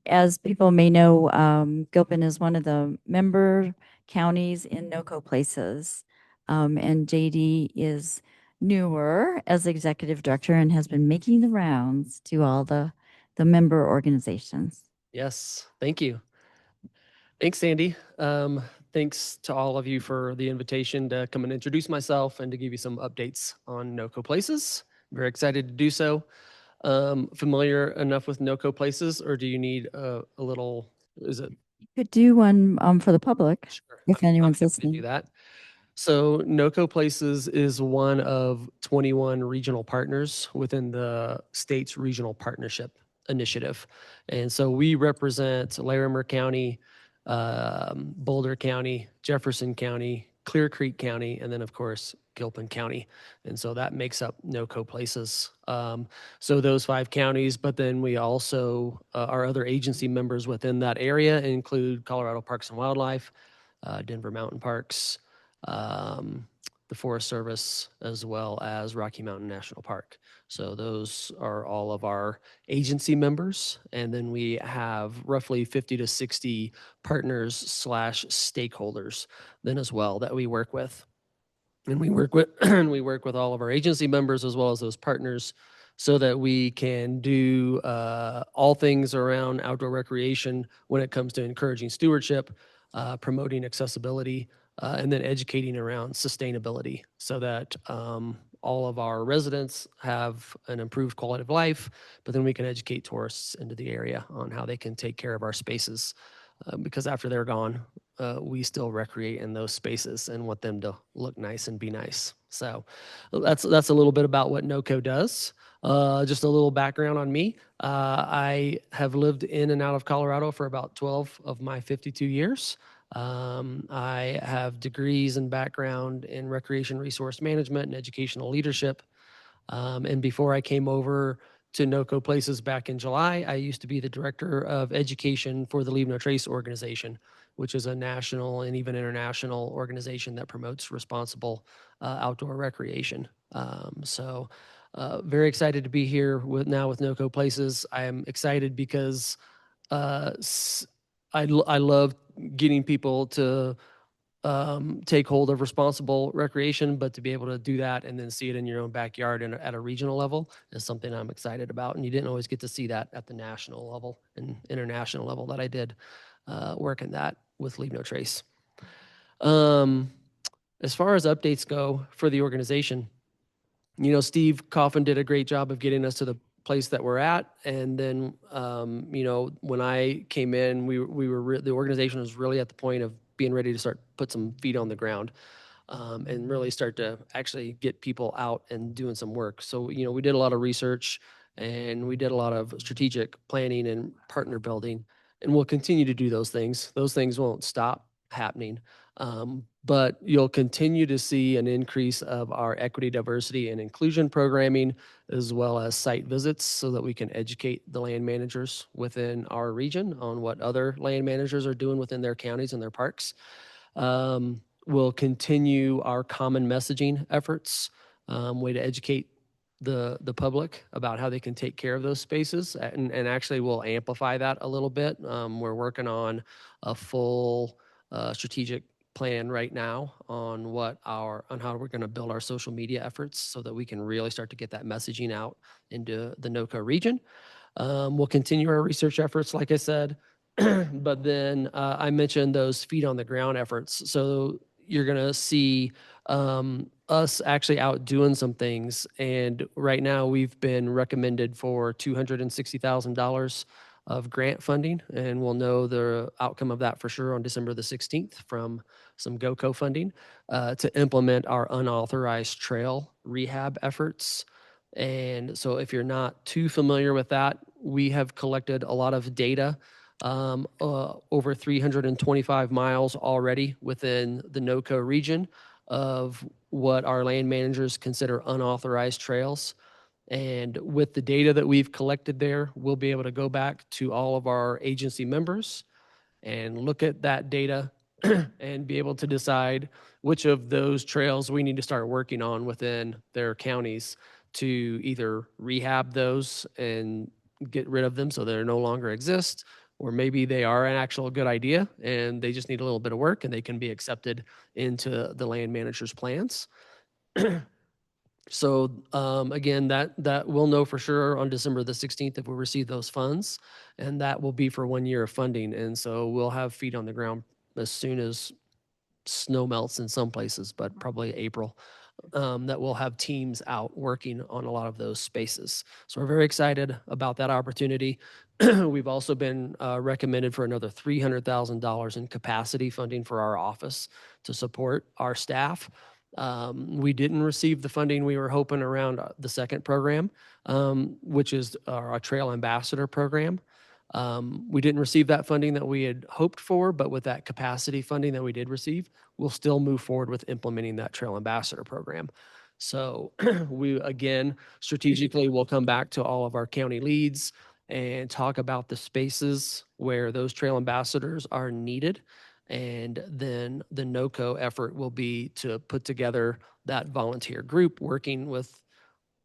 as people may know, Gilpin is one of the member counties in NOCO Places. And JD is newer as Executive Director and has been making the rounds to all the member organizations. Yes, thank you. Thanks, Sandy. Thanks to all of you for the invitation to come and introduce myself and to give you some updates on NOCO Places. Very excited to do so. Familiar enough with NOCO Places, or do you need a little, is it? You could do one for the public if anyone's Do listening. that. So NOCO Places is one of 21 regional partners within the state's regional partnership initiative. And so we represent Larimer County, Boulder County, Jefferson County, Clear Creek County, and then of course Gilpin County. And so that makes up NOCO Places. So those 5 counties, but then we also, our other agency members within that area include Colorado Parks and Wildlife, Denver Mountain Parks, the Forest Service, as well as Rocky Mountain National Park. So those are all of our agency members. And then we have roughly 50 to 60 partners / stakeholders then as well that we work with. And we work with we work with all of our agency members as well as those partners so that we can do all things around outdoor recreation when it comes to encouraging stewardship, promoting accessibility, and then educating around sustainability so that all of our residents have an improved quality of life, but then we can educate tourists into the area on how they can take care of our spaces. Because after they're gone, we still recreate in those spaces and want them to look nice and be nice. So that's a little bit about what NOCO does. Just a little background on me. I have lived in and out of Colorado for about 12 of my 52 years. I have degrees and background in recreation resource management and educational leadership. And before I came over to NOCO Places back in July. I used to be the director of education for the Leave No Trace organization, which is a national and even international organization that promotes responsible outdoor recreation. Very excited to be here with NOCO Places. I am excited because I love getting people to take hold of responsible recreation, but to be able to do that and then see it in your own backyard and at a regional level is something I'm excited about. And you didn't always get to see that at the national level and international level that I did working that with Leave No Trace. As far as updates go for the organization, Steve Coffin did a great job of getting us to the place that we're at. And then, when I came in, the organization was really at the point of being ready to start put some feet on the ground and really start to actually get people out and doing some work. So, we did a lot of research and we did a lot of strategic planning and partner building, and we'll continue to do those things. Those things won't stop happening. But you'll continue to see an increase of our equity, diversity, and inclusion programming, as well as site visits so that we can educate the land managers within our region on what other land managers are doing within their counties and their parks. We'll continue our common messaging efforts, way to educate the public about how they can take care of those spaces, and actually we'll amplify that a little bit. We're working on a full strategic plan right now on how we're going to build our social media efforts so that we can really start to get that messaging out into the NOCO region. We'll continue our research efforts, like I said, but then I mentioned those feet on the ground efforts. So you're going to see us actually out doing some things. And right now we've been recommended for $260,000 of grant funding, and we'll know the outcome of that for sure on December the 16th from some GOCO funding to implement our unauthorized trail rehab efforts. And so if you're not too familiar with that, we have collected a lot of data, over 325 miles already within the NOCO region of what our land managers consider unauthorized trails. And with the data that we've collected there, we'll be able to go back to all of our agency members and look at that data and be able to decide which of those trails we need to start working on within their counties to either rehab those and get rid of them so they no longer exist, or maybe they are an actual good idea and they just need a little bit of work and they can be accepted into the land manager's plans. So again, that we'll know for sure on December the 16th if we receive those funds, and that will be for 1 year of funding. And so we'll have feet on the ground as soon as snow melts in some places, but probably April, that we'll have teams out working on a lot of those spaces. So we're very excited about that opportunity. We've also been recommended for another $300,000 in capacity funding for our office to support our staff. We didn't receive the funding we were hoping around the second program, which is our Trail Ambassador program. We didn't receive that funding that we had hoped for, but with that capacity funding that we did receive, we'll still move forward with implementing that Trail Ambassador program. So we, again, strategically will come back to all of our county leads and talk about the spaces where those trail ambassadors are needed. And then the NOCO effort will be to put together that volunteer group working with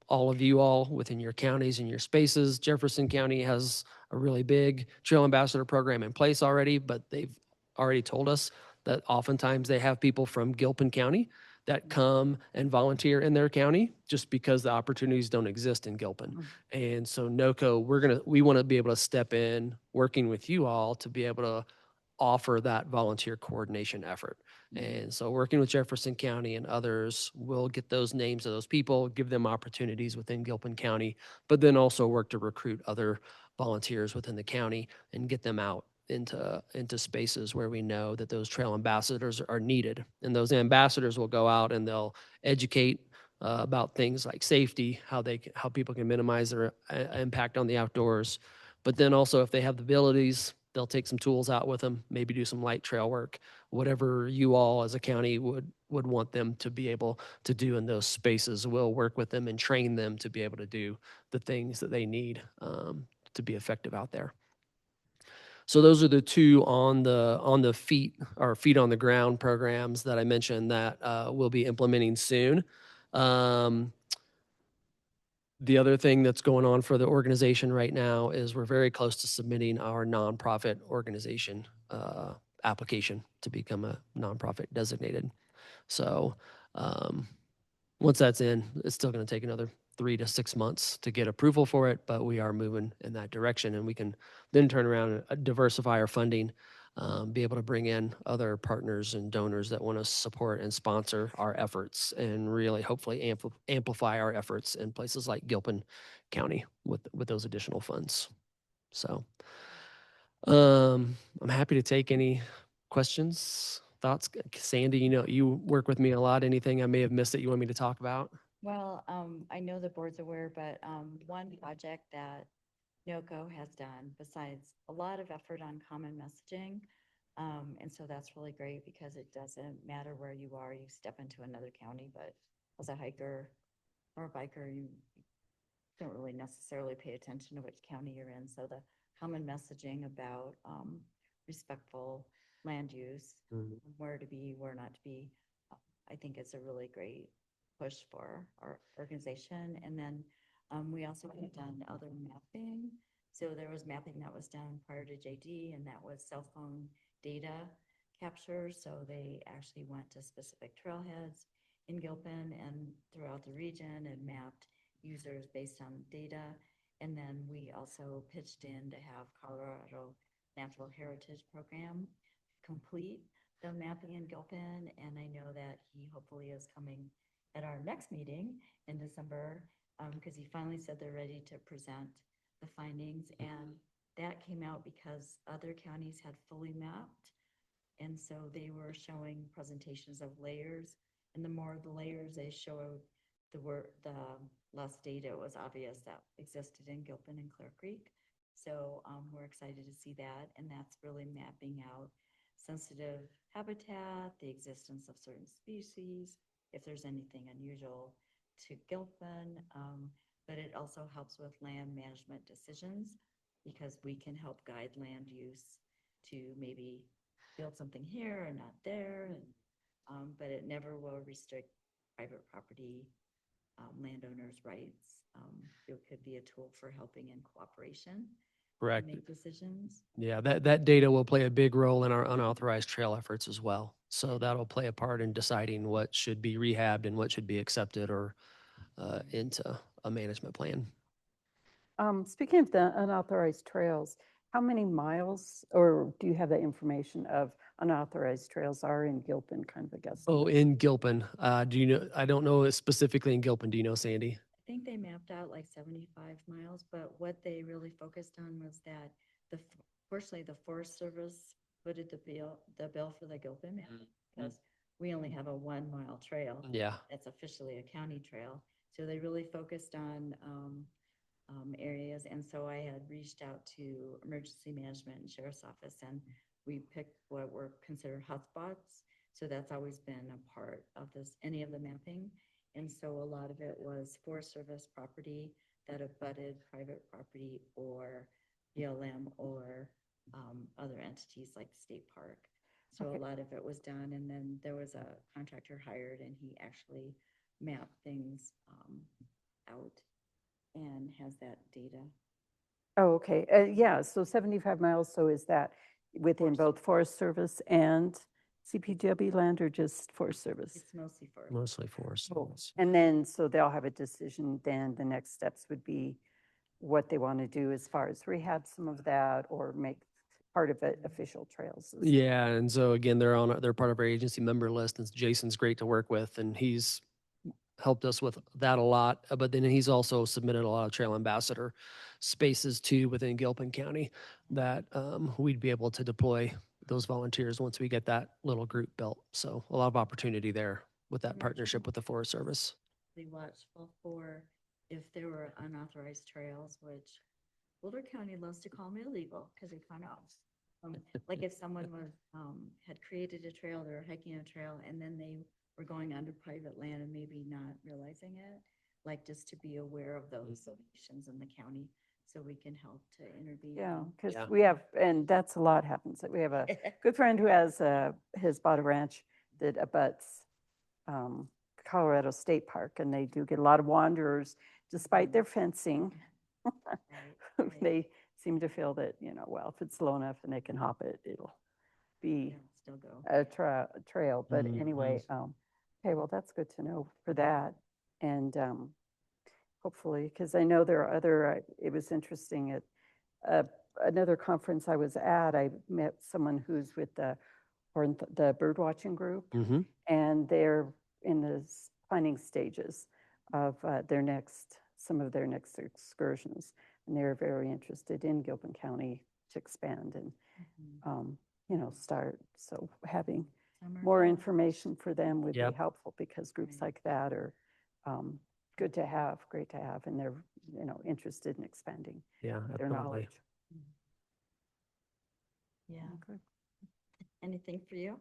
all of you all within your counties and your spaces. Jefferson County has a really big trail ambassador program in place already, but they've already told us that oftentimes they have people from Gilpin County that come and volunteer in their county just because the opportunities don't exist in Gilpin. And so NOCO, we want to be able to step in working with you all to be able to offer that volunteer coordination effort. And so working with Jefferson County and others, we'll get those names of those people, give them opportunities within Gilpin County, but then also work to recruit other volunteers within the county and get them out into spaces where we know that those trail ambassadors are needed. And those ambassadors will go out and they'll educate about things like safety, how people can minimize their impact on the outdoors. But then also if they have the abilities They'll take some tools out with them, maybe do some light trail work, whatever you all as a county would want them to be able to do in those spaces. We'll work with them and train them to be able to do the things that they need to be effective out there. So those are the two on the feet or feet on the ground programs that I mentioned that we'll be implementing soon. The other thing that's going on for the organization right now is we're very close to submitting our nonprofit organization application to become a nonprofit designated. So once that's in, it's still going to take another 3 to 6 months to get approval for it, but we are moving in that direction, and we can then turn around and diversify our funding, be able to bring in other partners and donors that want to support and sponsor our efforts, and really hopefully amplify our efforts in places like Gilpin County with those additional funds. So I'm happy to take any questions, thoughts. Sandy, you work with me a lot. Anything I may have missed that you want me to talk about? Well, I know the board's aware, but one project that NOCO has done, besides a lot of effort on common messaging, and so that's really great because it doesn't matter where you are, you step into another county, but as a hiker or a biker, you don't really necessarily pay attention to which county you're in. So the common messaging about respectful land use, where to be, where not to be, I think it's a really great push for our organization. And then we also have done other mapping. So there was mapping that was done prior to JD, and that was cell phone data capture. So they actually went to specific trailheads in Gilpin and throughout the region and mapped users based on data. And then we also pitched in to have Colorado Natural Heritage Program complete the mapping in Gilpin. And I know that he hopefully is coming at our next meeting in December because he finally said they're ready to present the findings. And that came out because other counties had fully mapped. And so they were showing presentations of layers. And the more the layers they showed, the less data was obvious that existed in Gilpin and Clear Creek. So we're excited to see that. And that's really mapping out sensitive habitat, the existence of certain species, if there's anything unusual to Gilpin. But it also helps with land management decisions because we can help guide land use to maybe build something here and not there. And, but it never will restrict private property landowners' rights. It could be a tool for helping in cooperation. Correct. Make decisions. Yeah, that data will play a big role in our unauthorized trail efforts as well. So that'll play a part in deciding what should be rehabbed and what should be accepted or into a management plan. Speaking of the unauthorized trails, how many miles, or do you have the information of unauthorized trails are in Gilpin, kind of a guess? Oh, in Gilpin, do you know? I don't know specifically in Gilpin. Do you know, Sandy? I think they mapped out like 75 miles, but what they really focused on was that fortunately the Forest Service footed the bill for the Gilpin map because we only have a 1 mile trail. Yeah. That's officially a county trail. So they really focused on areas. And so I had reached out to emergency management and sheriff's office, and we picked what were considered hotspots. So that's always been a part of any of the mapping. And so a lot of it was Forest Service property that abutted private property or BLM or other entities like the state park. So a lot of it was done. And then there was a contractor hired, and he actually mapped things out and has that data. Oh, okay. Yeah, so 75 miles. So is that within both Forest Service and CPW land or just Forest Service? It's mostly Forest. Mostly Forest Service. And then, so they'll have a decision, then the next steps would be what they want to do as far as rehab some of that or make part of it official trails. Yeah, and so again, they're part of our agency member list, and Jason's great to work with, and he's helped us with that a lot. But then he's also submitted a lot of trail ambassador spaces too within Gilpin County that we'd be able to deploy those volunteers once we get that little group built. So a lot of opportunity there with that partnership with the Forest Service. Be watchful for if there were unauthorized trails, which Boulder County loves to call them illegal because they kind of Like if someone was, had created a trail, they were hiking a trail, and then they were going onto private land and maybe not realizing it, like just to be aware of those locations in the county, so we can help to intervene. Yeah, and- because we have, and that's a lot happens. We have a good friend who has his bought a ranch that abuts Colorado State Park, and they do get a lot of wanderers despite their fencing. They seem to feel that, well, if it's low enough and they can hop it, it'll be Still go. a trail. But Mhm. anyway, okay, well, that's good to know for that. And hopefully, because I know there are other, it was interesting at another conference I was at, I met someone who's with the bird watching group, Mhm. and they're in the planning stages of some of their next excursions. And they're very interested in Gilpin County to expand and, start. So having more information for them would Yep. be helpful, because groups like that are good to have, great to have, and they're, interested in expanding Yeah, their absolutely. knowledge. Yeah. Anything for you?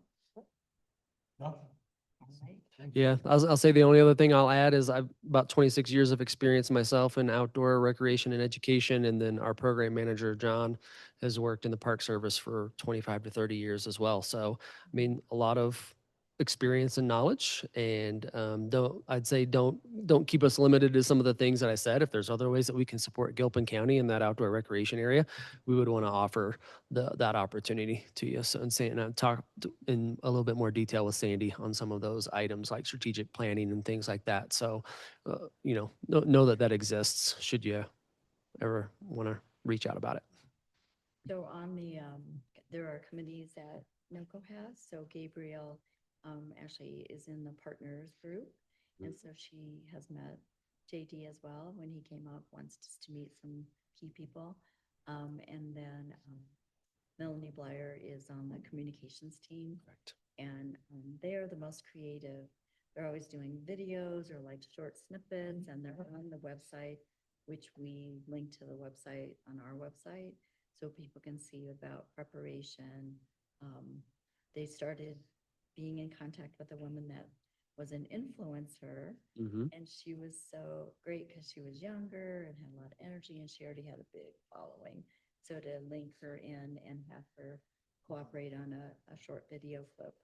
Yeah, I'll say the only other thing I'll add is I've about 26 years of experience myself in outdoor recreation and education. And then our program manager, John, has worked in the Park Service for 25 to 30 years as well. So, I mean, a lot of experience and knowledge, and don't keep us limited to some of the things that I said. If there's other ways that we can support Gilpin County in that outdoor recreation area, we would want to offer that opportunity to you. So, and I've talked in a little bit more detail with Sandy on some of those items like strategic planning and things like that. So, know that exists should you ever want to reach out about it. So on there are committees that NOCO has. So Gabrielle actually is in the partners group. And so she has met JD as well when he came up once, just to meet some key people. And then Melanie Blyer is on the communications team. Correct. And they are the most creative. They're always doing videos or like short snippets, and they're on the website, which we link to the website on our website, so people can see about preparation. They started being in contact with a woman that was an influencer, Mhm. and she was so great because she was younger and had a lot of energy, and she already had a big following. So to link her in and have her cooperate on a short video clip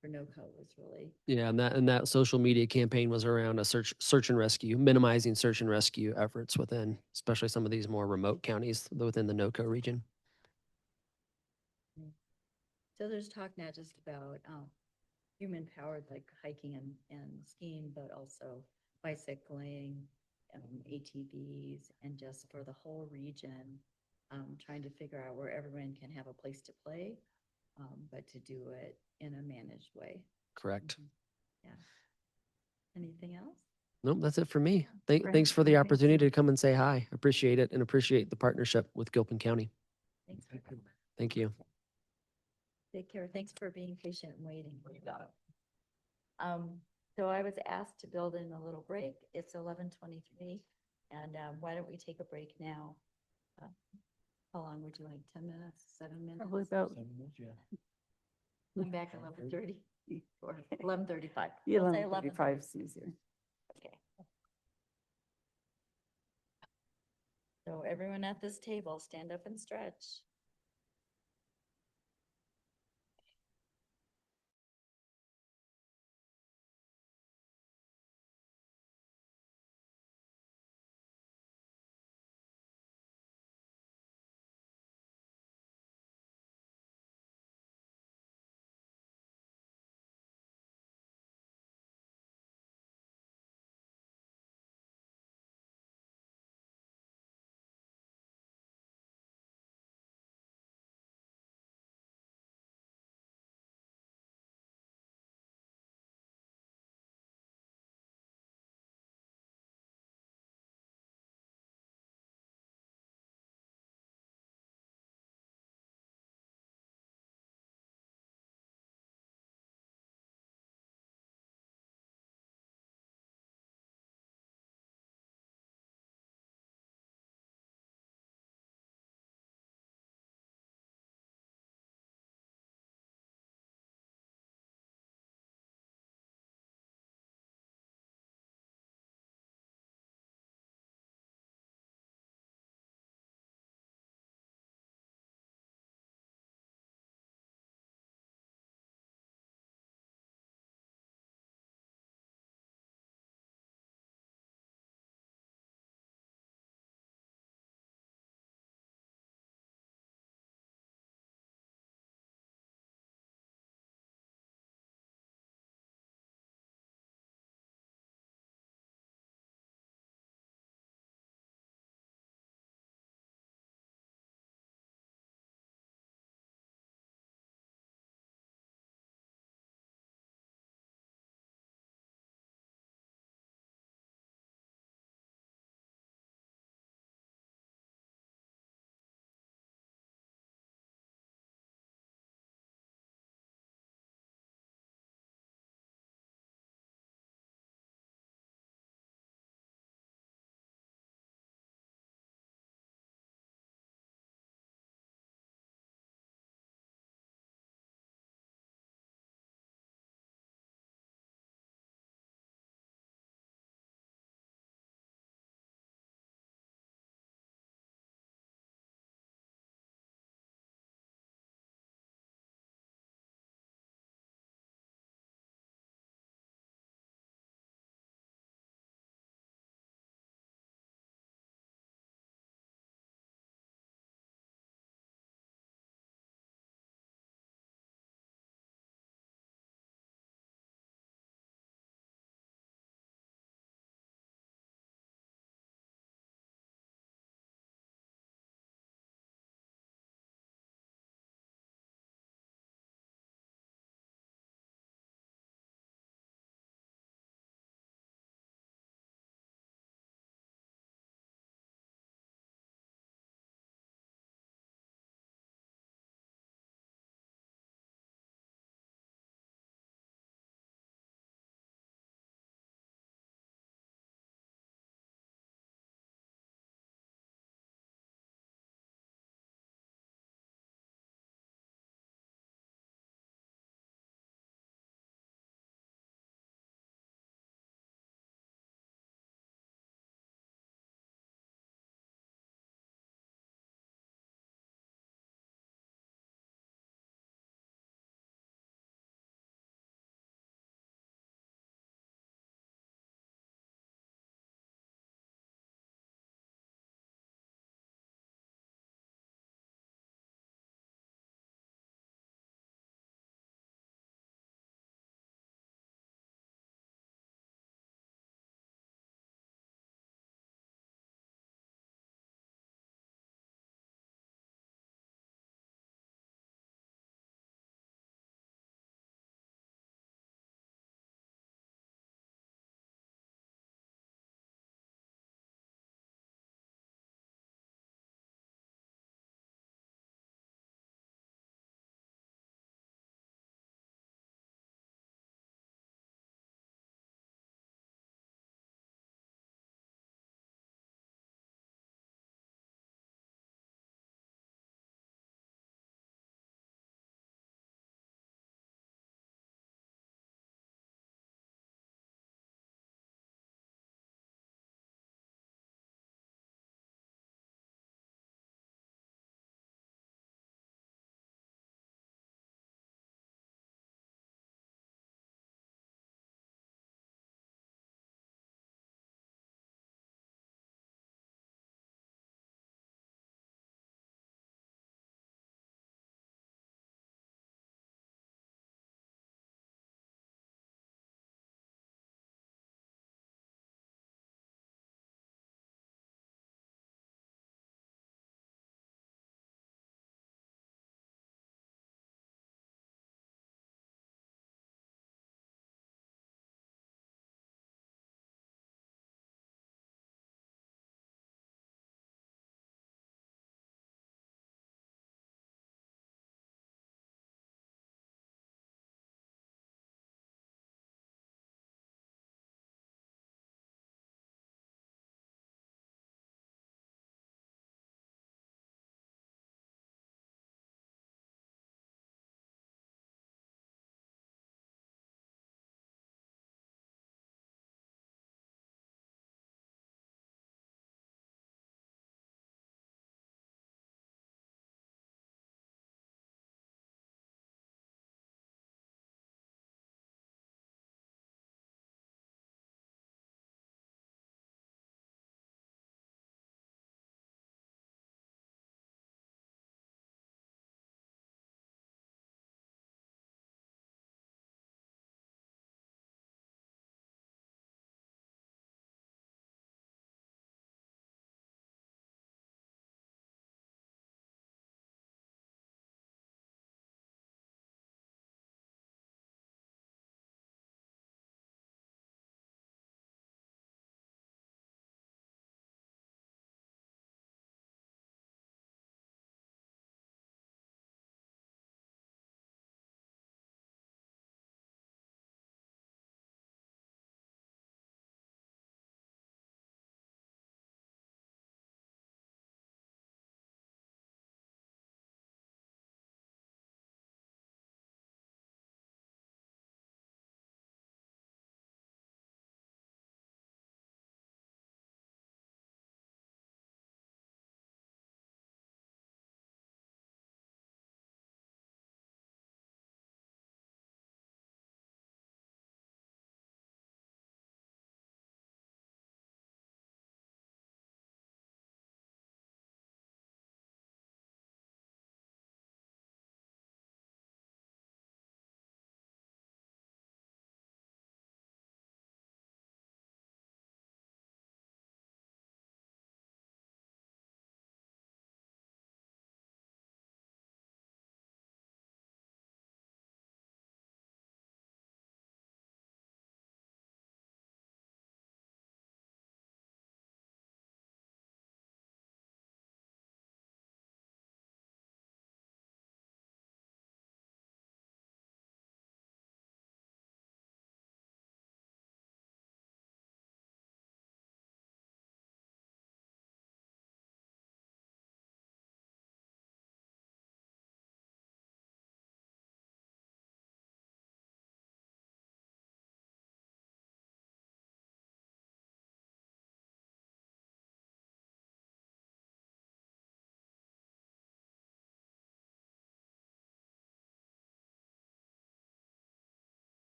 for NOCO was really Yeah, and that social media campaign was around a search and rescue, minimizing search and rescue efforts within, especially some of these more remote counties within the NOCO region. So there's talk not just about human powered, like hiking and skiing, but also bicycling, ATVs, and just for the whole region, trying to figure out where everyone can have a place to play, but to do it in a managed way. Correct. Yeah. Anything else? Nope, that's it for me. Great. Thanks for the Thank opportunity to come and say hi. Appreciate it, and appreciate the partnership with Gilpin County. Thanks. Thank you. Take care. Thanks for being patient and waiting. So I was asked to build in a little break. It's 11:23, and why don't we take a break now? How long would you like? 10 minutes? 7 minutes? Probably about I'm back at 11:30 or 11:35. Yeah, We'll say 11:35 is easier. Okay. So everyone at this table, stand up and stretch.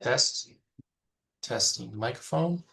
Test, testing microphone.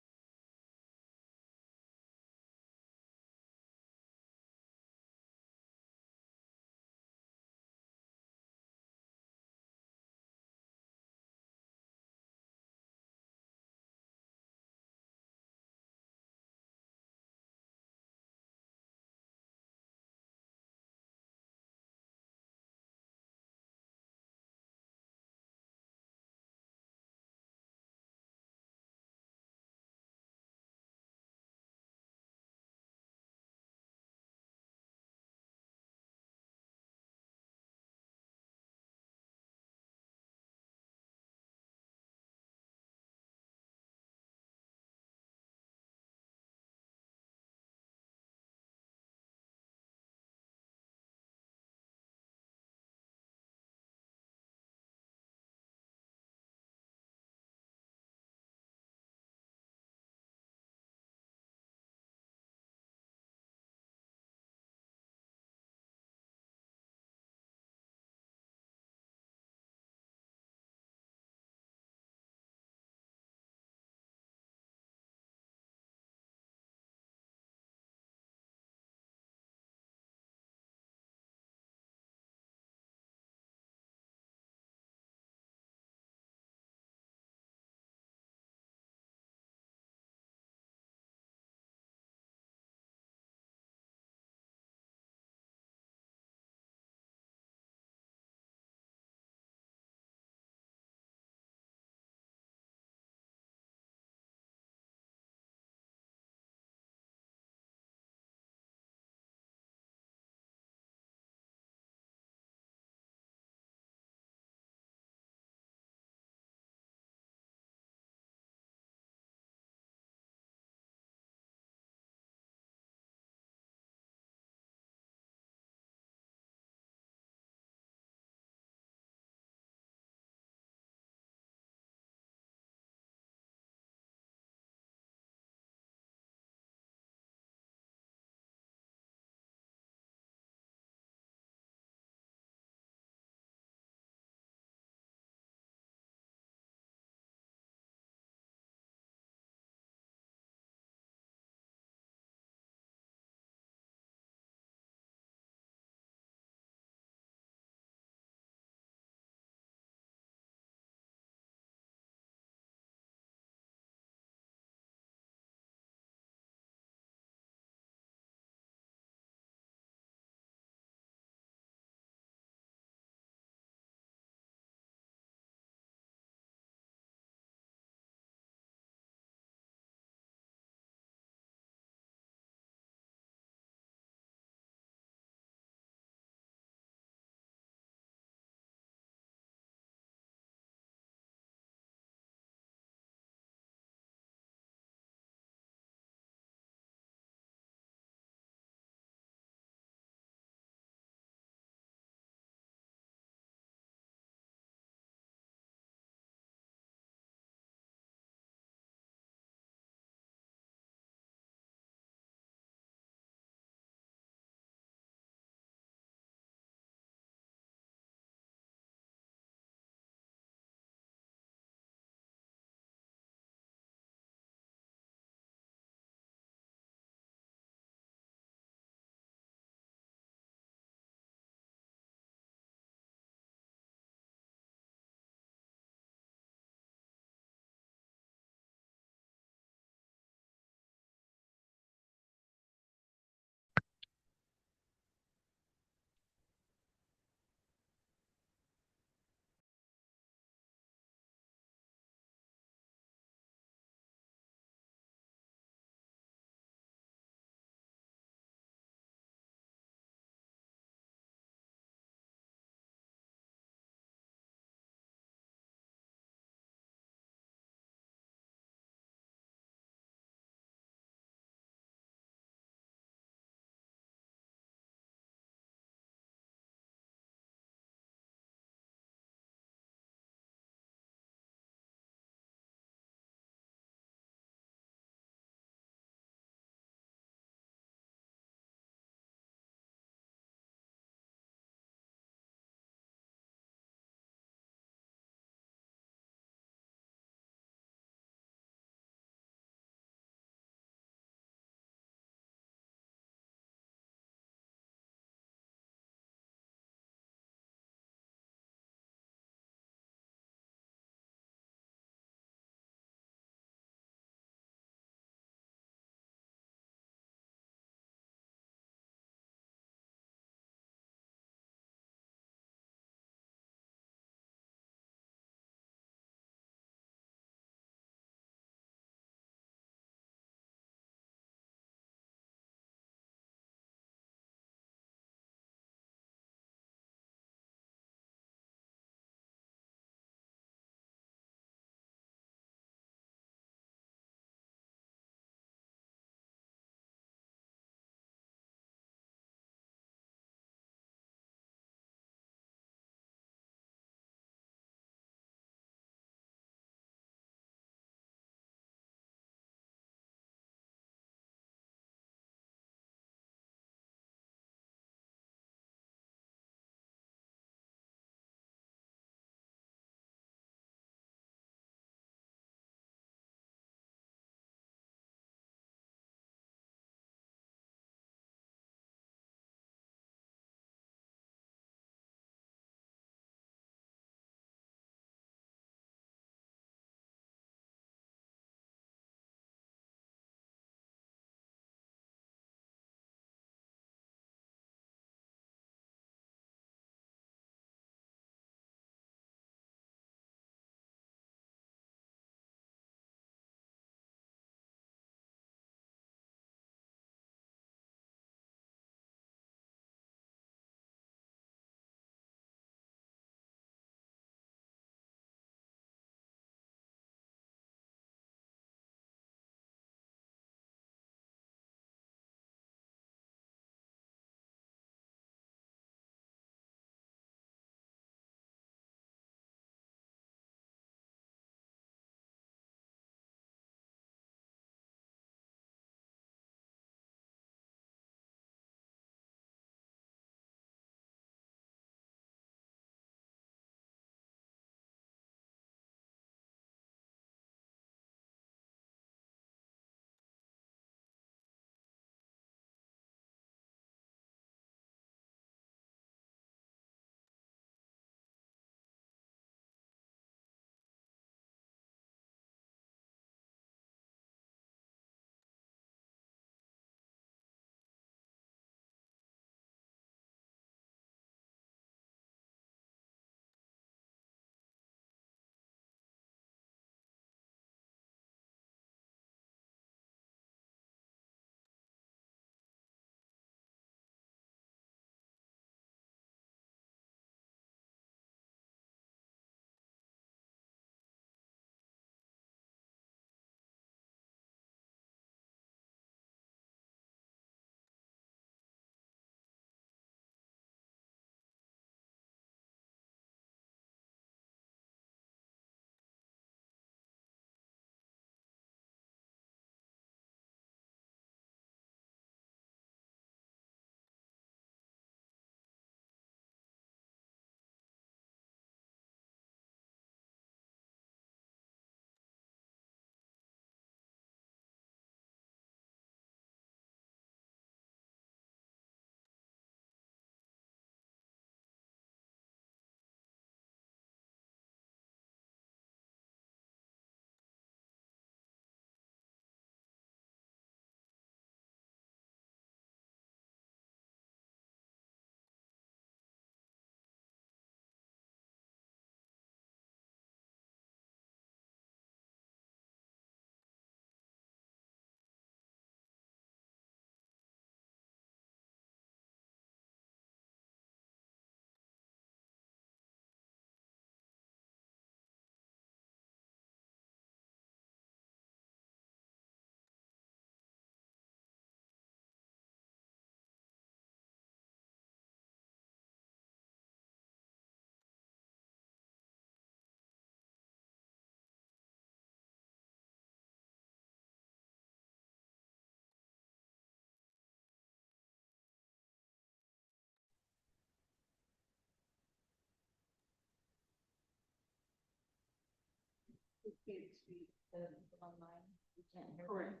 Correct.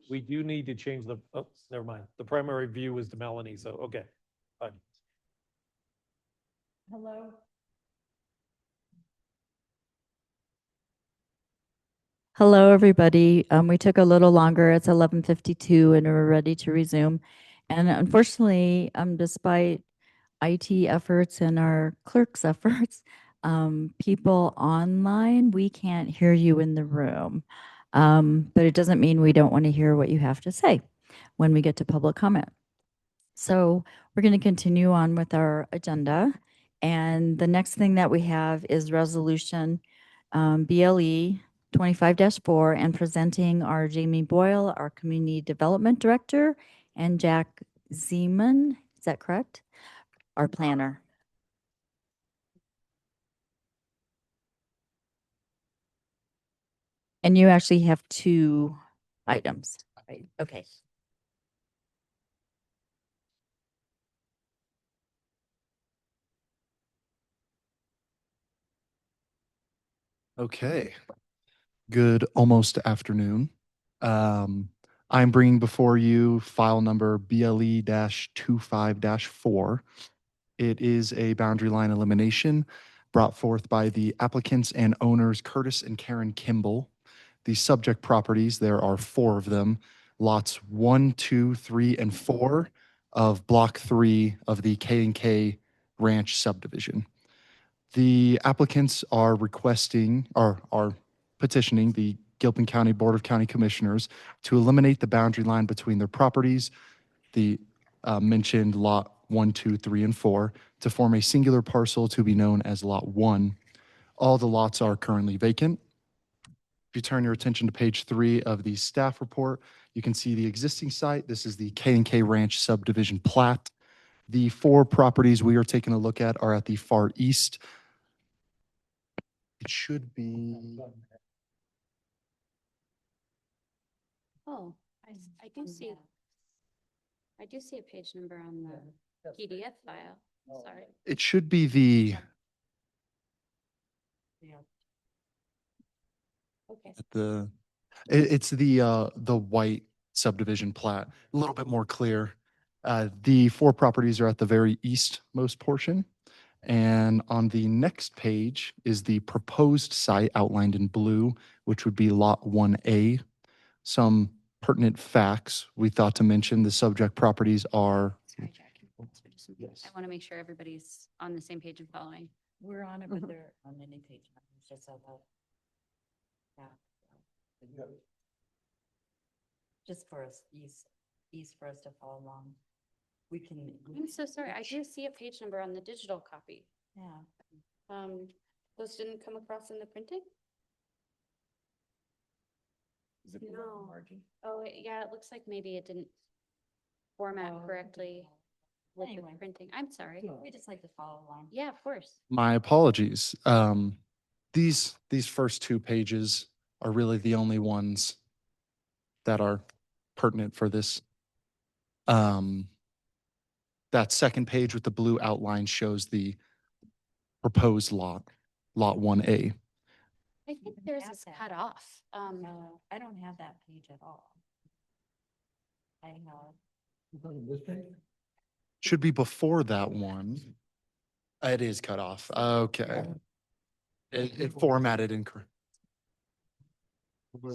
We do need to change the, oh, never mind. The primary view is to Melanie, so, okay. Fine. Hello? Hello, everybody. We took a little longer. It's 11:52 and we're ready to resume. And unfortunately, despite IT efforts and our clerk's efforts, people online, we can't hear you in the room. But it doesn't mean we don't want to hear what you have to say when we get to public comment. So we're going to continue on with our agenda. And the next thing that we have is resolution BLE 25-4 and presenting our Jamie Boyle, our Community Development Director, and Jack Zeman, is that correct? Our planner. And you actually have 2 items, right? Okay. Okay. Good almost afternoon. I'm bringing before you file number BLE-25-4. It is a boundary line elimination brought forth by the applicants and owners Curtis and Karen Kimball. The subject properties, there are 4 of them, lots 1, 2, 3, and 4 of Block 3 of the K&K Ranch subdivision. The applicants are requesting, or are petitioning the Gilpin County Board of County Commissioners to eliminate the boundary line between their properties, the mentioned Lot 1, 2, 3, and 4, to form a singular parcel to be known as Lot 1. All the lots are currently vacant. If you turn your attention to page 3 of the staff report, you can see the existing site. This is the K&K Ranch subdivision plat. The 4 properties we are taking a look at are at the far east. It should be, Oh, I do see. I do see a page number on the PDF file. Sorry. it should be the, Okay. it's the white subdivision plat, a little bit more clear. The 4 properties are at the very eastmost portion. And on the next page is the proposed site outlined in blue, which would be Lot 1A. Some pertinent facts we thought to mention. The subject properties are. Sorry, Jack. I want to make sure everybody's on the same page and following. We're on it, but they're on any page numbers, just so that. Yeah. Just for us, east for us to follow along. We can. I'm so sorry. I do see a page number on the digital copy. Yeah. Those didn't come across in the printing? No. Oh, yeah, it looks like maybe it didn't format correctly with the Anyway. printing. I'm sorry. We just like to follow along. Yeah, of course. My apologies. These first 2 pages are really the only ones that are pertinent for this. That second page with the blue outline shows the proposed lot, Lot 1A. I think theirs is cut off. No, I don't have that page at all. I have. Should be before that one. It is cut off. Okay. It formatted incorrect.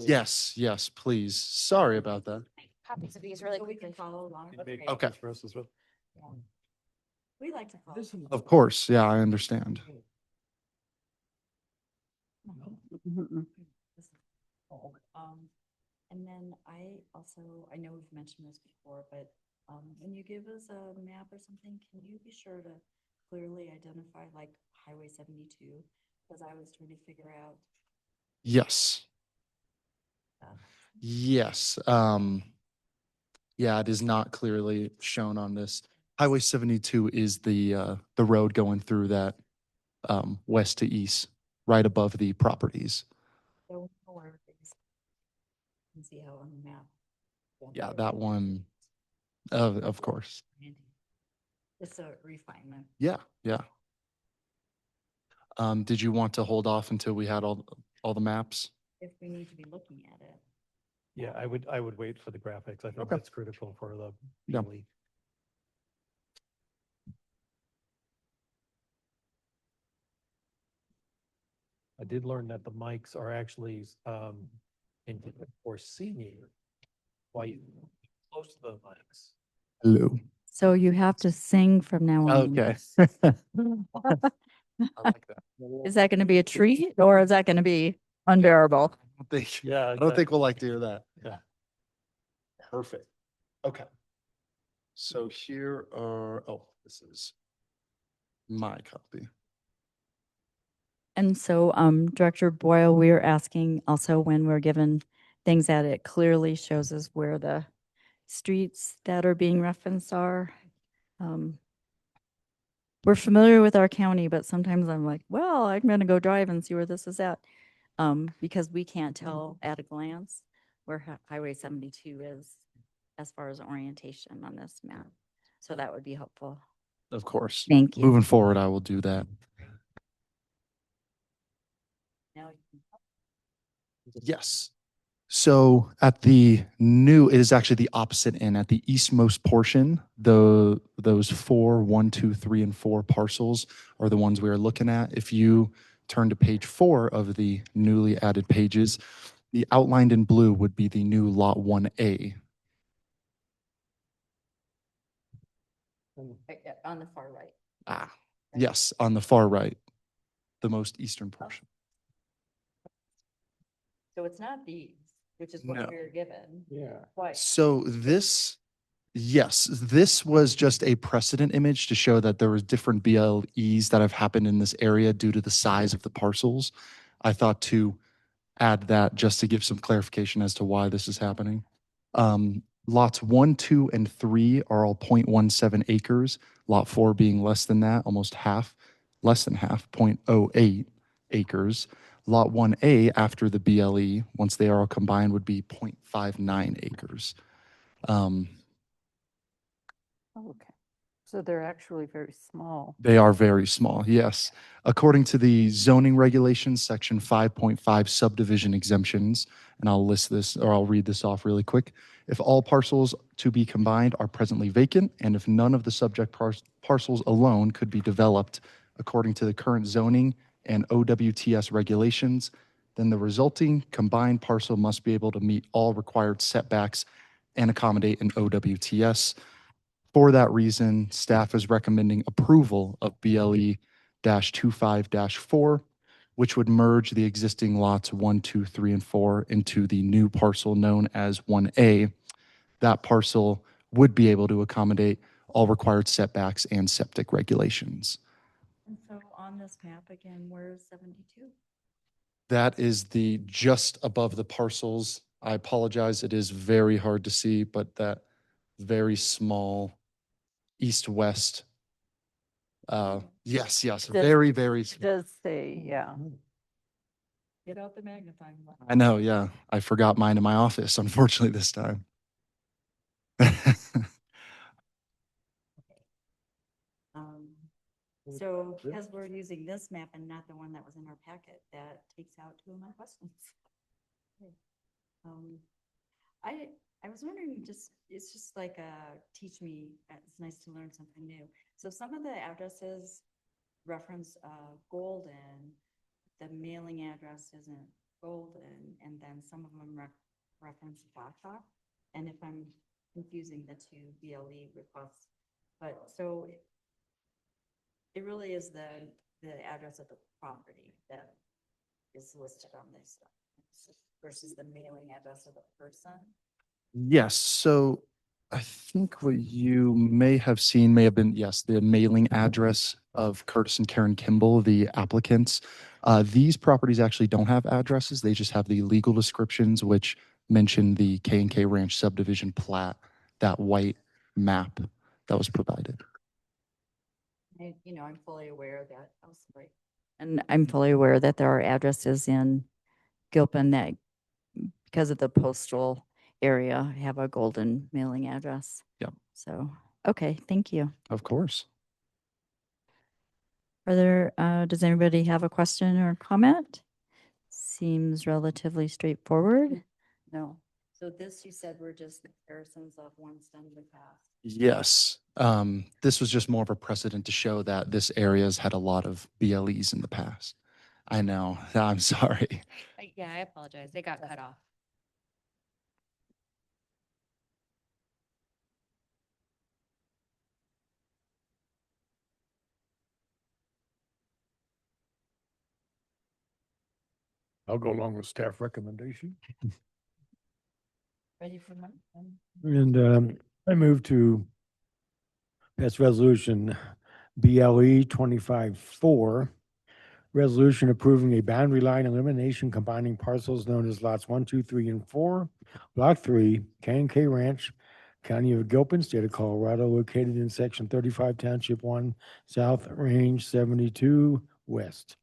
Yes, please. Sorry about that. Copies of these really So we quickly. can follow along. Okay. For us as well. We like to follow. Of course, yeah, I understand. And then I know we've mentioned this before, but when you give us a map or something, can you be sure to clearly identify like Highway 72? Because I was trying to figure out. Yes. Yes. Yeah, it is not clearly shown on this. Highway 72 is the road going through that west to east, right above the properties. So where it is. You can see how on the map. Yeah, that one, of course. It's a refinement. Yeah. Did you want to hold off until we had all all the maps? If we need to be looking at it. Yeah, I would wait for the graphics. I think Okay. that's critical for the Yeah. BLE. I did learn that the mics are actually in for singing while you close to the mics. Hello. So you have to sing from now on. Okay. I like that. Is that going to be a treat or is that going to be unbearable? Yeah, I don't think we'll like to hear that. Yeah. Perfect. Okay. So here are, oh, this is my copy. And so, Director Boyle, we're asking also when we're given things that it clearly shows us where the streets that are being referenced are. We're familiar with our county, but sometimes I'm like, well, I'm gonna go drive and see where this is at. Because we can't tell at a glance where Highway 72 is as far as orientation on this map. So that would be helpful. Of course. Thank you. Moving forward, I will do that. Now, Yes. So at the new, it is actually the opposite end. At the eastmost portion, those 4, 1, 2, 3, and 4 parcels are the ones we are looking at. If you turn to page 4 of the newly added pages, the outlined in blue would be the new Lot 1A. on the far right. Ah, yes, on the far right, the most eastern portion. So it's not these, which is what No. we were given. Yeah. Why? So yes, this was just a precedent image to show that there was different BLEs that have happened in this area due to the size of the parcels. I thought to add that just to give some clarification as to why this is happening. Lots 1, 2, and 3 are all 0.17 acres. Lot 4 being less than that, almost half, less than half, 0.08 acres. Lot 1A after the BLE, once they are all combined, would be 0.59 acres. Okay. So they're actually very small. They are very small, yes. According to the zoning regulations, section 5.5 subdivision exemptions, and I'll list this or I'll read this off really quick. If all parcels to be combined are presently vacant, and if none of the subject parcels alone could be developed according to the current zoning and OWTS regulations, then the resulting combined parcel must be able to meet all required setbacks and accommodate an OWTS. For that reason, staff is recommending approval of BLE-25-4, which would merge the existing lots 1, 2, 3, and 4 into the new parcel known as 1A. That parcel would be able to accommodate all required setbacks and septic regulations. And so on this map again, where's 72? That is the just above the parcels. I apologize, it is very hard to see, but that very small east-west. Yes, very, very. It does say, yeah. Get out the magnifying glass. I know, yeah. I forgot mine in my office, unfortunately, this time. So because we're using this map and not the one that was in our packet, that takes out 2 of my questions. I was wondering, it's just like teach me, it's nice to learn something new. So some of the addresses reference Golden, the mailing address isn't Golden, and then some of them reference Bata. And if I'm confusing the 2 BLE requests, but so it really is the address of the property that is listed on this stuff versus the mailing address of the person. Yes, so I think what you may have seen may have been, yes, the mailing address of Curtis and Karen Kimball, the applicants. These properties actually don't have addresses. They just have the legal descriptions, which mention the K&K Ranch subdivision plat, that white map that was provided. I'm fully aware that, oh, sorry. And I'm fully aware that there are addresses in Gilpin that, because of the postal area, have a Golden mailing address. Yep. So, okay, thank you. Of course. Does anybody have a question or comment? Seems relatively straightforward. No. So this, you said, were just comparisons of ones done in the past. Yes. This was just more of a precedent to show that this area's had a lot of BLEs in the past. I know. I'm sorry. Yeah, I apologize. They got cut off. I'll go along with staff recommendation. Ready for my? And I move to pass resolution BLE 25-4, resolution approving a boundary line elimination combining parcels known as lots 1, 2, 3, and 4, Block 3, K&K Ranch, County of Gilpin, State of Colorado, located in Section 35, Township 1, South, Range 72, West.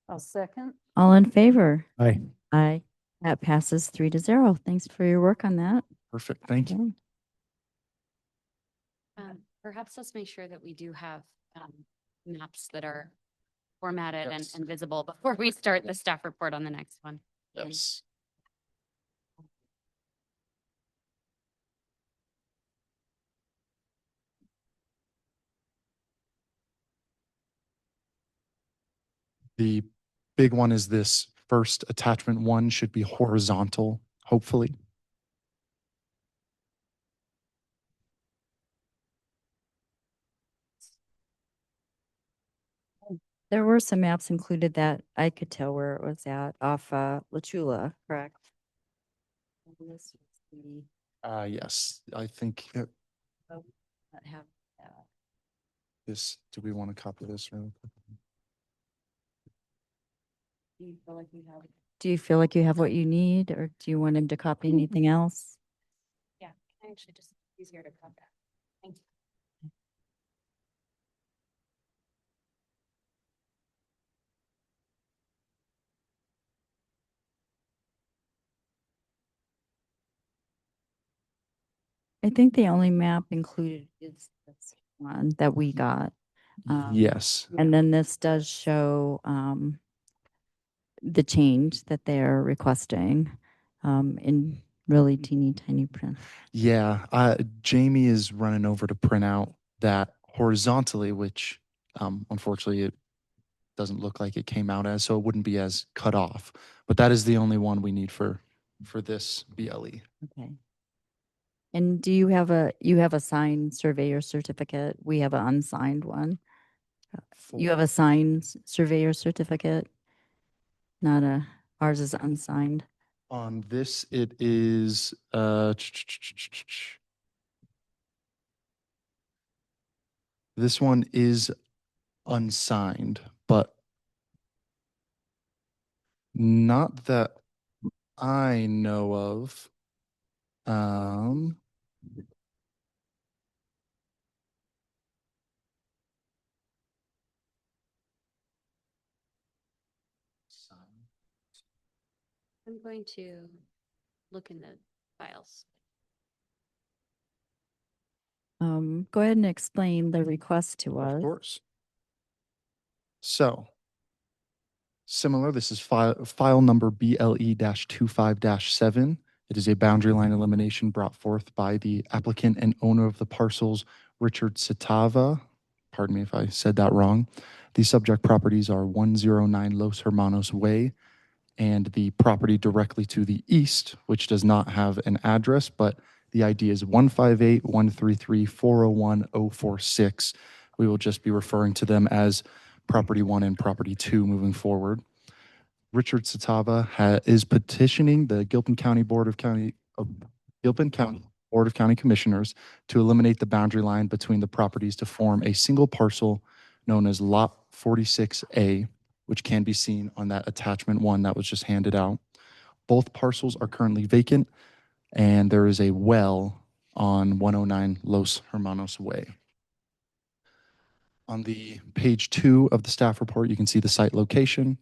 I'll second. All in favor? Aye. Aye. That passes 3-0. Thanks for your work on that. Perfect. Thank you. Perhaps let's make sure that we do have maps that are formatted Yes. and visible before we start the staff report on the next one. Yes. The big one is this first attachment one should be horizontal, hopefully. There were some maps included that I could tell where it was at off La Chula, correct? And this was the, Yes, I think that that have, this, do we want to copy this? Really quick? do you feel like you have? Do you feel like you have what you need, or do you want him to copy anything else? Yeah, actually just easier to cut that. Thank you. I think the only map included is this one that we got. Yes. And then this does show the change that they're requesting in really teeny tiny print. Yeah, Jamie is running over to print out that horizontally, which unfortunately it doesn't look like it came out as, so it wouldn't be as cut off. But that is the only one we need for this BLE. Okay. And do you have a signed surveyor certificate? We have an unsigned one. You have a signed surveyor certificate? Not a, ours is unsigned. On this, it is this one is unsigned, but not that I know of. I'm going to look in the files. Go ahead and explain the request to us. Of course. So, similar, this is file number BLE-25-7. It is a boundary line elimination brought forth by the applicant and owner of the parcels, Richard Satava. Pardon me if I said that wrong. The subject properties are 109 Los Hermanos Way and the property directly to the east, which does not have an address, but the ID is 158-133-401-046. We will just be referring to them as property 1 and property 2 moving forward. Richard Satava is petitioning the Gilpin County Board of County Commissioners to eliminate the boundary line between the properties to form a single parcel known as Lot 46A, which can be seen on that attachment 1 that was just handed out. Both parcels are currently vacant, and there is a well on 109 Los Hermanos Way. On the page 2 of the staff report, you can see the site location.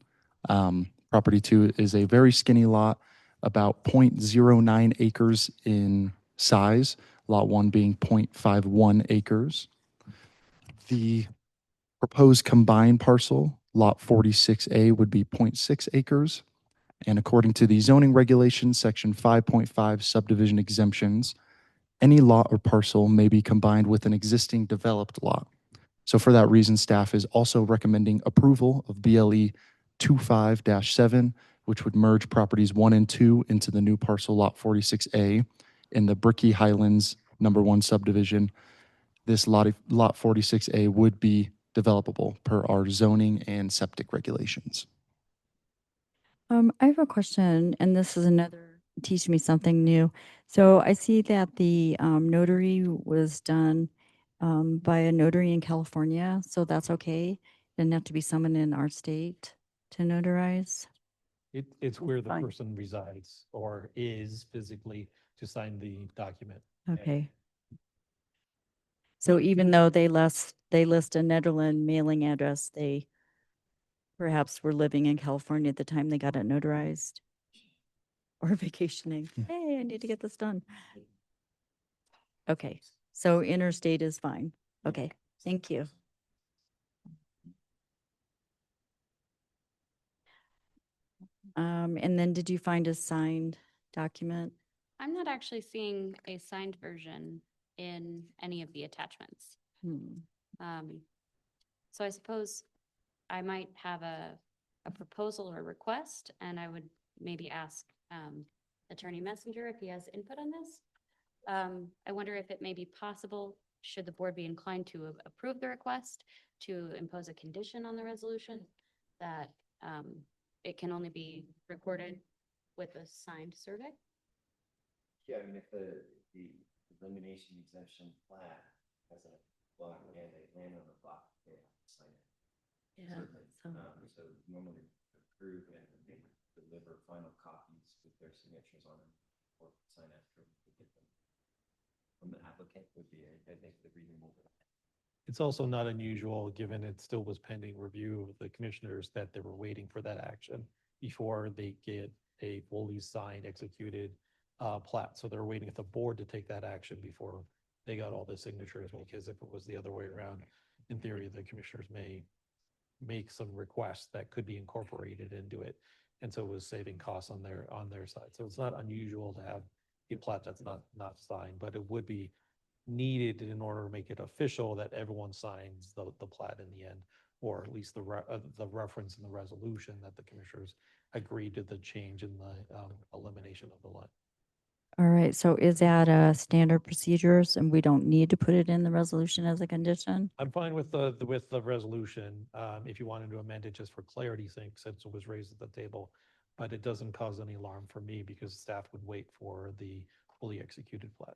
Property 2 is a very skinny lot, about 0.09 acres in size, lot 1 being 0.51 acres. The proposed combined parcel Lot 46A would be 0.6 acres. And according to the zoning regulations, section 5.5 subdivision exemptions, any lot or parcel may be combined with an existing developed lot. So for that reason, staff is also recommending approval of BLE 25-7, which would merge properties 1 and 2 into the new parcel lot 46A in the Bricky Highlands #1 subdivision. This lot 46A would be developable per our zoning and septic regulations. I have a question, and this is another teach me something new. So I see that the notary was done by a notary in California, so that's okay. Didn't have to be someone in our state to notarize. It's where the Fine. person resides or is physically to sign the document. Okay. So even though they list a Netherlands mailing address, they perhaps were living in California at the time they got it notarized or vacationing. Hey, I need to get this done. Okay, so interstate is fine. Okay, thank you. And then did you find a signed document? I'm not actually seeing a signed version in any of the attachments. Um, So I suppose I might have a proposal or request, and I would maybe ask Attorney Messenger if he has input on this. I wonder if it may be possible, should the board be inclined to approve the request, to impose a condition on the resolution that it can only be recorded with a signed survey? Yeah, I mean, if the elimination exemption plat has a block and a landowner block, they have to sign it. Yeah, Certainly. So normally approve and they deliver final copies with their signatures on them or sign after we get them from the applicant would be, I think, the reasonable. It's also not unusual, given it still was pending review of the commissioners, that they were waiting for that action before they get a fully signed, executed plat. So they're waiting at the board to take that action before they got all the signatures, because if it was the other way around, in theory, the commissioners may make some requests that could be incorporated into it. And so it was saving costs on their side. So it's not unusual to have a plat that's not signed, but it would be needed in order to make it official that everyone signs the plat in the end, or at least the reference in the resolution that the commissioners agreed to the change in the elimination of the lot. All right, so is that standard procedures and we don't need to put it in the resolution as a condition? I'm fine with the resolution, if you wanted to amend it just for clarity's sake, since it was raised at the table. But it doesn't cause any alarm for me because staff would wait for the fully executed plat.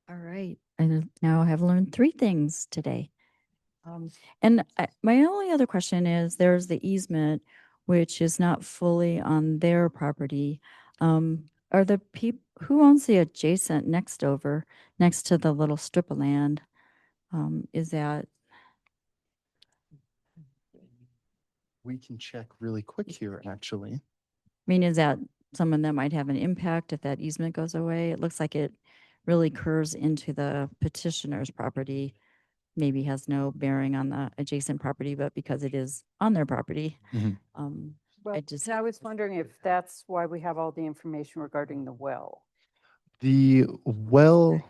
All right, I now have learned 3 things today. And my only other question is, there's the easement, which is not fully on their property. Are the people, who owns the adjacent next to the little strip of land? Is that, We can check really quick here, actually. I mean, is that someone that might have an impact if that easement goes away? It looks like it really curves into the petitioner's property. Maybe has no bearing on the adjacent property, but because it is on their property. Well, I was wondering if that's why we have all the information regarding the well. The well,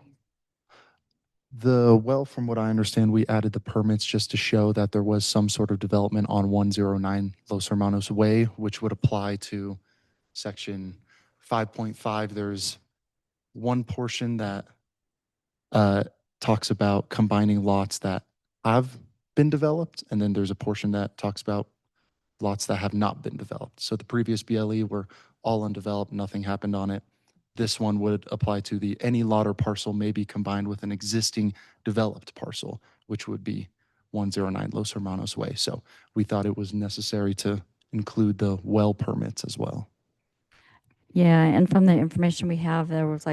from what I understand, we added the permits just to show that there was some sort of development on 109 Los Hermanos Way, which would apply to section 5.5. There's one portion that talks about combining lots that have been developed, and then there's a portion that talks about lots that have not been developed. So the previous BLE were all undeveloped, nothing happened on it. This one would apply to the any lot or parcel may be combined with an existing developed parcel, which would be 109 Los Hermanos Way. So we thought it was necessary to include the well permits as well. Yeah, and from the information we have, it was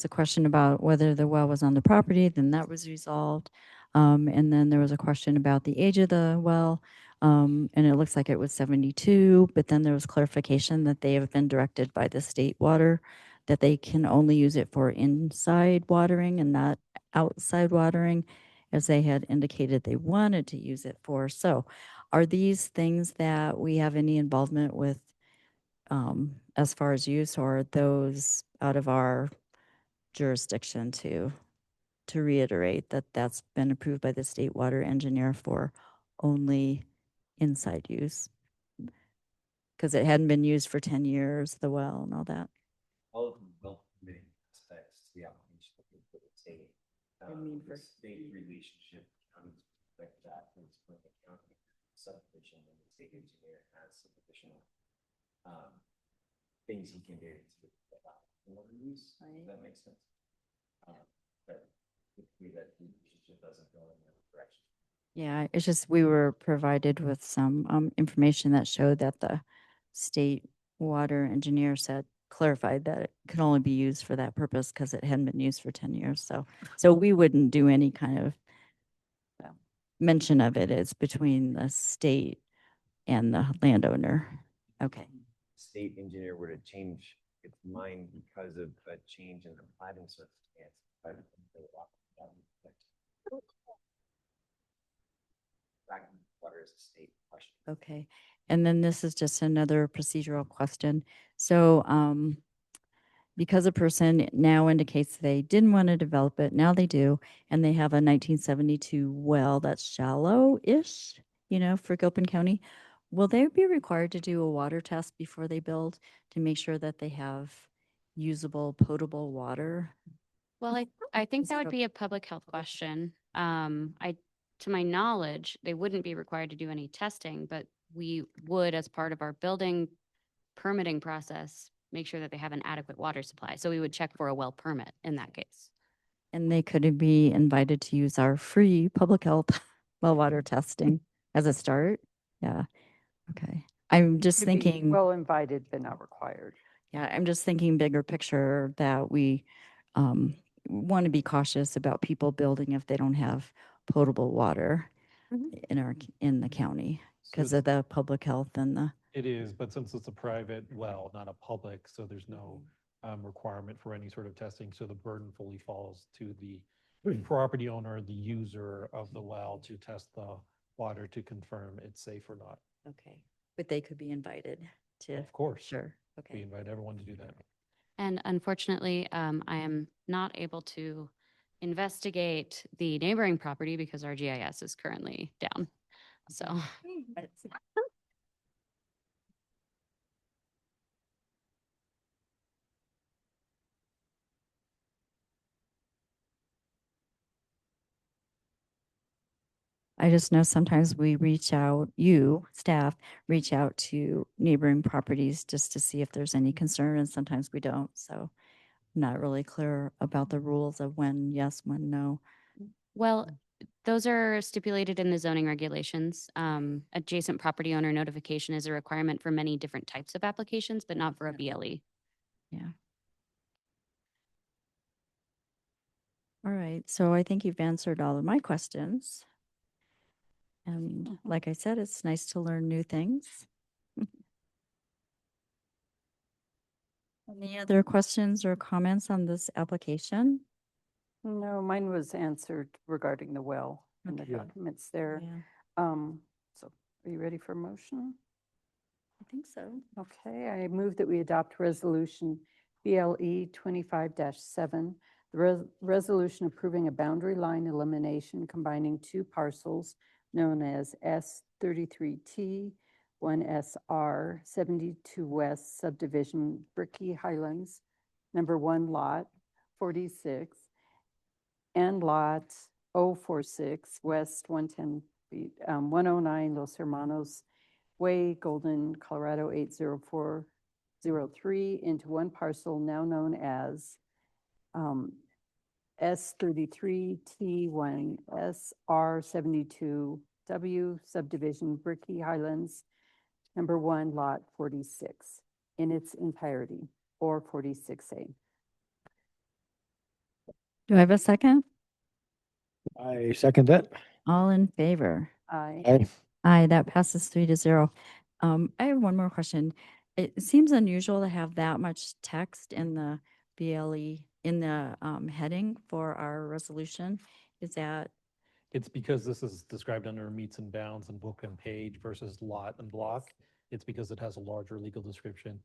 a question about whether the well was on the property, then that was resolved. And then there was a question about the age of the well, and it looks like it was 72, but then there was clarification that they have been directed by the state water that they can only use it for inside watering and not outside watering. as they had indicated they wanted to use it for. So are these things that we have any involvement with as far as use, or are those out of our jurisdiction to reiterate that that's been approved by the state water engineer for only inside use? Because it hadn't been used for 10 years, the well and all that. All of them will permitting aspects to the application that we put in state. The state relationship, counties respect that, and it's for the county subdivision, and the state engineer has some additional things he can do to allow water use. If that makes sense. But typically that relationship doesn't go in that direction. Yeah, it's just we were provided with some information that showed that the state water engineer said, clarified that it could only be used for that purpose because it hadn't been used for 10 years. So we wouldn't do any kind of mention of it. It's between the state and the landowner. Okay. State engineer were to change its mind because of a change in the planning circumstance. Water is a state question. Okay. And then this is just another procedural question. So, because a person now indicates they didn't want to develop it, now they do, and they have a 1972 well that's shallow-ish, for Gilpin County, will they be required to do a water test before they build to make sure that they have usable, potable water? Well, I think that would be a public health question. To my knowledge, they wouldn't be required to do any testing, but we would, as part of our building permitting process, make sure that they have an adequate water supply. So we would check for a well permit in that case. And they could be invited to use our free public health well water testing as a start? Yeah, okay. I'm just To be thinking. well invited, but not required. Yeah, I'm just thinking bigger picture that we want to be cautious about people building if they don't have potable water in the county because of the public health and the. It is, but since it's a private well, not a public, so there's no requirement for any sort of testing. So the burden fully falls to the property owner, the user of the well, to test the water to confirm it's safe or not. Okay, but they could be invited to. Of course. Sure. Okay. We invite everyone to do that. And unfortunately, I am not able to investigate the neighboring property because our GIS is currently down. So. I just know sometimes we staff, reach out to neighboring properties just to see if there's any concern, and sometimes we don't. So I'm not really clear about the rules of when yes, when no. Well, those are stipulated in the zoning regulations. Adjacent property owner notification is a requirement for many different types of applications, but not for a BLE. Yeah. All right. So I think you've answered all of my questions. And like I said, it's nice to learn new things. Any other questions or comments on this application? No, mine was answered regarding the well and the Okay. documents there. Yeah, So are you ready for a motion? I think so. Okay, I move that we adopt resolution BLE 25-7, the resolution approving a boundary line elimination combining two parcels known as S33T, 1SR, 72 West subdivision, Bricky Highlands, number 1 lot 46, and lot 046 West 110 feet, 109 Los Hermanos Way, Golden, Colorado 80403 into one parcel now known as S33T1 SR72W subdivision, Bricky Highlands, number 1 lot 46 in its entirety, or 46A. Do I have a second? I second that. All in favor? Aye. Aye. Aye, that passes 3-0. I have one more question. It seems unusual to have that much text in the BLE, in the heading for our resolution. Is that It's because this is described under meets and bounds and book and page versus lot and block. It's because it has a larger legal description.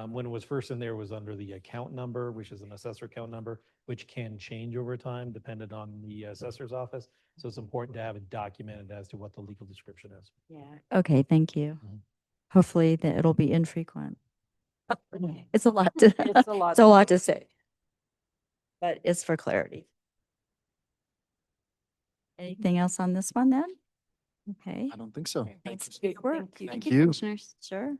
When it was first in there, it was under the account number, which is an assessor account number, which can change over time dependent on the assessor's office. So it's important to have it documented as to what the legal description is. Yeah. Okay, thank you. Hopefully that it'll be infrequent. It's a lot to, It's a lot it's a to lot do. to say. But it's for clarity. Anything else on this one then? Okay. I don't think so. Thanks. Good work. Thank you. Commissioners. Sure.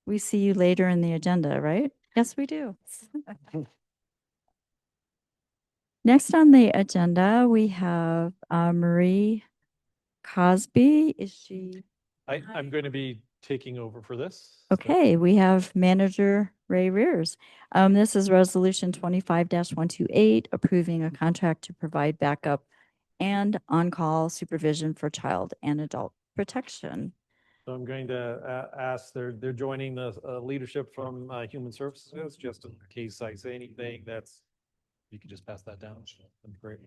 We see you later in the agenda, right? Yes, we do. Next on the agenda, we have Marie Cosby. Is she? I'm going to be taking over for this. So- Okay, we have Manager Ray Rears. This is Resolution 25-128, approving a contract to provide backup and on-call supervision for child and adult protection. So I'm going to ask, they're joining the leadership from Human Services, just in case I say anything that's, you could just pass that down. That'd be great.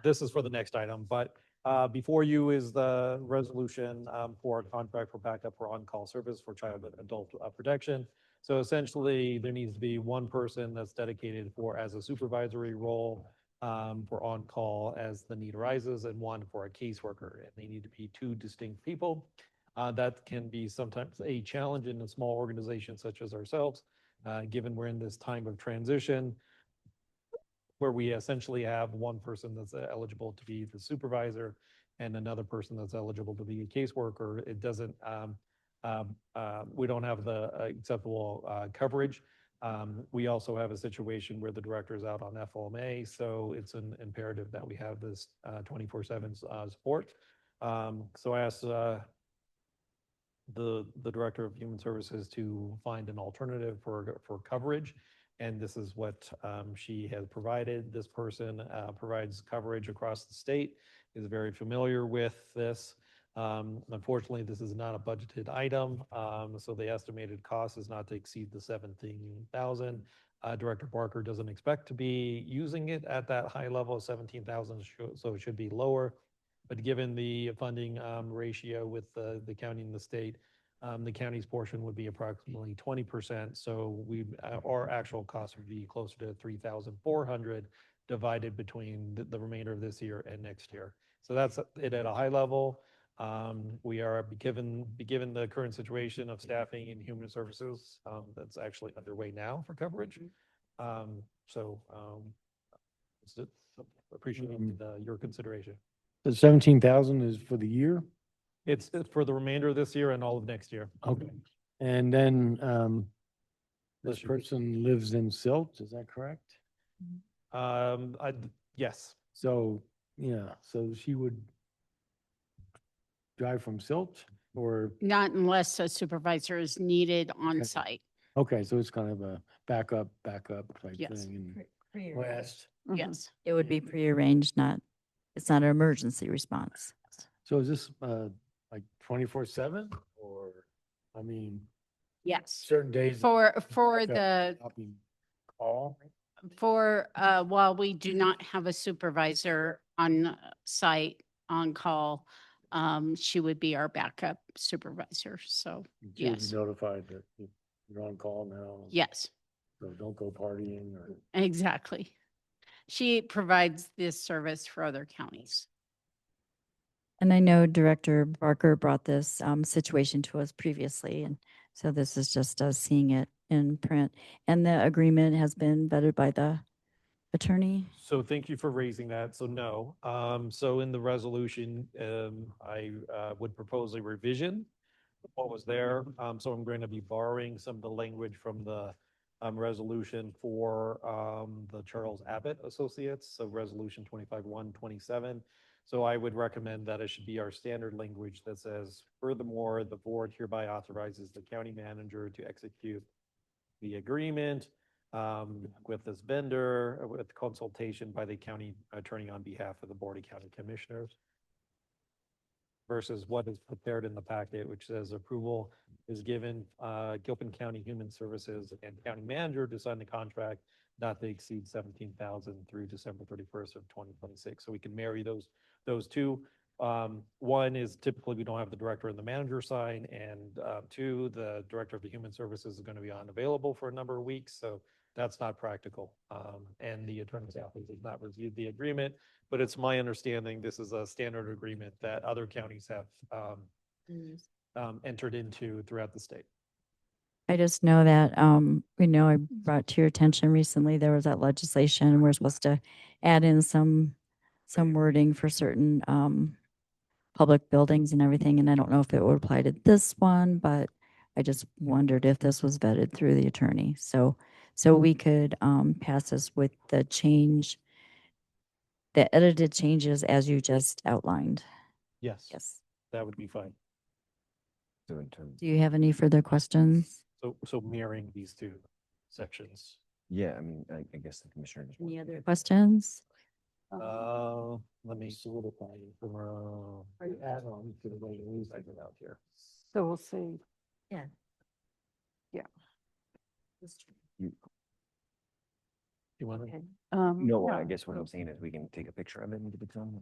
This is for the next item, but before you is the resolution for a contract for backup for on-call service for child and adult protection. So essentially, there needs to be one person that's dedicated for as a supervisory role for on-call as the need arises, and one for a caseworker. And they need to be two distinct people. That can be sometimes a challenge in a small organization such as ourselves, given we're in this time of transition where we essentially have one person that's eligible to be the supervisor and another person that's eligible to be a caseworker. It doesn't, we don't have the acceptable coverage. We also have a situation where the director is out on FLMA, so it's an imperative that we have this 24/7 support. So I asked the director of human services to find an alternative for coverage. And this is what she has provided. This person provides coverage across the state, is very familiar with this. Unfortunately, this is not a budgeted item, so the estimated cost is not to exceed the 17,000. Director Barker doesn't expect to be using it at that high level of 17,000, so it should be lower. But given the funding ratio with the county and the state, the county's portion would be approximately 20%. So our actual cost would be closer to 3,400 divided between the remainder of this year and next year. So that's it at a high level. We are given the current situation of staffing in human services that's actually underway now for coverage. That's it. Appreciate your consideration. The 17,000 is for the year? It's for the remainder of this year and all of next year. Okay. And then this Bless you. person lives in Silt, is that correct? Yes. So, yeah, so she would drive from Silt or, Not unless a supervisor is needed on Okay. site. okay, so it's kind of a backup type Yes. thing. Pre- And last, Yes. It would be prearranged, it's not an emergency response. so is this like 24/7 or, I mean, Yes. certain days? For backup the, copy Call? while we do not have a supervisor on site on call, she would be our backup supervisor. So, She would be yes. notified that you're on call now. Yes, So don't go partying or. exactly. She provides this service for other counties. And I know Director Barker brought this situation to us previously, and so this is just us seeing it in print. And the agreement has been vetted by the attorney. So thank you for raising that. So no. So in the resolution, I would propose a revision of what was there. So I'm going to be borrowing some of the language from the resolution for the Charles Abbott Associates, so resolution 25-127. So I would recommend that it should be our standard language that says, furthermore, the board hereby authorizes the county manager to execute the agreement with this vendor, with consultation by the county attorney on behalf of the Board of County Commissioners, versus what is prepared in the packet, which says approval is given Gilpin County Human Services and County Manager to sign the contract not to exceed 17,000 through December 31st of 2026. So we can marry those two. One is typically we don't have the director and the manager sign, and two, the director of the human services is going to be unavailable for a number of weeks, so that's not practical. And the attorney's office has not reviewed the agreement, but it's my understanding this is a standard agreement that other counties have entered into throughout the state. I just know that, we know I brought to your attention recently, there was that legislation, and we're supposed to add in some wording for certain, public buildings and everything, and I don't know if it would apply to this one, but I just wondered if this was vetted through the attorney. So we could, pass this with the change, the edited changes as you just outlined. Yes. Yes. That would be fine. So in terms, Do you have any further questions? So mirroring these two sections. yeah, I mean, I guess the commissioner. just Any wants- other questions? Let me solidify for add on to the way it is I put out here. So we'll see. Yeah. Yeah. You want to? Okay. No, yeah, I guess what I'm saying is we can take a picture of it and give it to them.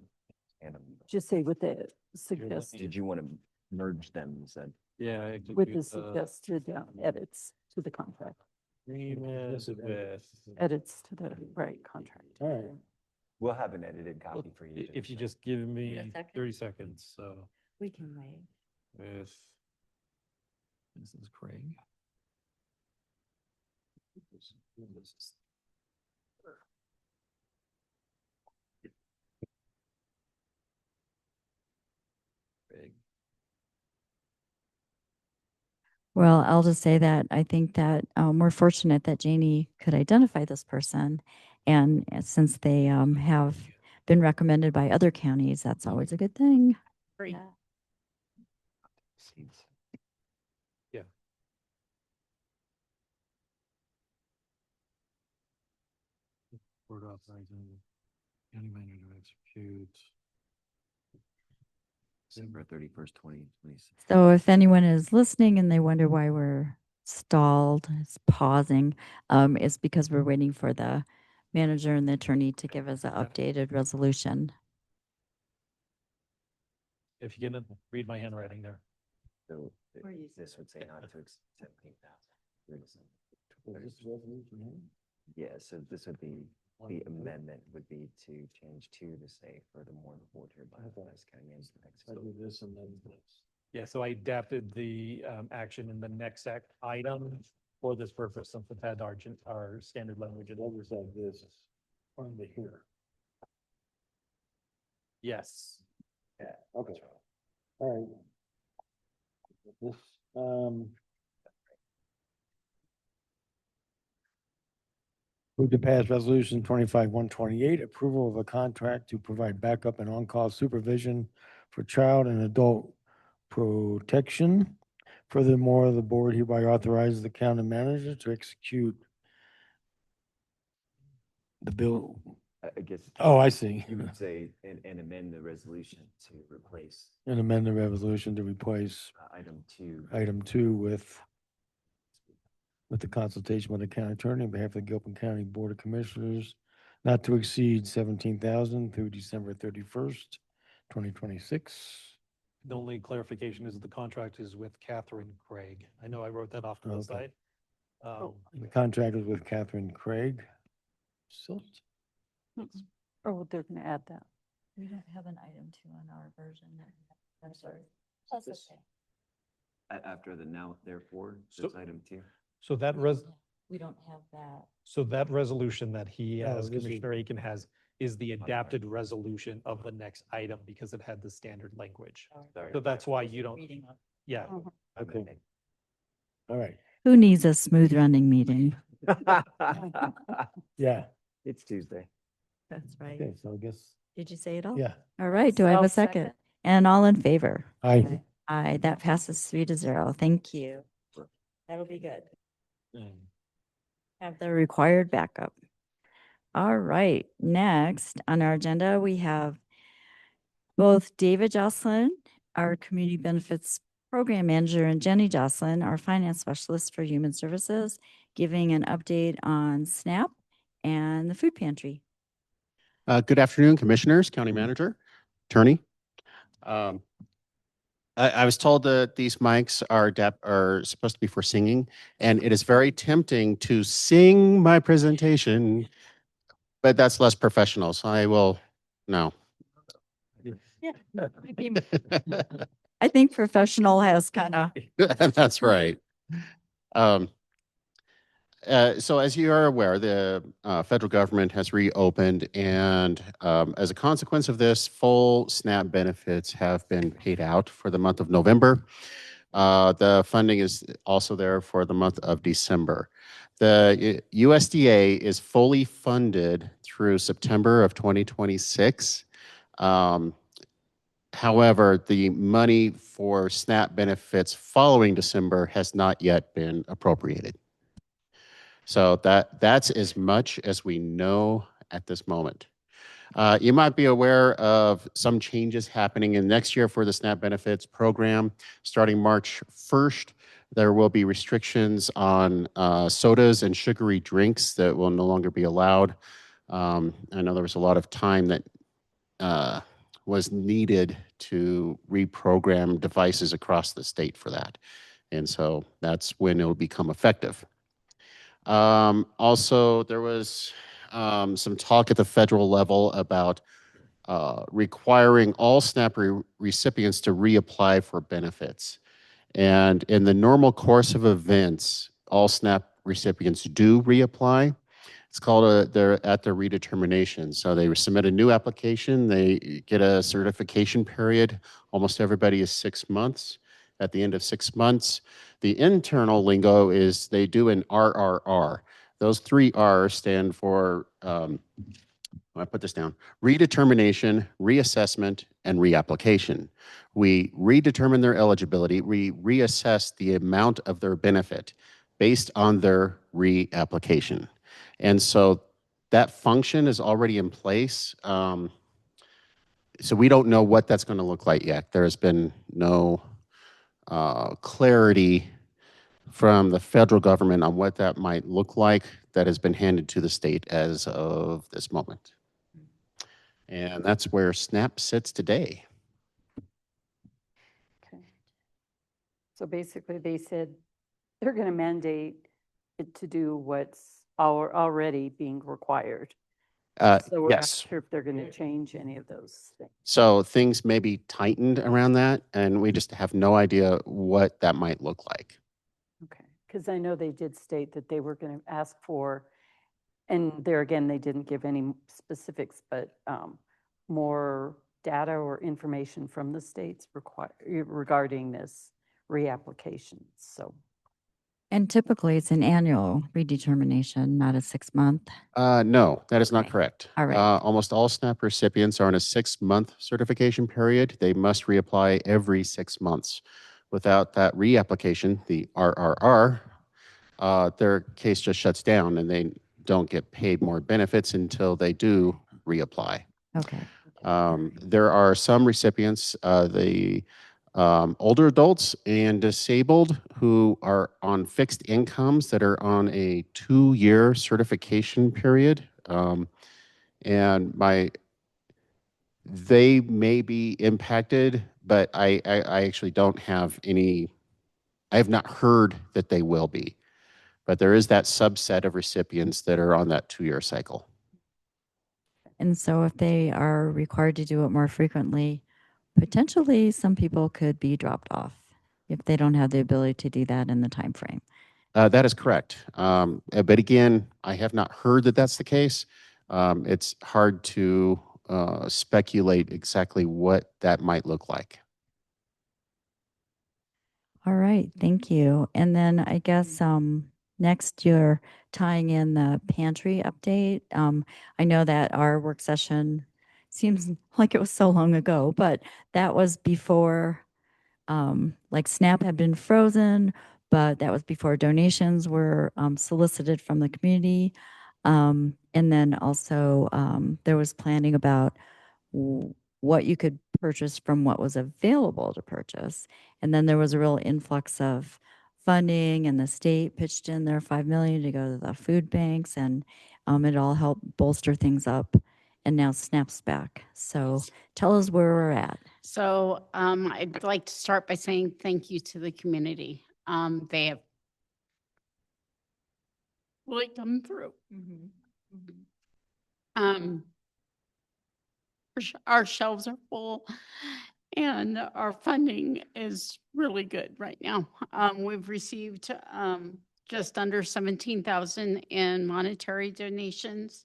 And just say with the suggested, did you want to merge them instead? Yeah. I could with do the suggested edits to the contract, agreement with. edits to the right contract. All right. We'll have an edited copy for you. If you just give me Second. 30 seconds, so We can wait. with. This is Craig. Craig. Well, I'll just say that I think that we're fortunate that Janie could identify this person. And since they have been recommended by other counties, that's always a good thing. Great. Yeah. Board authorizing county manager to execute. December 31st, 2026. So if anyone is listening and they wonder why we're stalled, it's pausing, it's because we're waiting for the manager and the attorney to give us an updated resolution. If you can read my handwriting there. So Where you this would say not to exceed 17,000. Yeah, so this would be, the amendment would be to change two to say furthermore, the board hereby authorizes county manager to execute. this and then this. Yeah, so I adapted the action in the next item for this purpose, since it had our standard language. And others like this, finally here. Yes. Yeah, okay. All right. This, move to pass resolution 25-128, approval of a contract to provide backup and on-call supervision for child and adult protection. Furthermore, the board hereby authorizes the county manager to execute the bill. I guess. Oh, I see. You would say, and amend the resolution to replace And amend the resolution to replace item 2. item 2 with the consultation with the county attorney on behalf of the Gilpin County Board of Commissioners, not to exceed 17,000 through December 31st, 2026. The only clarification is the contract is with Catherine Craig. I know I wrote that off to the Okay. side. The contract is with Catherine Craig. Silt? Oh, they're going to add that. We don't have an item 2 on our version. I'm sorry. That's okay. After the now therefore, So- says item 2. So that We don't have that. so that resolution that he Oh, has, this is- Commissioner Aiken has, is the adapted resolution of the next item because it had the standard language. Sorry. So that's why you don't, Reading of- yeah. Mhm. Okay. All right. Who needs a smooth running meeting? Yeah. It's Tuesday. That's right. Okay, so I guess, Did you say it all? yeah. All right, do I have I'll a second? second. And all in favor? Aye. Aye, that passes 3-0. Thank you. That'll be good. Have the required backup. All right, next on our agenda, we have both David Jocelyn, our Community Benefits Program Manager, and Jenny Jocelyn, our Finance Specialist for Human Services, giving an update on SNAP and the food pantry. Good afternoon, Commissioners, County Manager, Attorney. I was told that these mics are supposed to be for singing, and it is very tempting to sing my presentation, but that's less professional, so I will, no. I think professional has kind of. That's right. So as you are aware, the federal government has reopened, and as a consequence of this, full SNAP benefits have been paid out for the month of November. The funding is also there for the month of December. The USDA is fully funded through September of 2026. However, the money for SNAP benefits following December has not yet been appropriated. So that's as much as we know at this moment. You might be aware of some changes happening in next year for the SNAP benefits program. Starting March 1st, there will be restrictions on sodas and sugary drinks that will no longer be allowed. I know there was a lot of time that was needed to reprogram devices across the state for that. And so that's when it will become effective. Also, there was some talk at the federal level about requiring all SNAP recipients to reapply for benefits. And in the normal course of events, all SNAP recipients do reapply. It's called they're at the redetermination. So they submit a new application, they get a certification period. Almost everybody is 6 months. At the end of 6 months, the internal lingo is they do an RRR. Those 3 R's stand for, I put this down, redetermination, reassessment, and reapplication. We redetermine their eligibility, we reassess the amount of their benefit based on their reapplication. And so that function is already in place. So we don't know what that's going to look like yet. There has been no clarity from the federal government on what that might look like that has been handed to the state as of this moment. And that's where SNAP sits today. Okay. So basically they said they're going to mandate it to do what's already being required. So we're not Yes. sure if they're going to change any of those things. So things may be tightened around that, and we just have no idea what that might look like. Okay, because I know they did state that they were going to ask for, and there again, they didn't give any specifics, but more data or information from the states regarding this reapplication. So. And typically it's an annual redetermination, not a 6-month. No, that is not correct. All right. Almost all SNAP recipients are in a 6-month certification period. They must reapply every 6 months. Without that reapplication, the RRR, their case just shuts down and they don't get paid more benefits until they do reapply. Okay. There are some recipients, the older adults and disabled who are on fixed incomes that are on a 2-year certification period. And they may be impacted, but I actually don't have any, I have not heard that they will be. But there is that subset of recipients that are on that 2-year cycle. And so if they are required to do it more frequently, potentially some people could be dropped off if they don't have the ability to do that in the time frame. That is correct. But again, I have not heard that that's the case. It's hard to speculate exactly what that might look like. All right, thank you. And then I guess next you're tying in the pantry update. I know that our work session seems like it was so long ago, but that was before like SNAP had been frozen, but that was before donations were solicited from the community. And then also there was planning about what you could purchase from what was available to purchase. And then there was a real influx of funding, and the state pitched in their $5 million to go to the food banks. And It all helped bolster things up, and now SNAP's back. So tell us where we're at. So I'd like to start by saying thank you to the community. They have really come through. Um, our shelves are full and our funding is really good right now. We've received just under 17,000 in monetary donations.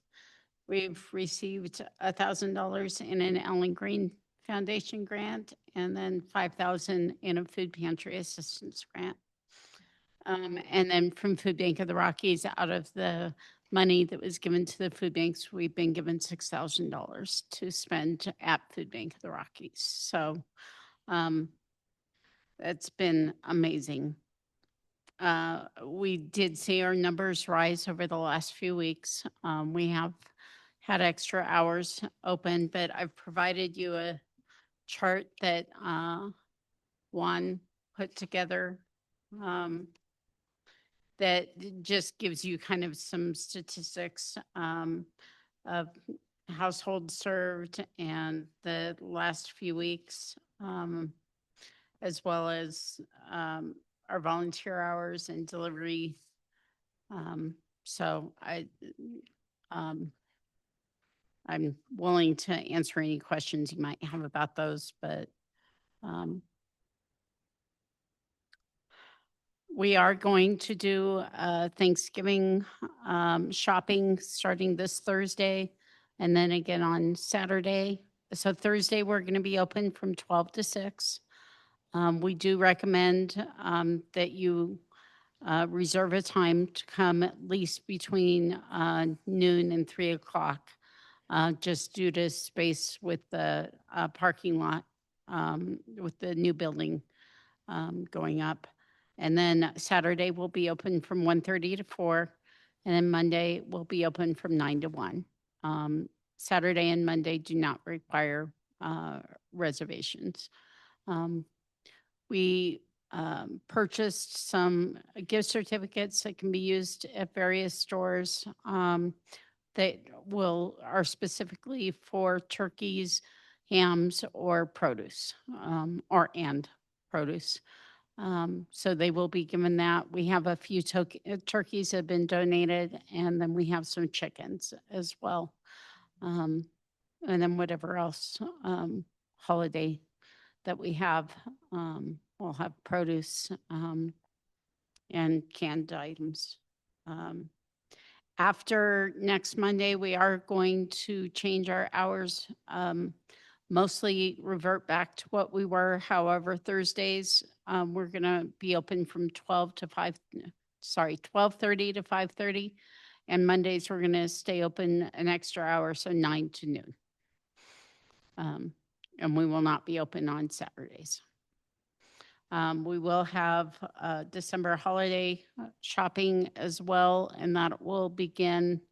We've received $1,000 in an Ellen Green Foundation grant and then 5,000 in a food pantry assistance grant. And then from Food Bank of the Rockies, out of the money that was given to the food banks, we've been given $6,000 to spend at Food Bank of the Rockies. So that's been amazing. We did see our numbers rise over the last few weeks. We have had extra hours open, but I've provided you a chart that Juan put together that just gives you kind of some statistics of households served and the last few weeks, as well as our volunteer hours and delivery. So I'm willing to answer any questions you might have about those, but we are going to do Thanksgiving shopping starting this Thursday and then again on Saturday. So Thursday, we're going to be open from 12 to 6. We do recommend that you reserve a time to come at least between noon and 3 o'clock, just due to space with the parking lot with the new building going up. And then Saturday will be open from 1:30 to 4, and then Monday will be open from 9 to 1. Saturday and Monday do not require reservations. We purchased some gift certificates that can be used at various stores that are specifically for turkeys, hams, or produce, and produce. So they will be given that. We have a few turkeys that have been donated, and then we have some chickens as well. And then whatever else holiday that we have, we'll have produce and canned items. After next Monday, we are going to change our hours, mostly revert back to what we were. However, Thursdays, we're going to be open from 12:30 to 5:30. And Mondays, we're going to stay open an extra hour, so 9 to noon. And we will not be open on Saturdays. We will have December holiday shopping as well, and that will begin.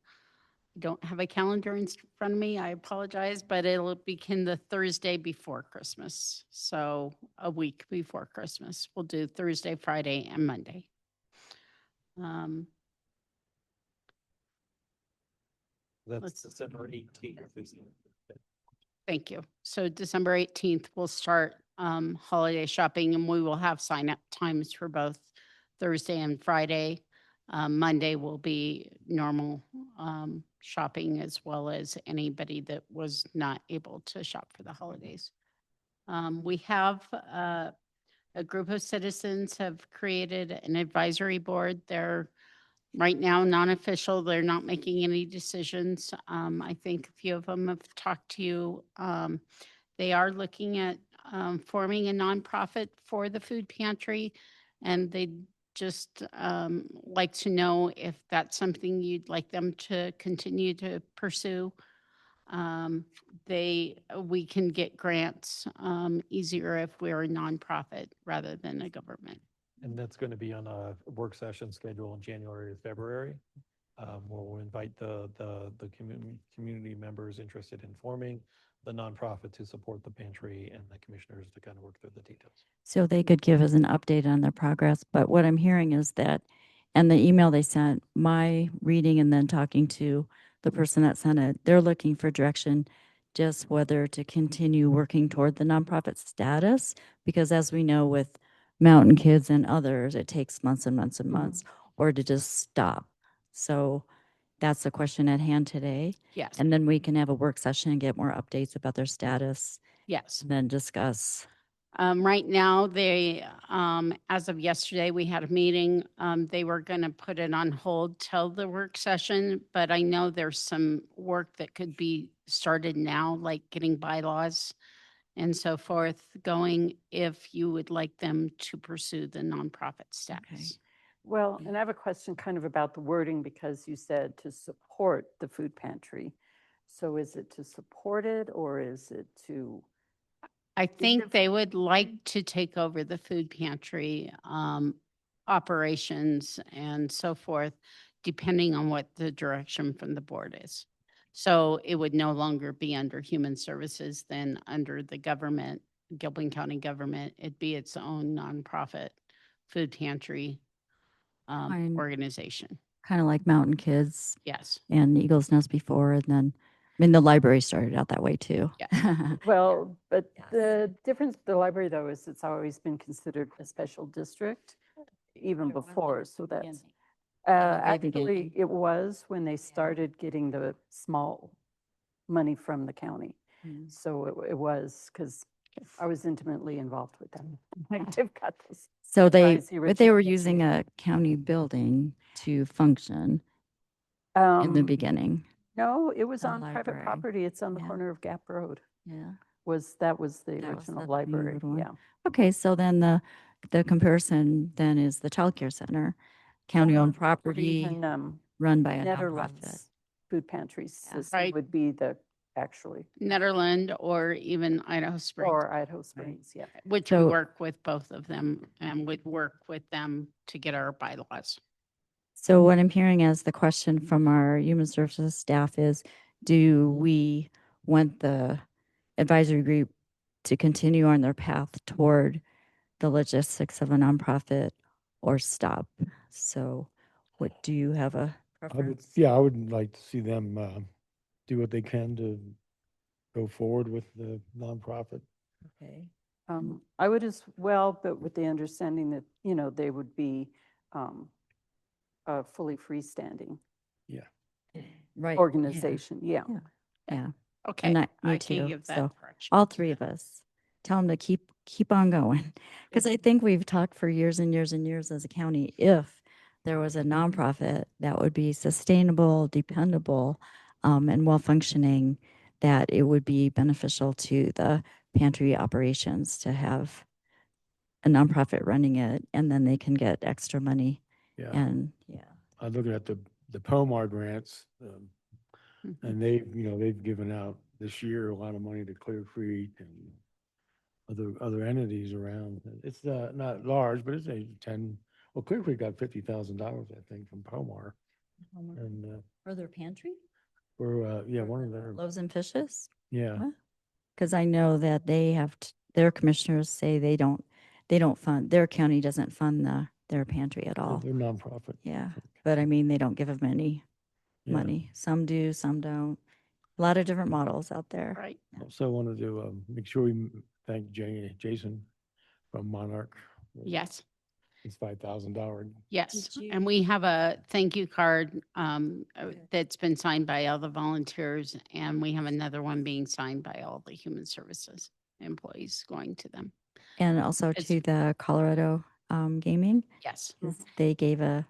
I don't have a calendar in front of me, I apologize, but it'll begin the Thursday before Christmas. So a week before Christmas. We'll do Thursday, Friday, and Monday. That's December 18th. Thank you. So December 18th, we'll start holiday shopping, and we will have sign-up times for both Thursday and Friday. Monday will be normal shopping, as well as anybody that was not able to shop for the holidays. We have a group of citizens have created an advisory board. They're right now non-official. They're not making any decisions. I think a few of them have talked to you. They are looking at forming a nonprofit for the food pantry, and they just like to know if that's something you'd like them to continue to pursue. We can get grants easier if we're a nonprofit rather than a government. And that's going to be on a work session schedule in January or February. We'll invite the community members interested in forming the nonprofit to support the pantry and the commissioners to kind of work through the details. So they could give us an update on their progress. But what I'm hearing is that And the email they sent, my reading and then talking to the person that sent it, they're looking for direction just whether to continue working toward the nonprofit status, because as we know with Mountain Kids and others, it takes months and months and months, or to just stop. So that's the question at hand today. Yes. And then we can have a work session and get more updates about their status, Yes. and then discuss. Right now, as of yesterday, we had a meeting. They were going to put it on hold till the work session, but I know there's some work that could be started now, like getting bylaws and so forth going, if you would like them to pursue the nonprofit status. Well, and I have a question kind of about the wording, because you said to support the food pantry. So is it to support it, or is it to? I think they would like to take over the food pantry operations and so forth, depending on what the direction from the board is. So it would no longer be under Human Services, then under the government, Gilpin County government. It'd be its own nonprofit food pantry organization. Kind of like Mountain Kids. Yes. And Eagles Nest before, and then, I mean, the library started out that way too. Well, but the difference with the library, though, is it's always been considered a special district even before. So that's actually, it was when they started getting the small money from the county. So it was, because I was intimately involved with them. They've got this. So but they original were using a county building to function in the beginning. No, it was The on private library. property. It's on the corner of Gap Road. Yeah. That was the That was original the library, old one. yeah. Okay, so then the comparison then is the childcare center, county-owned property, Even, run by a nonprofit. Netherlands Food Pantry system Right. would be the, actually, Netherland or even Idaho Springs. or Idaho Springs, yeah. Which we So- work with both of them and would work with them to get our bylaws. So what I'm hearing as the question from our human services staff is, do we want the advisory group to continue on their path toward the logistics of a nonprofit or stop? So what, do you have a preference? I would like to see them do what they can to go forward with the nonprofit. Okay. I would as well, but with the understanding that, they would be fully freestanding Right. organization, yeah. Yeah. Okay, And me I too. can give that So direction. all three of us, tell them to keep on going. Because I think we've talked for years and years and years as a county, if there was a nonprofit that would be sustainable, dependable, and well-functioning, that it would be beneficial to the pantry operations to have a nonprofit running it, and then they can get extra money. Yeah. And I'm looking at the POMAR grants, and they've given out this year a lot of money to Clear Creek and other entities around. It's not large, but it's a 10. Well, Clear Creek got $50,000, I think, from POMAR, and for their pantry? for one of their Loaves and Fishes? yeah. Because I know that they have, their commissioners say they don't fund, their county doesn't fund their pantry at all. They're nonprofit. Yeah, but I mean, they don't give them any Yeah. money. Some do, some don't. A lot of different models out there. Right. Also wanted to make sure we thank Jason from Monarch. Yes. It's $5,000. Yes, and we have a thank you card that's been signed by all the volunteers, and we have another one being signed by all the human services employees going to them. And also to the Colorado Gaming. Yes. They gave a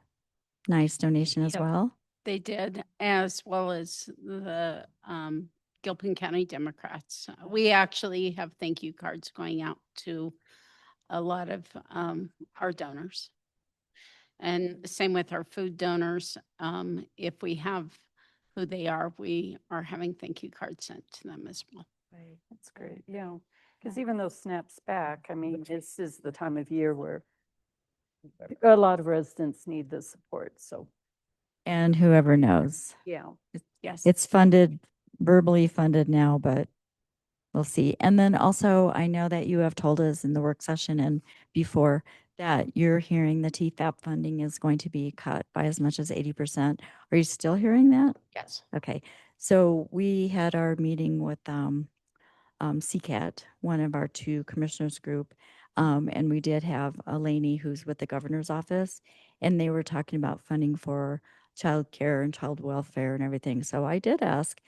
nice donation as Yep. well. They did, as well as the Gilpin County Democrats. We actually have thank you cards going out to a lot of our donors. And same with our food donors. If we have who they are, we are having thank you cards sent to them as well. Right, that's great, yeah. Because even though SNAP's back, I mean, this is the time of year where a lot of residents need the support, so. And whoever knows. Yeah. Yes. It's funded, verbally funded now, but we'll see. And then also, I know that you have told us in the work session and before that you're hearing the TFAP funding is going to be cut by as much as 80%. Are you still hearing that? Yes. Okay, so we had our meeting with CCAT, one of our two commissioners group, and we did have Elaney, who's with the governor's office, and they were talking about funding for childcare and child welfare and everything. So I did ask,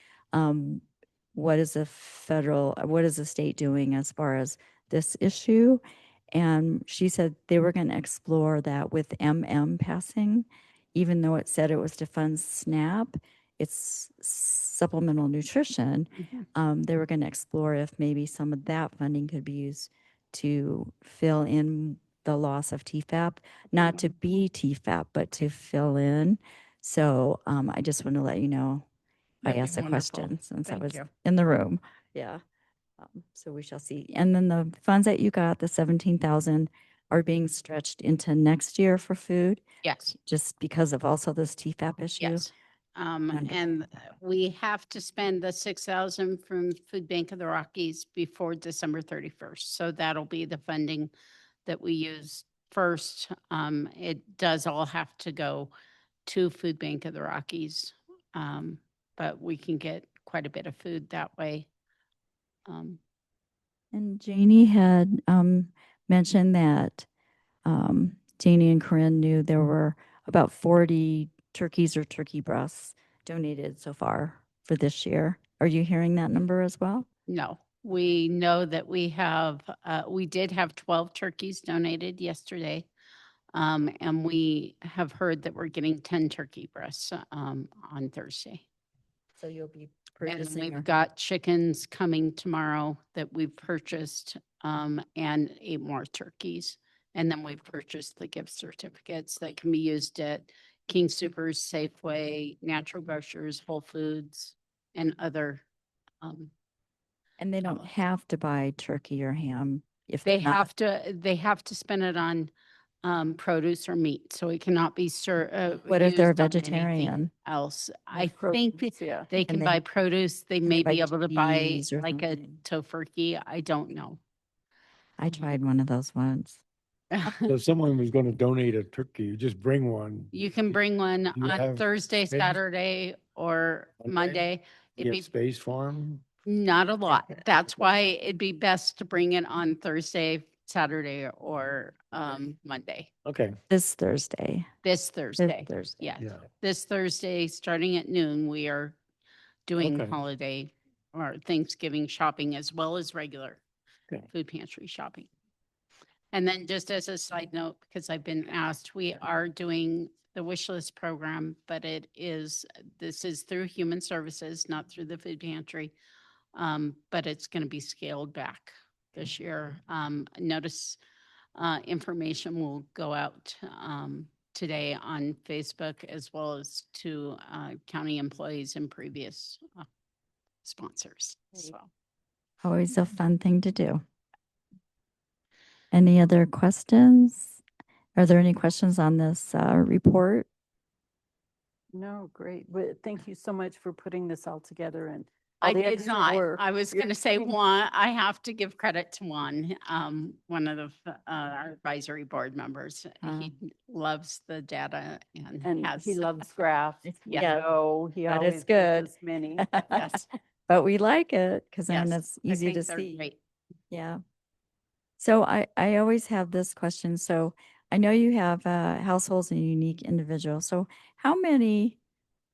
what is the state doing as far as this issue? And she said they were going to explore that with passing, even though it said it was to fund SNAP, it's supplemental nutrition. They were going to explore if maybe some of that funding could be used to fill in the loss of TFAP, not to be TFAP, but to fill in. So I just want to let you know, I That'd be asked a wonderful. question since I Thank was you. in the room. Yeah. So we shall see. And then the funds that you got, the 17,000, are being stretched into next year for food, Yes. just because of also this TFAP issue. Yes. Wonderful. And we have to spend the 6,000 from Food Bank of the Rockies before December 31st. So that'll be the funding that we use first. It does all have to go to Food Bank of the Rockies. But we can get quite a bit of food that way. And Janie had mentioned that Janie and Corinne knew there were about 40 turkeys or turkey breasts donated so far for this year. Are you hearing that number as well? No, we know that we did have 12 turkeys donated yesterday. And we have heard that we're getting 10 turkey breasts on Thursday. So you'll be And purchasing. we've got chickens coming tomorrow that we've purchased, and 8 more turkeys. And then we've purchased the gift certificates that can be used at King Soopers, Safeway, Natural Grocers, Whole Foods, and other. And they don't have to buy turkey or ham if They they're not. they have to spend it on produce or meat, so it cannot be What if they're used on anything vegetarian? else. I Like think produce, yeah. they Can can they- buy produce. They may buy be able to buy cheese or like a something? tofurkey. I don't know. I tried one of those once. So if someone was going to donate a turkey, you just bring one. You can bring one You on have Thursday, space? Saturday, or Monday. You It'd have be space for them? not a lot. That's why it'd be best to bring it on Thursday, Saturday, or Monday. Okay. This Thursday. This Thursday. Thursday. Yeah. Yeah. This Thursday, starting at noon, we are doing Okay. holiday or Thanksgiving shopping as well as regular Okay. food pantry shopping. And then just as a side note, because I've been asked, we are doing the wish list program, but this is through Human Services, not through the food pantry. But it's going to be scaled back this year. Notice information will go out today on Facebook as well as to county employees and previous sponsors. So Always a fun thing to do. Any other questions? Are there any questions on this report? No, great. But thank you so much for putting this all together and I all the did extra not. work. I was going to say Juan. I have to give credit to Juan, one of our advisory board members. He loves the data And has. he loves graphs. Yeah. So he That always is gives good. us many. Yes. But we like it because then Yes, it's I easy to think they're see. great. Yeah. So I always have this question. So I know you have households and unique individuals. So how many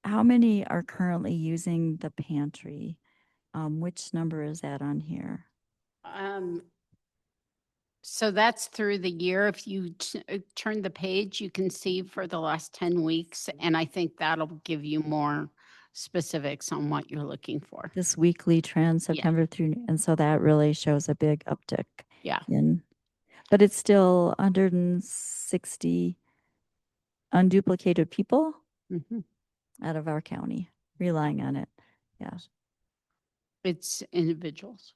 are currently using the pantry? Which number is that on here? So that's through the year. If you turn the page, you can see for the last 10 weeks, and I think that'll give you more specifics on what you're looking for. This weekly trend, September through, and so that really shows a big uptick. Yeah. But it's still 160 unduplicated people out of our county relying on it. Yeah. It's individuals.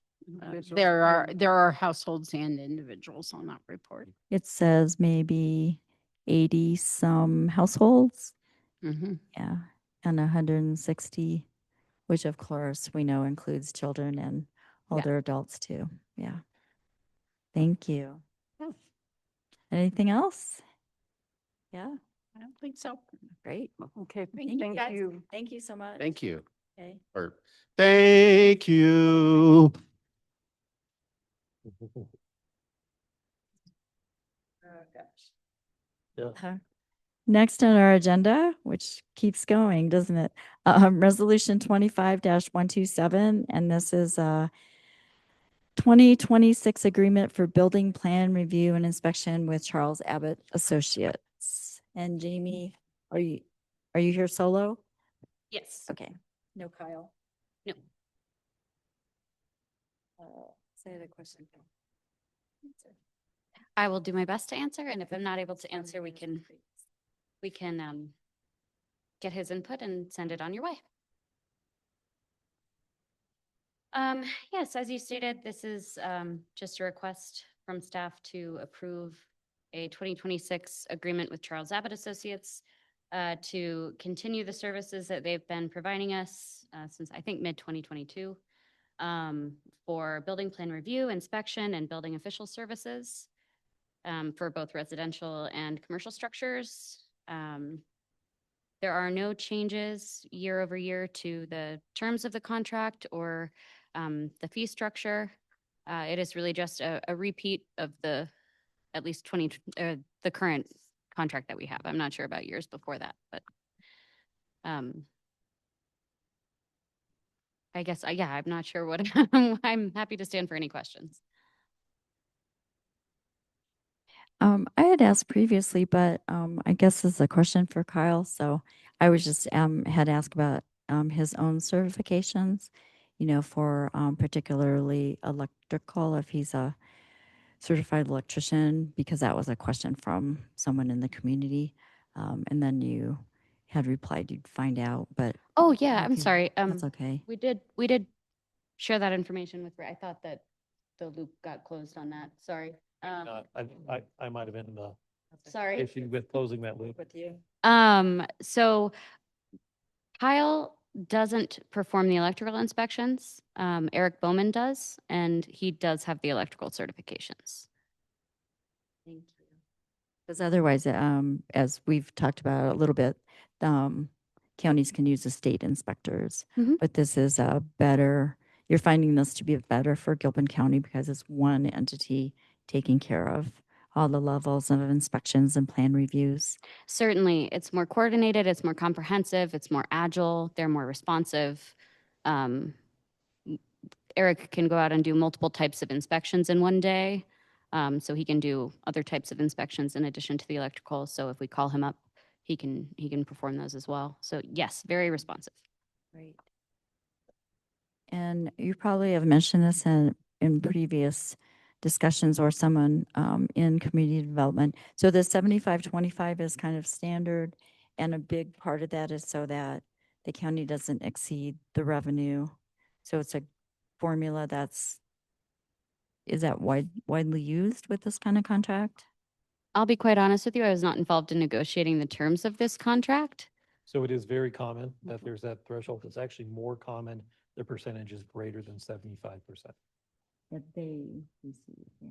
There are households and individuals on that report. It says maybe 80 some households. Yeah. And 160, which of course we know includes children and older adults too. Yeah. Thank you. Anything else? Yeah, I don't think so. great. Okay, Thank you, guys. you. Thank you so much. Thank you. Okay. Or thank you. Next on our agenda, which keeps going, doesn't it? Resolution 25-127, and this is a 2026 agreement for building plan review and inspection with Charles Abbott Associates. And Jamie, are you here solo? Yes. Okay. No Kyle. No. Say the question. I will do my best to answer, and if I'm not able to answer, we can get his input and send it on your way. Yes, as you stated, this is just a request from staff to approve a 2026 agreement with Charles Abbott Associates to continue the services that they've been providing us since I think mid-2022 for building plan review, inspection, and building official services for both residential and commercial structures. There are no changes year over year to the terms of the contract or the fee structure. It is really just a repeat of the at least the current contract that we have. I'm not sure about years before that, but I guess, yeah, I'm not sure what, I'm happy to stand for any questions. I had asked previously, but I guess this is a question for Kyle. So I was just had asked about his own certifications, for particularly electrical, if he's a certified electrician, because that was a question from someone in the community. And then you had replied you'd find out, but Oh, yeah, I'm okay, sorry. that's okay. We did share that information with, I thought that the loop got closed on that. Sorry. I might have been the Sorry. issue with closing that loop. With you. So Kyle doesn't perform the electrical inspections. Eric Bowman does, and he does have the electrical certifications. Thank you. Because otherwise, as we've talked about a little bit, counties can use the state inspectors, Mhm. but this is a better, you're finding this to be better for Gilpin County because it's one entity taking care of all the levels of inspections and plan reviews. Certainly, it's more coordinated, it's more comprehensive, it's more agile, they're more responsive. Eric can go out and do multiple types of inspections in one day. So he can do other types of inspections in addition to the electrical. So if we call him up, he can perform those as well. So yes, very responsive. Right. And you probably have mentioned this in previous discussions or someone in community development. So the 75-25 is kind of standard, and a big part of that is so that the county doesn't exceed the revenue. So it's a formula is that widely used with this kind of contract? I'll be quite honest with you, I was not involved in negotiating the terms of this contract. So it is very common that there's that threshold. It's actually more common. The percentage is greater than 75%. That they receive, yeah.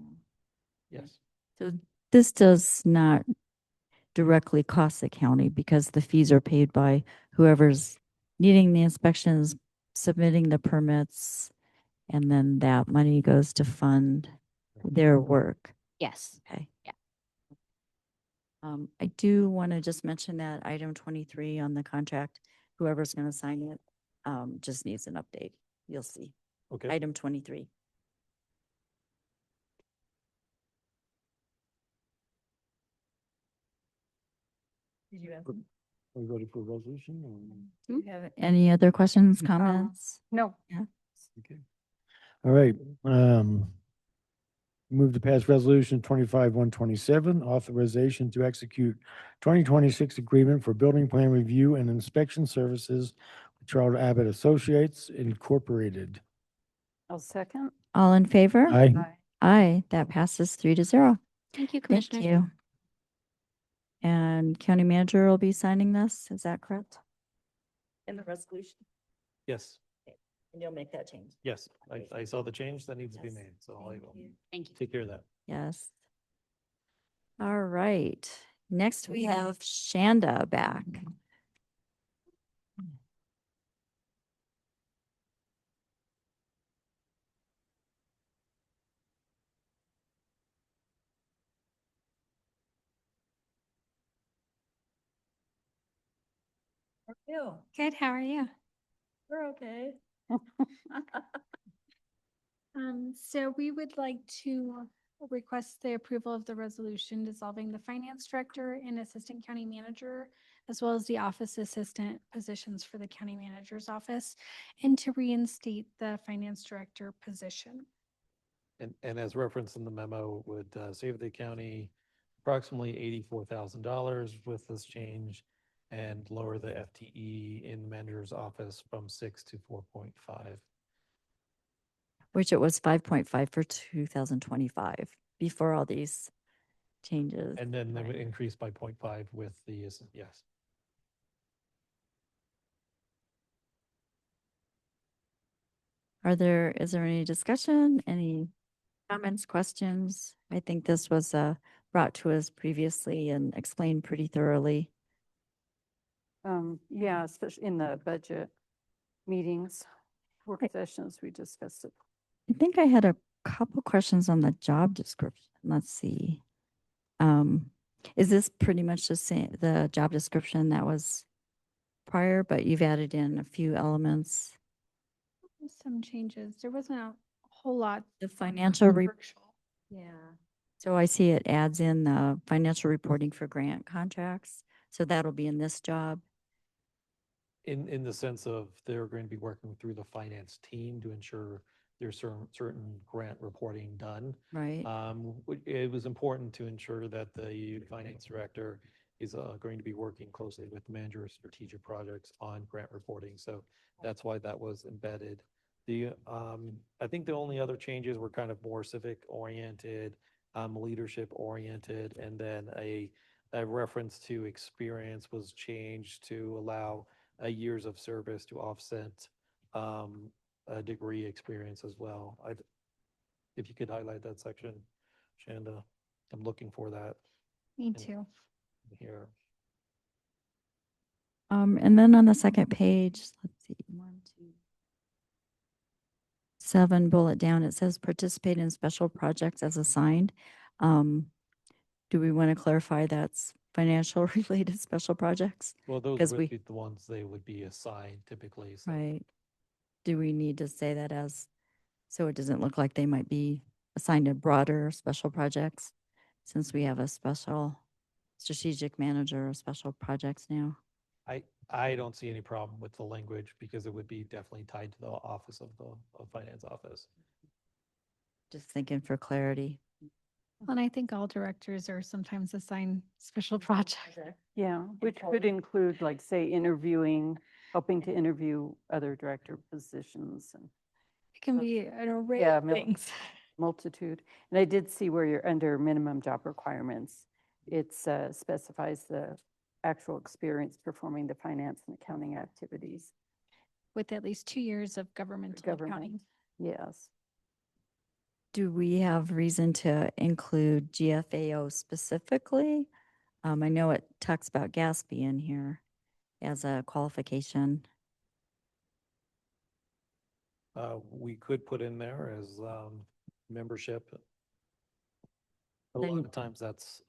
Yes. So this does not directly cost the county because the fees are paid by whoever's needing the inspections, submitting the permits, and then that money goes to fund their work. Yes. Okay. Yeah. I do want to just mention that item 23 on the contract, whoever's going to sign it, just needs an update. You'll see. Okay. Item 23. Did you have? Are we ready for a resolution? Do you have any other questions, comments? No. Yeah. Okay. All right. Move to pass resolution 25-127, authorization to execute 2026 agreement for building plan review and inspection services with Charles Abbott Associates Incorporated. I'll second. All in favor? Aye. Aye, that passes 3-0. Thank you, Thank Commissioner. you. And county manager will be signing this, is that correct? In the resolution? Yes. And you'll make that change? Yes. I saw the change that needs to be made. So I will Thank you. take care of that. Yes. All right. Next, we have Shanda back. Good, how are you? We're okay. So we would like to request the approval of the resolution dissolving the finance director and assistant county manager, as well as the office assistant positions for the county manager's office, and to reinstate the finance director position. And as referenced in the memo, would save the county approximately $84,000 with this change and lower the FTE in the manager's office from 6 to 4.5. Which it was 5.5 for 2025 before all these changes. And then they would increase by 0.5 with the, yes. Is there any discussion, any comments, questions? I think this was brought to us previously and explained pretty thoroughly. Yeah, especially in the budget meetings, work sessions, we discussed it. I think I had a couple questions on the job description. Let's see. Is this pretty much the same, the job description that was prior, but you've added in a few elements? Some changes. There wasn't a whole lot. The financial Yeah. So I see it adds in the financial reporting for grant contracts. So that'll be in this job. In the sense of they're going to be working through the finance team to ensure there's certain grant reporting done. Right. It was important to ensure that the finance director is going to be working closely with the manager of strategic projects on grant reporting. So that's why that was embedded. I think the only other changes were kind of more civic oriented, leadership oriented, and then a reference to experience was changed to allow years of service to offset a degree experience as well. If you could highlight that section, Shanda, I'm looking for that. Me too. Here. And then on the second page, let's see, 7 bullet down, it says participate in special projects as assigned. Do we want to clarify that's financial related special projects? Well, those Because would be the ones they would be assigned typically. So. Right. Do we need to say that as, so it doesn't look like they might be assigned to broader special projects, since we have a special strategic manager of special projects now? I don't see any problem with the language because it would be definitely tied to the office of the finance office. Just thinking for clarity. And I think all directors are sometimes assigned special projects. Yeah, which could include, like, say, helping to interview other director positions and. It can be an array Yeah, of things. multitude. And I did see where you're under minimum job requirements. It specifies the actual experience performing the finance and accounting activities. With at least 2 years of governmental accounting. Yes. Do we have reason to include GFAO specifically? I know it talks about GASP in here as a qualification. We could put in there as membership. A lot of times that's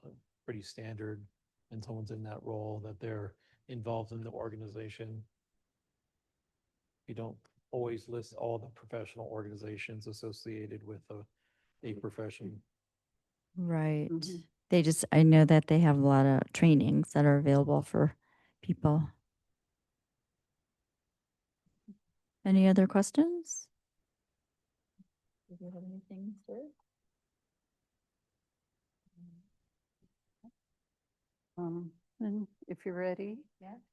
pretty standard and someone's in that role that they're involved in the organization. You don't always list all the professional organizations associated with a profession. Right. I know that they have a lot of trainings that are available for people. Any other questions? Do you have anything, sir? And if you're ready,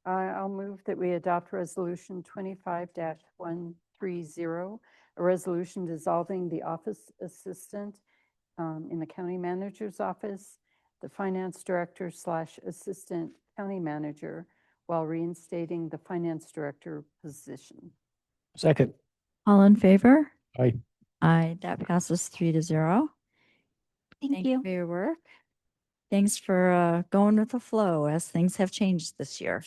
I'll move that we adopt resolution 25-130, a resolution dissolving the office assistant in the county manager's office, the finance director / assistant county manager, while reinstating the finance director position. Second. All in favor? Aye. Aye, that passes 3-0. Thank you. For your work. Thanks for going with the flow as things have changed this year.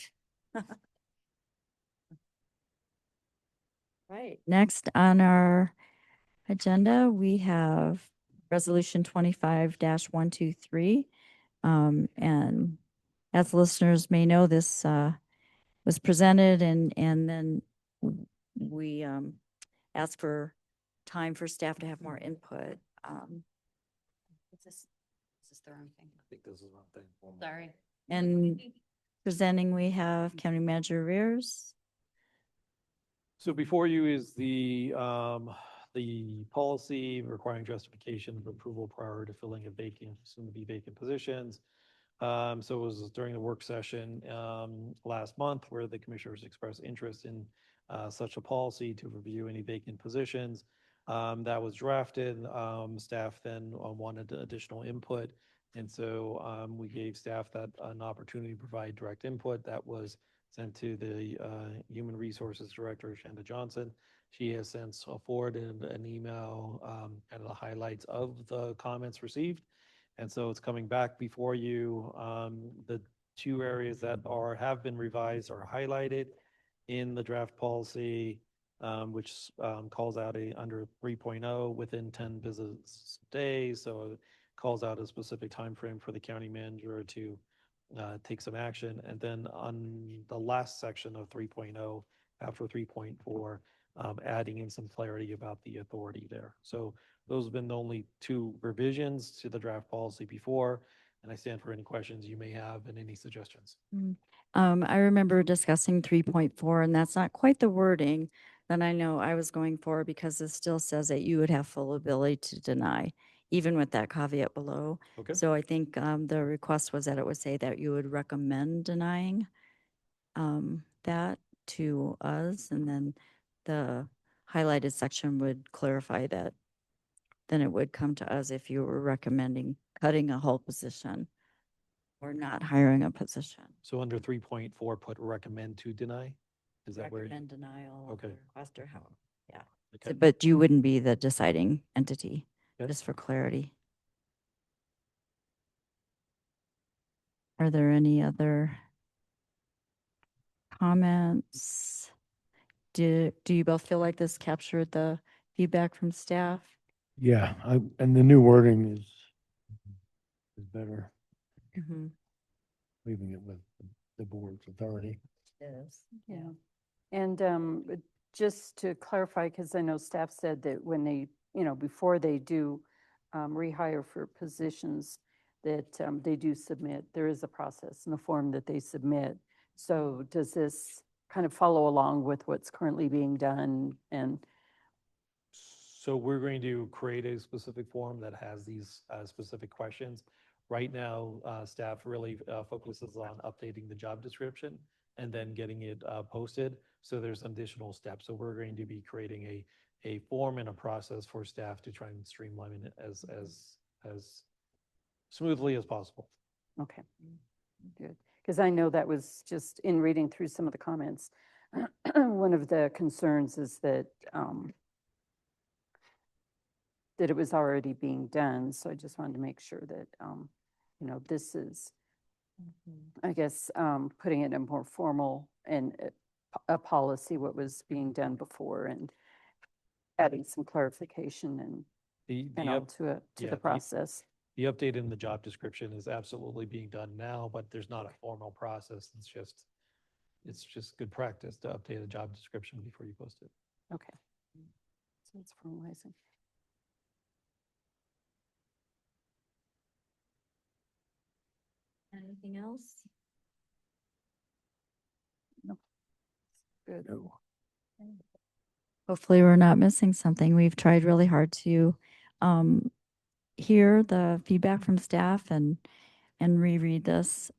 Right. Next on our agenda, we have Resolution 25-123. And as listeners may know, this was presented and then we asked for time for staff to have more input. Is this the wrong thing? I think this is one thing. Sorry. And presenting, we have County Manager Rears. So before you is the policy requiring justification of approval prior to filling a vacant, soon to be vacant positions. So it was during the work session last month where the commissioners expressed interest in such a policy to review any vacant positions. That was drafted. Staff then wanted additional input. And so we gave staff that an opportunity to provide direct input. That was sent to the Human Resources Director, Shanda Johnson. She has since forwarded an email and the highlights of the comments received. And so it's coming back before you. The two areas that have been revised are highlighted in the draft policy, which calls out under 3.0 within 10 business days. So it calls out a specific time frame for the county manager to take some action. And then on the last section of 3.0, after 3.4, adding in some clarity about the authority there. So those have been the only two revisions to the draft policy before, and I stand for any questions you may have and any suggestions. I remember discussing 3.4, and that's not quite the wording that I know I was going for because it still says that you would have full ability to deny, even with that caveat below. Okay. So I think the request was that it would say that you would recommend denying that to us, and then the highlighted section would clarify that then it would come to us if you were recommending cutting a whole position or not hiring a position. So under 3.4, put recommend to deny? Is that where? Recommend denial. Okay. Request or how, yeah. Okay. But you wouldn't be the deciding entity, Okay. just for clarity. Are there any other comments? Do you both feel like this captured the feedback from staff? Yeah, and the new wording is better, Mm-hmm. leaving it with the board's authority. Yes. Yeah. And just to clarify, because I know staff said that when they, before they do rehire for positions, that they do submit, there is a process and a form that they submit. So does this kind of follow along with what's currently being done? And So we're going to create a specific form that has these specific questions. Right now, staff really focuses on updating the job description and then getting it posted. So there's additional steps. So we're going to be creating a form and a process for staff to try and streamline it as smoothly as possible. okay, good. Because I know that was just in reading through some of the comments. One of the concerns is that that it was already being done. So I just wanted to make sure that, this is, I guess, putting it in a more formal and a policy, what was being done before, and adding some clarification and all to it, to the process. The update in the job description is absolutely being done now, but there's not a formal process. It's just good practice to update a job description before you post it. Okay. So it's formalizing. Anything else? No. Good. No. Hopefully we're not missing something. We've tried really hard to hear the feedback from staff and reread this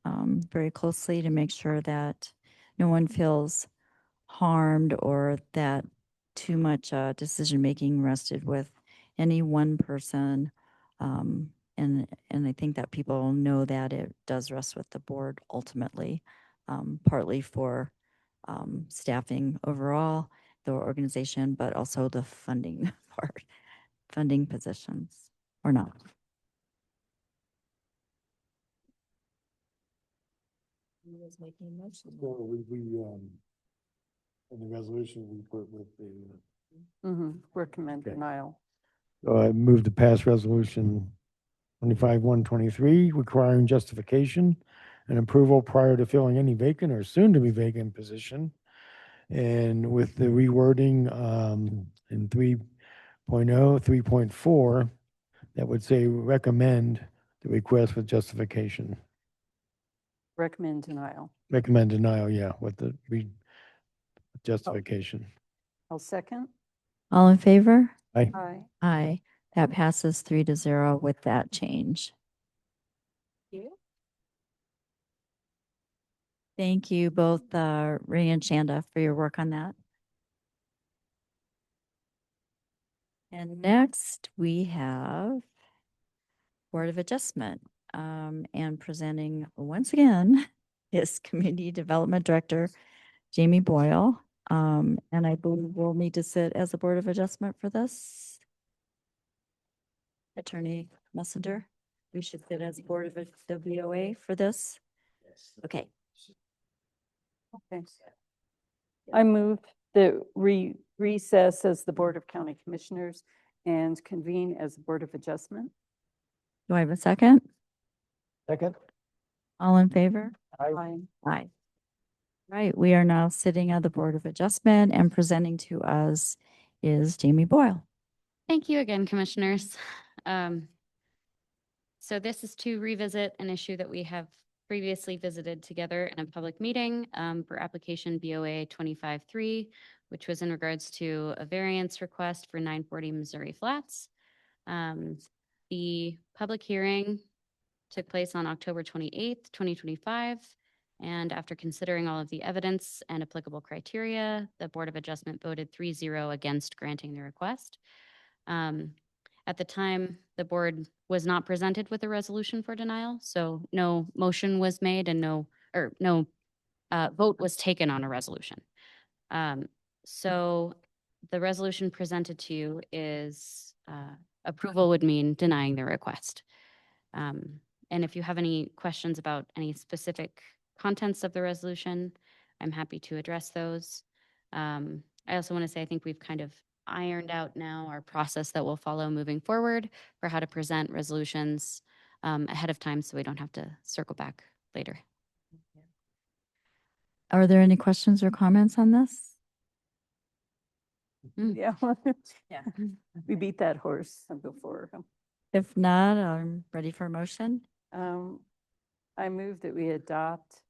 very closely to make sure that no one feels harmed or that too much decision-making rested with any one person. And I think that people know that it does rest with the board ultimately, partly for staffing overall, the organization, but also the funding part, funding positions or not. So in the resolution, we put with the. Recommend Okay. denial. I move to pass resolution 25-123, requiring justification and approval prior to filling any vacant or soon to be vacant position. And with the rewording in 3.0, 3.4, that would say recommend the request with justification. Recommend denial. Recommend denial, yeah, with the justification. I'll second. All in favor? Aye. Aye. Aye. That passes 3-0 with that change. Thank you both, Ray and Shanda, for your work on that. And next we have Board of Adjustment, and presenting once again is Community Development Director Jamie Boyle. And I believe we'll need to sit as a Board of Adjustment for this. Attorney Messenger, we should sit as Board of the VOA for this. Okay. Okay. I move that recess as the Board of County Commissioners and convene as the Board of Adjustment. Do I have a second? Second. All in favor? Aye. Aye. Right, we are now sitting at the Board of Adjustment, and presenting to us is Jamie Boyle. Thank you again, Commissioners. So this is to revisit an issue that we have previously visited together in a public meeting for application BOA 25-3, which was in regards to a variance request for 940 Missouri Flats. The public hearing took place on October 28th, 2025. And after considering all of the evidence and applicable criteria, the Board of Adjustment voted 3-0 against granting the request. At the time, the board was not presented with a resolution for denial, so no motion was made and no vote was taken on a resolution. So the resolution presented to you is approval would mean denying the request. And if you have any questions about any specific contents of the resolution, I'm happy to address those. I also want to say I think we've kind of ironed out now our process that we'll follow moving forward for how to present resolutions ahead of time so we don't have to circle back later. Are there any questions or comments on this? Yeah. Yeah. We beat that horse before. If not, I'm ready for a motion. I move that we adopt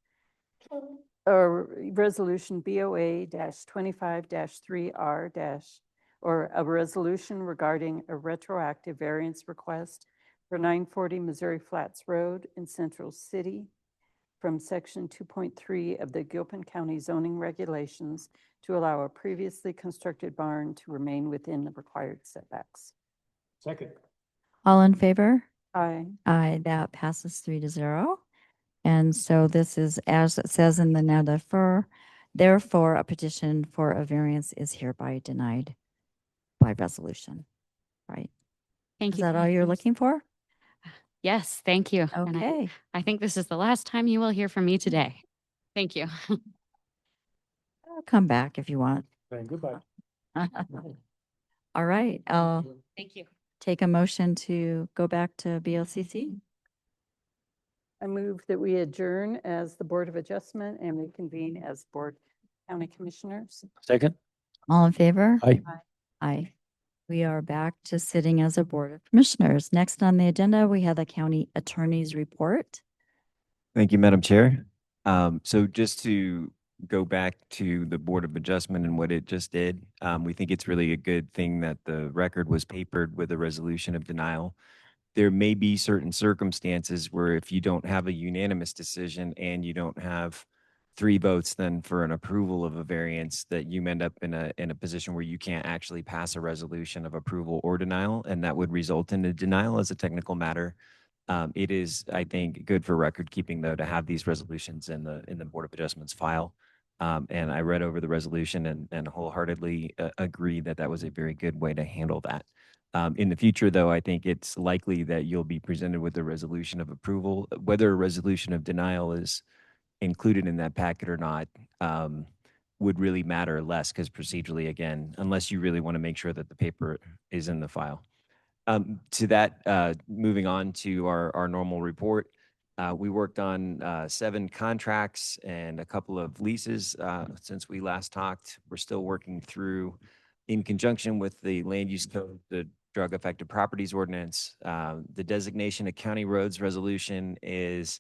a resolution BOA 25-3R or a resolution regarding a retroactive variance request for 940 Missouri Flats Road in Central City from section 2.3 of the Gilpin County zoning regulations to allow a previously constructed barn to remain within the required setbacks. Second. All in favor? Aye. Aye, that passes 3-0. And so this is, as it says in the now therefore a petition for a variance is hereby denied by resolution, right? Thank Is you. that all you're looking for? Yes, thank you. And Okay. I think this is the last time you will hear from me today. Thank you. I'll come back if you want. Goodbye. All right, I'll Thank you. take a motion to go back to BOCC. I move that we adjourn as the Board of Adjustment and reconvene as Board County Commissioners. Second. All in favor? Aye. Aye. We are back to sitting as a Board of Commissioners. Next on the agenda, we have the County Attorney's Report. Thank you, Madam Chair. So just to go back to the Board of Adjustment and what it just did, we think it's really a good thing that the record was papered with a resolution of denial. There may be certain circumstances where if you don't have a unanimous decision and you don't have 3 votes then for an approval of a variance, that you end up in a position where you can't actually pass a resolution of approval or denial, and that would result in a denial as a technical matter. It is, I think, good for record keeping though to have these resolutions in the Board of Adjustments file. And I read over the resolution and wholeheartedly agree that that was a very good way to handle that. In the future, though, I think it's likely that you'll be presented with a resolution of approval. Whether a resolution of denial is included in that packet or not would really matter less, because procedurally, again, unless you really want to make sure that the paper is in the file. To that, moving on to our normal report, we worked on 7 contracts and a couple of leases since we last talked. We're still working through, in conjunction with the land use code, the drug affected properties ordinance. The designation of county roads resolution is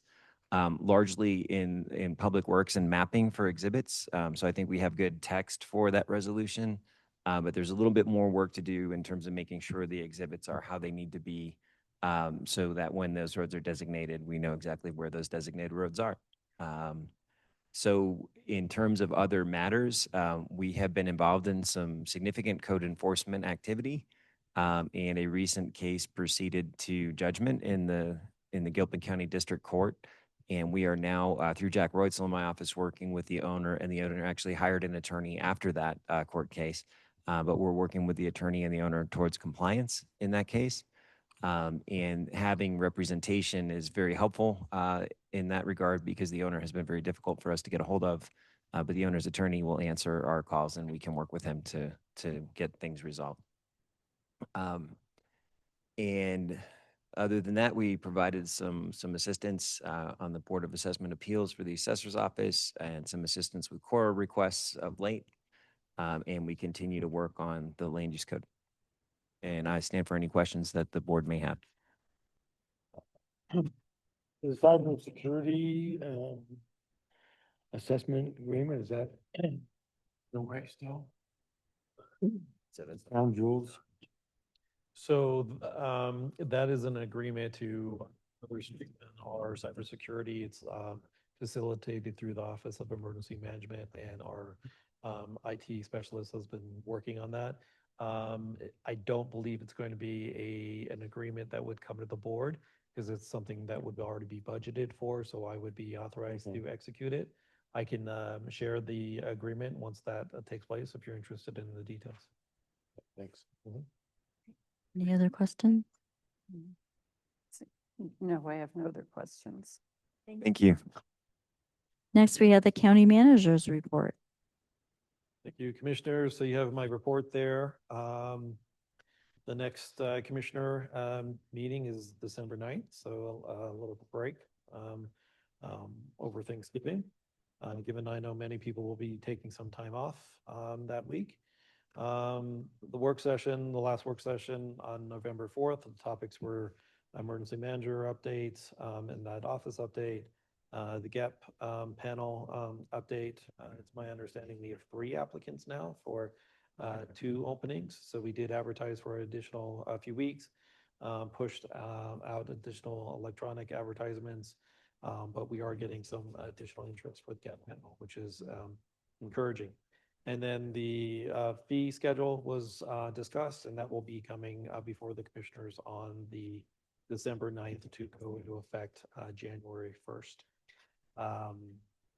largely in public works and mapping for exhibits. So I think we have good text for that resolution. But there's a little bit more work to do in terms of making sure the exhibits are how they need to be, so that when those roads are designated, we know exactly where those designated roads are. So in terms of other matters, we have been involved in some significant code enforcement activity, and a recent case proceeded to judgment in the Gilpin County District Court. And we are now, through Jack Reutzel in my office, working with the owner, and the owner actually hired an attorney after that court case. But we're working with the attorney and the owner towards compliance in that case. And having representation is very helpful in that regard, because the owner has been very difficult for us to get a hold of. But the owner's attorney will answer our calls, and we can work with him to get things resolved. And other than that, we provided some assistance on the Board of Assessment Appeals for the Assessor's Office, and some assistance with core requests of late. And we continue to work on the land use code. And I stand for any questions that the board may have. The cybersecurity assessment agreement, is that the way still? So that's Crown jewels. So that is an agreement to restrict our cybersecurity. It's facilitated through the Office of Emergency Management, and our IT specialist has been working on that. I don't believe it's going to be an agreement that would come to the board, because it's something that would already be budgeted for, so I would be authorized to execute it. I can share the agreement once that takes place, if you're interested in the details. Thanks. Any other questions? No, I have no other questions. Thank you. Next, we have the county manager's report. Thank you, Commissioners. So you have my report there. The next Commissioner meeting is December 9th, so a little break over Thanksgiving. Given I know many people will be taking some time off that week. The work session, the last work session on November 4th, the topics were emergency manager updates and that office update. The GAP panel update. It's my understanding we have 3 applicants now for 2 openings. So we did advertise for an additional few weeks, pushed out additional electronic advertisements, but we are getting some additional interest for the GAP panel, which is encouraging. And then the fee schedule was discussed, and that will be coming before the commissioners on the December 9th to go into effect January 1st.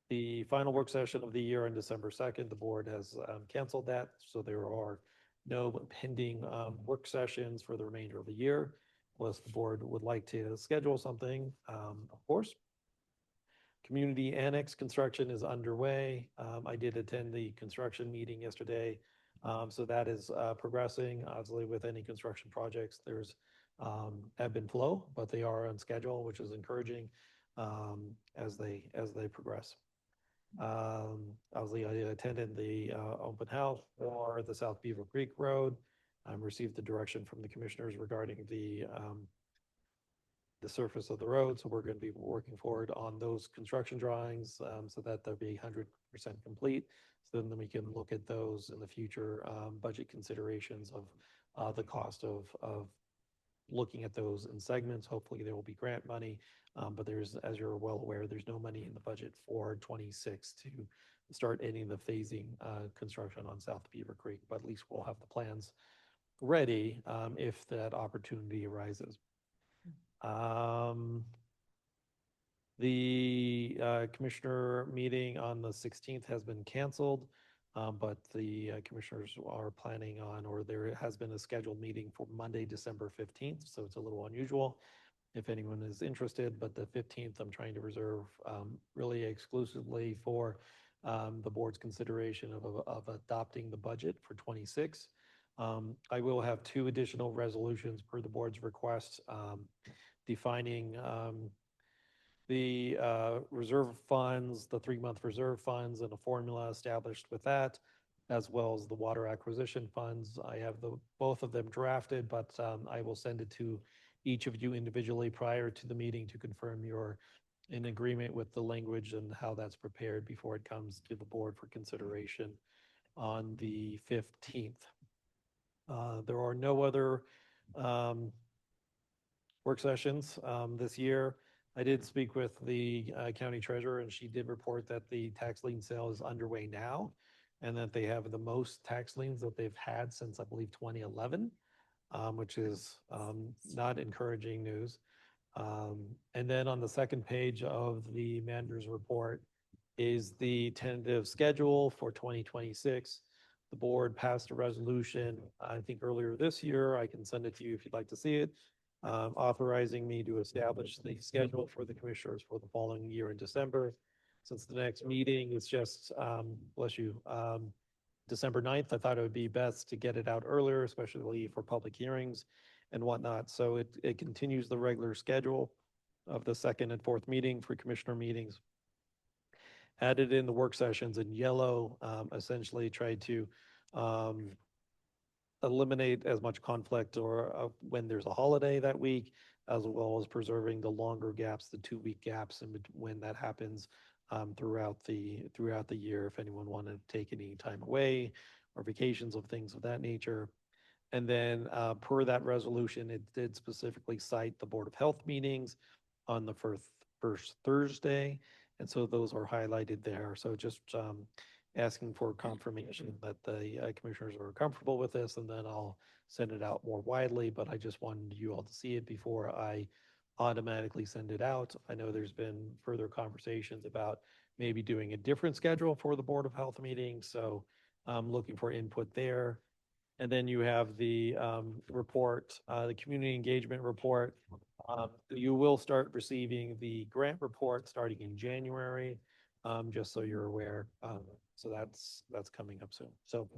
The final work session of the year on December 2nd, the board has canceled that, so there are no pending work sessions for the remainder of the year, unless the board would like to schedule something, of course. Community annex construction is underway. I did attend the construction meeting yesterday, so that is progressing. Obviously, with any construction projects, there's ebb and flow, but they are on schedule, which is encouraging as they progress. Obviously, I attended the open house for the South Beaver Creek Road. I received the direction from the commissioners regarding the surface of the road, so we're going to be working forward on those construction drawings so that they'll be 100% complete. So then we can look at those in the future budget considerations of the cost of looking at those in segments. Hopefully there will be grant money, but there's, as you're well aware, there's no money in the budget for 26 to start any of the phasing construction on South Beaver Creek, but at least we'll have the plans ready if that opportunity arises. The commissioner meeting on the 16th has been canceled, but the commissioners are planning on, or there has been a scheduled meeting for Monday, December 15th, so it's a little unusual. if anyone is interested, but the 15th, I'm trying to reserve really exclusively for the board's consideration of adopting the budget for 26. I will have 2 additional resolutions per the board's request, defining the reserve funds, the 3-month reserve funds, and a formula established with that, as well as the water acquisition funds. I have both of them drafted, but I will send it to each of you individually prior to the meeting to confirm you're in agreement with the language and how that's prepared before it comes to the board for consideration on the 15th. There are no other work sessions this year. I did speak with the county treasurer, and she did report that the tax lien sale is underway now, and that they have the most tax liens that they've had since, I believe, 2011, which is not encouraging news. And then on the second page of the manager's report is the tentative schedule for 2026. The board passed a resolution, I think earlier this year. I can send it to you if you'd like to see it, authorizing me to establish the schedule for the commissioners for the following year in December. Since the next meeting is just, bless you, December 9th, I thought it would be best to get it out earlier, especially for public hearings and whatnot. So it continues the regular schedule of the second and fourth meeting for commissioner meetings. Added in the work sessions in yellow, essentially tried to eliminate as much conflict or when there's a holiday that week, as well as preserving the longer gaps, the 2-week gaps when that happens throughout the year. If anyone wanted to take any time away or vacations of things of that nature. And then per that resolution, it did specifically cite the Board of Health meetings on the first Thursday. And so those are highlighted there. So just asking for confirmation that the commissioners are comfortable with this, and then I'll send it out more widely. But I just wanted you all to see it before I automatically send it out. I know there's been further conversations about maybe doing a different schedule for the Board of Health meetings. So I'm looking for input there. And then you have the report, the community engagement report. You will start receiving the grant report starting in January, just so you're aware. So that's coming up soon. So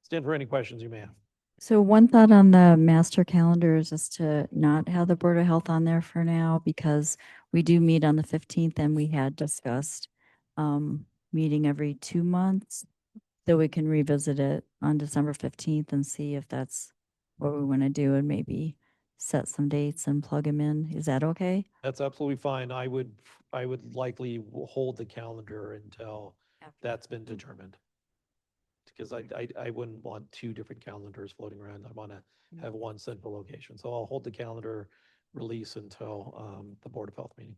stand for any questions you may have. So one thought on the master calendar is just to not have the Board of Health on there for now, because we do meet on the 15th, and we had discussed meeting every 2 months. So we can revisit it on December 15th and see if that's what we want to do, and maybe set some dates and plug them in. Is that okay? That's absolutely fine. I would likely hold the calendar until that's been determined. Because I wouldn't want 2 different calendars floating around. I want to have one central location. So I'll hold the calendar release until the Board of Health meeting.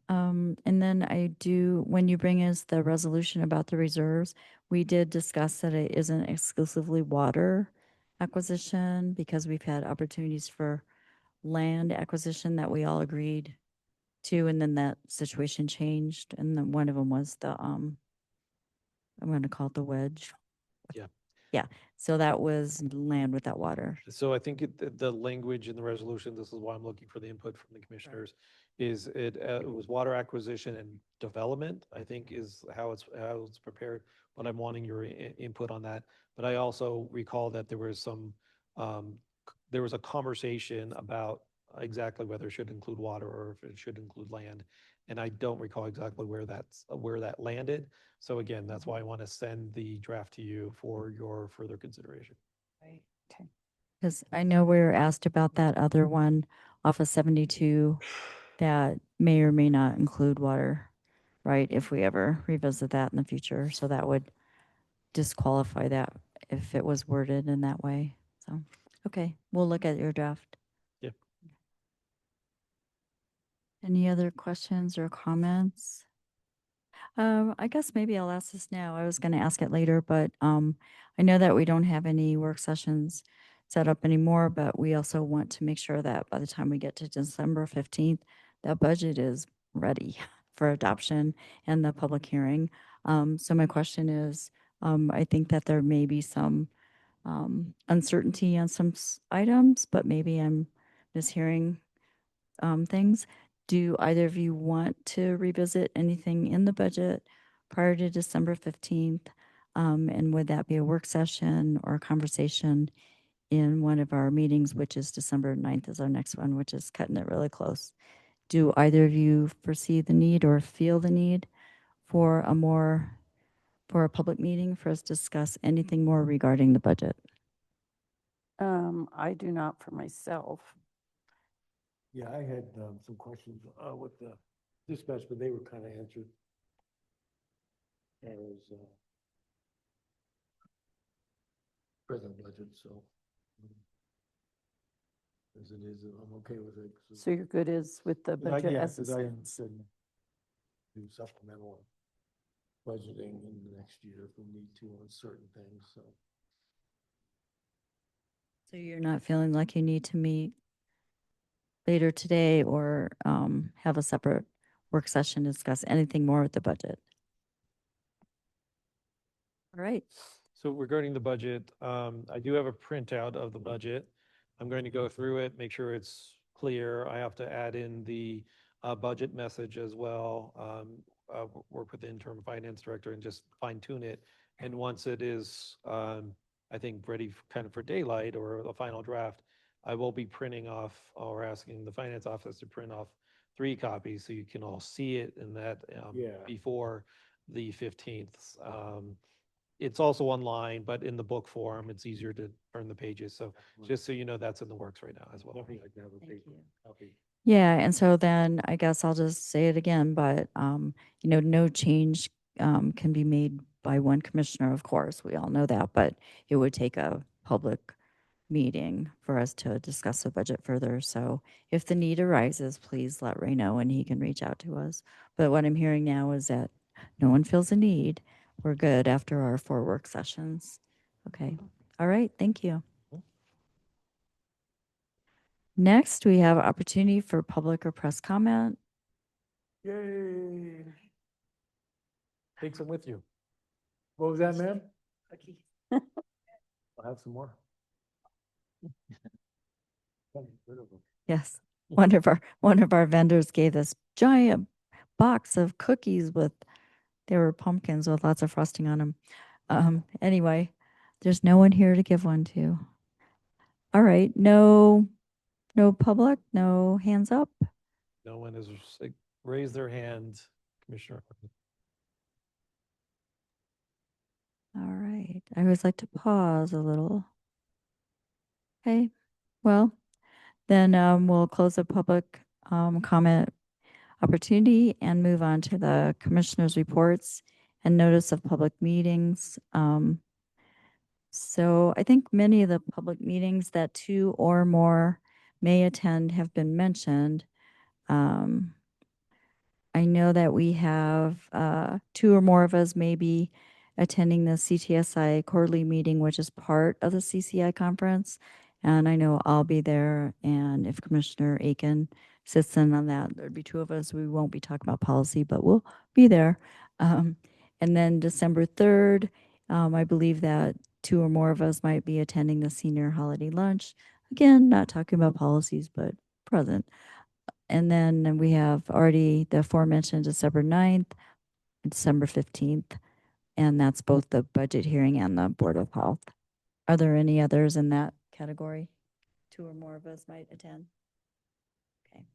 And then when you bring us the resolution about the reserves, we did discuss that it isn't exclusively water acquisition, because we've had opportunities for land acquisition that we all agreed to, and then that situation changed, and then one of them was the I'm going to call it the wedge. Yeah. Yeah, so that was land without water. So I think the language in the resolution, this is why I'm looking for the input from the commissioners, is it was water acquisition and development, I think is how it's prepared, but I'm wanting your input on that. But I also recall that there was a conversation about exactly whether it should include water or if it should include land. And I don't recall exactly where that landed. So again, that's why I want to send the draft to you for your further consideration. Right. Okay. Because I know we were asked about that other one off of 72 that may or may not include water, right? If we ever revisit that in the future. So that would disqualify that if it was worded in that way. So, okay, we'll look at your draft. Yeah. Any other questions or comments? I guess maybe I'll ask this now. I was going to ask it later, but I know that we don't have any work sessions set up anymore, but we also want to make sure that by the time we get to December 15th, that budget is ready for adoption and the public hearing. So my question is, I think that there may be some uncertainty on some items, but maybe I'm mishearing things. Do either of you want to revisit anything in the budget prior to December 15th? And would that be a work session or a conversation in one of our meetings, which is December 9th is our next one, which is cutting it really close? Do either of you foresee the need or feel the need for a public meeting for us to discuss anything more regarding the budget? I do not for myself. Yeah, I had some questions with the dispatch, but they were kind of answered. As present budget, so as it is, I'm okay with it. So you're good as with the budget as Because it's- I said do supplemental budgeting in the next year if we need to on certain things, so. So you're not feeling like you need to meet later today or have a separate work session to discuss anything more with the budget? All right. So regarding the budget, I do have a printout of the budget. I'm going to go through it, make sure it's clear. I have to add in the budget message as well. Work with the interim finance director and just fine tune it. And once it is, I think, ready kind of for daylight or a final draft, I will be printing off or asking the finance office to print off 3 copies so you can all see it and that Yeah. before the 15th. It's also online, but in the book form, it's easier to turn the pages. So just so you know, that's in the works right now as well. Definitely like to have a paper copy. Yeah, and so then I guess I'll just say it again, but no change can be made by one commissioner, of course. We all know that, but it would take a public meeting for us to discuss the budget further. So if the need arises, please let Ray know and he can reach out to us. But what I'm hearing now is that no one feels a need. We're good after our 4 work sessions. Okay. All right. Thank you. Next, we have opportunity for public or press comment. Yay. Take some with you. What was that, ma'am? I'll have some more. Yes. One of our vendors gave this giant box of cookies they were pumpkins with lots of frosting on them. Anyway, there's no one here to give one to. All right. No public, no hands up. No one has raised their hand, Commissioner. All right. I always like to pause a little. Okay. Well, then we'll close the public comment opportunity and move on to the commissioners' reports and notice of public meetings. So I think many of the public meetings that 2 or more may attend have been mentioned. I know that we have 2 or more of us may be attending the CTSI quarterly meeting, which is part of the CCI conference. And I know I'll be there. And if Commissioner Aiken sits in on that, there'd be 2 of us. We won't be talking about policy, but we'll be there. And then December 3rd, I believe that 2 or more of us might be attending the senior holiday lunch. Again, not talking about policies, but present. And then we have already the aforementioned December 9th and December 15th, and that's both the budget hearing and the Board of Health. Are there any others in that category? 2 or more of us might attend. Okay.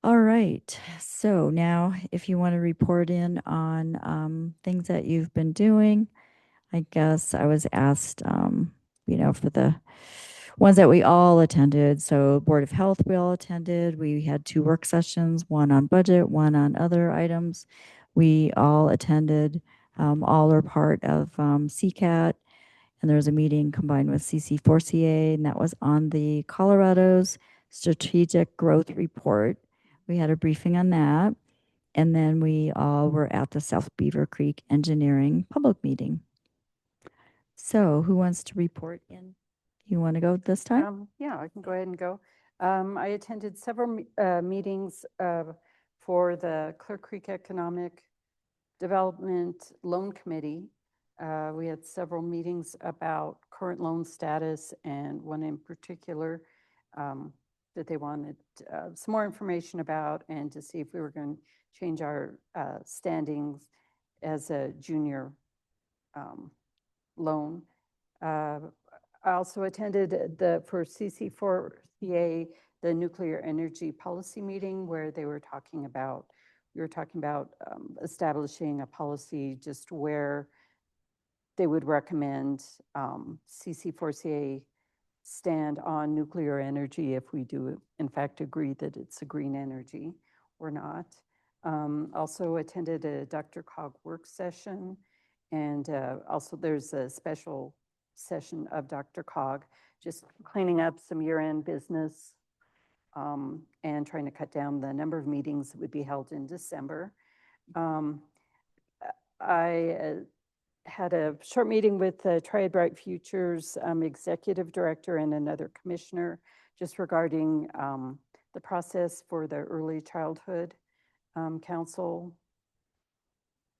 All right. So now if you want to report in on things that you've been doing, I guess I was asked, for the ones that we all attended. So Board of Health, we all attended. We had 2 work sessions, one on budget, one on other items. We all attended, all are part of CCAT. And there was a meeting combined with CC4CA, and that was on the Colorado's Strategic Growth Report. We had a briefing on that. And then we all were at the South Beaver Creek Engineering public meeting. So who wants to report in? You want to go this time? Yeah, I can go ahead and go. I attended several meetings for the Clear Creek Economic Development Loan Committee. We had several meetings about current loan status and one in particular that they wanted some more information about and to see if we were going to change our standings as a junior loan. I also attended for CC4CA, the nuclear energy policy meeting where we were talking about establishing a policy just where they would recommend CC4CA stand on nuclear energy if we do in fact agree that it's a green energy or not. Also attended a DRCOG work session, and also there's a special session of DRCOG just cleaning up some year-end business and trying to cut down the number of meetings that would be held in December. I had a short meeting with the Triad Bright Futures executive director and another commissioner just regarding the process for the early childhood council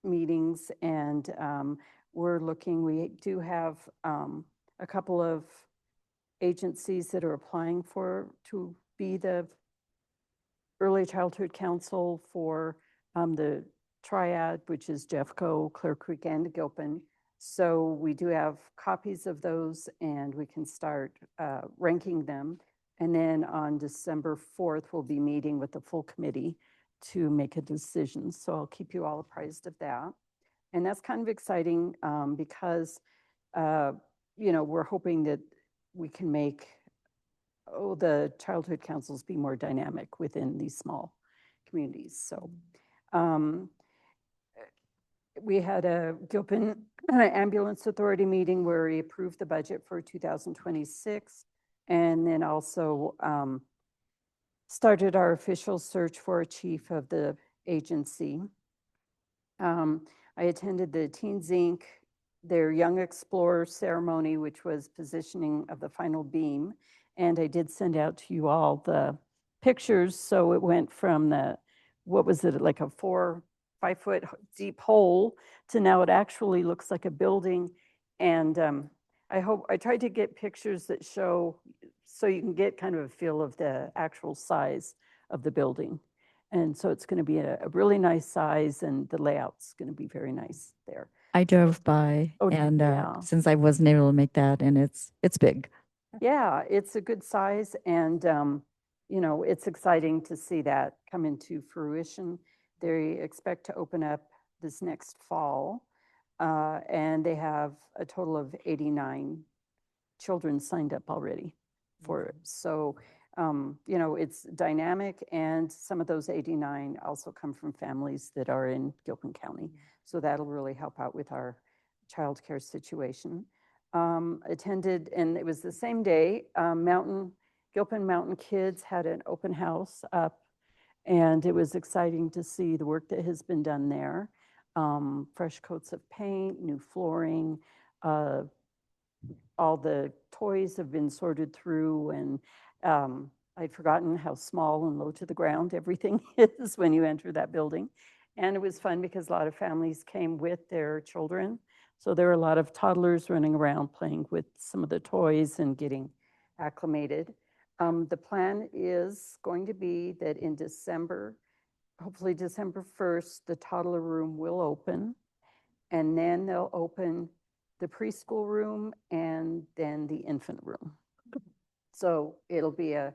meetings. And we do have a couple of agencies that are applying to be the early childhood council for the Triad, which is Jeffco, Clear Creek, and Gilpin. So we do have copies of those and we can start ranking them. And then on December 4th, we'll be meeting with the full committee to make a decision. So I'll keep you all apprised of that. And that's kind of exciting because, we're hoping that we can make the childhood councils be more dynamic within these small communities. So we had a Gilpin Ambulance Authority meeting where we approved the budget for 2026 and then also started our official search for a chief of the agency. I attended the Teens Inc., their Young Explorer ceremony, which was positioning of the final beam. And I did send out to you all the pictures. So it went from what was it, like a 5 foot deep hole to now it actually looks like a building. And I tried to get pictures that show, so you can get kind of a feel of the actual size of the building. And so it's going to be a really nice size and the layout's going to be very nice there. I drove by and since I wasn't able to make that, and it's big. Yeah, it's a good size and, it's exciting to see that come into fruition. They expect to open up this next fall and they have a total of 89 children signed up already for it. So, it's dynamic and some of those 89 also come from families that are in Gilpin County. So that'll really help out with our childcare situation. Attended, and it was the same day, Gilpin Mountain Kids had an open house up and it was exciting to see the work that has been done there. Fresh coats of paint, new flooring, all the toys have been sorted through and I'd forgotten how small and low to the ground everything is when you enter that building. And it was fun because a lot of families came with their children. So there were a lot of toddlers running around playing with some of the toys and getting acclimated. The plan is going to be that in December, hopefully December 1st, the toddler room will open and then they'll open the preschool room and then the infant room. So it'll be a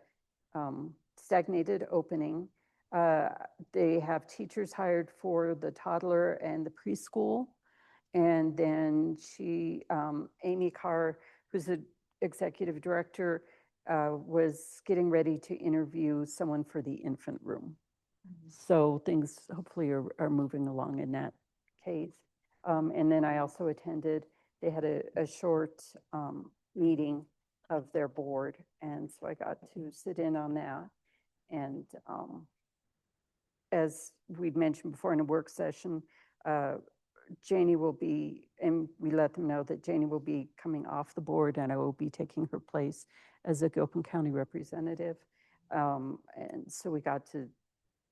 stagnated opening. They have teachers hired for the toddler and the preschool. And then Amy Carr, who's the executive director, was getting ready to interview someone for the infant room. So things hopefully are moving along in that case. And then I also attended, they had a short meeting of their board. And so I got to sit in on that. And as we'd mentioned before in a work session, Janie will be, and we let them know that Janie will be coming off the board and I will be taking her place as a Gilpin County representative. And so we got to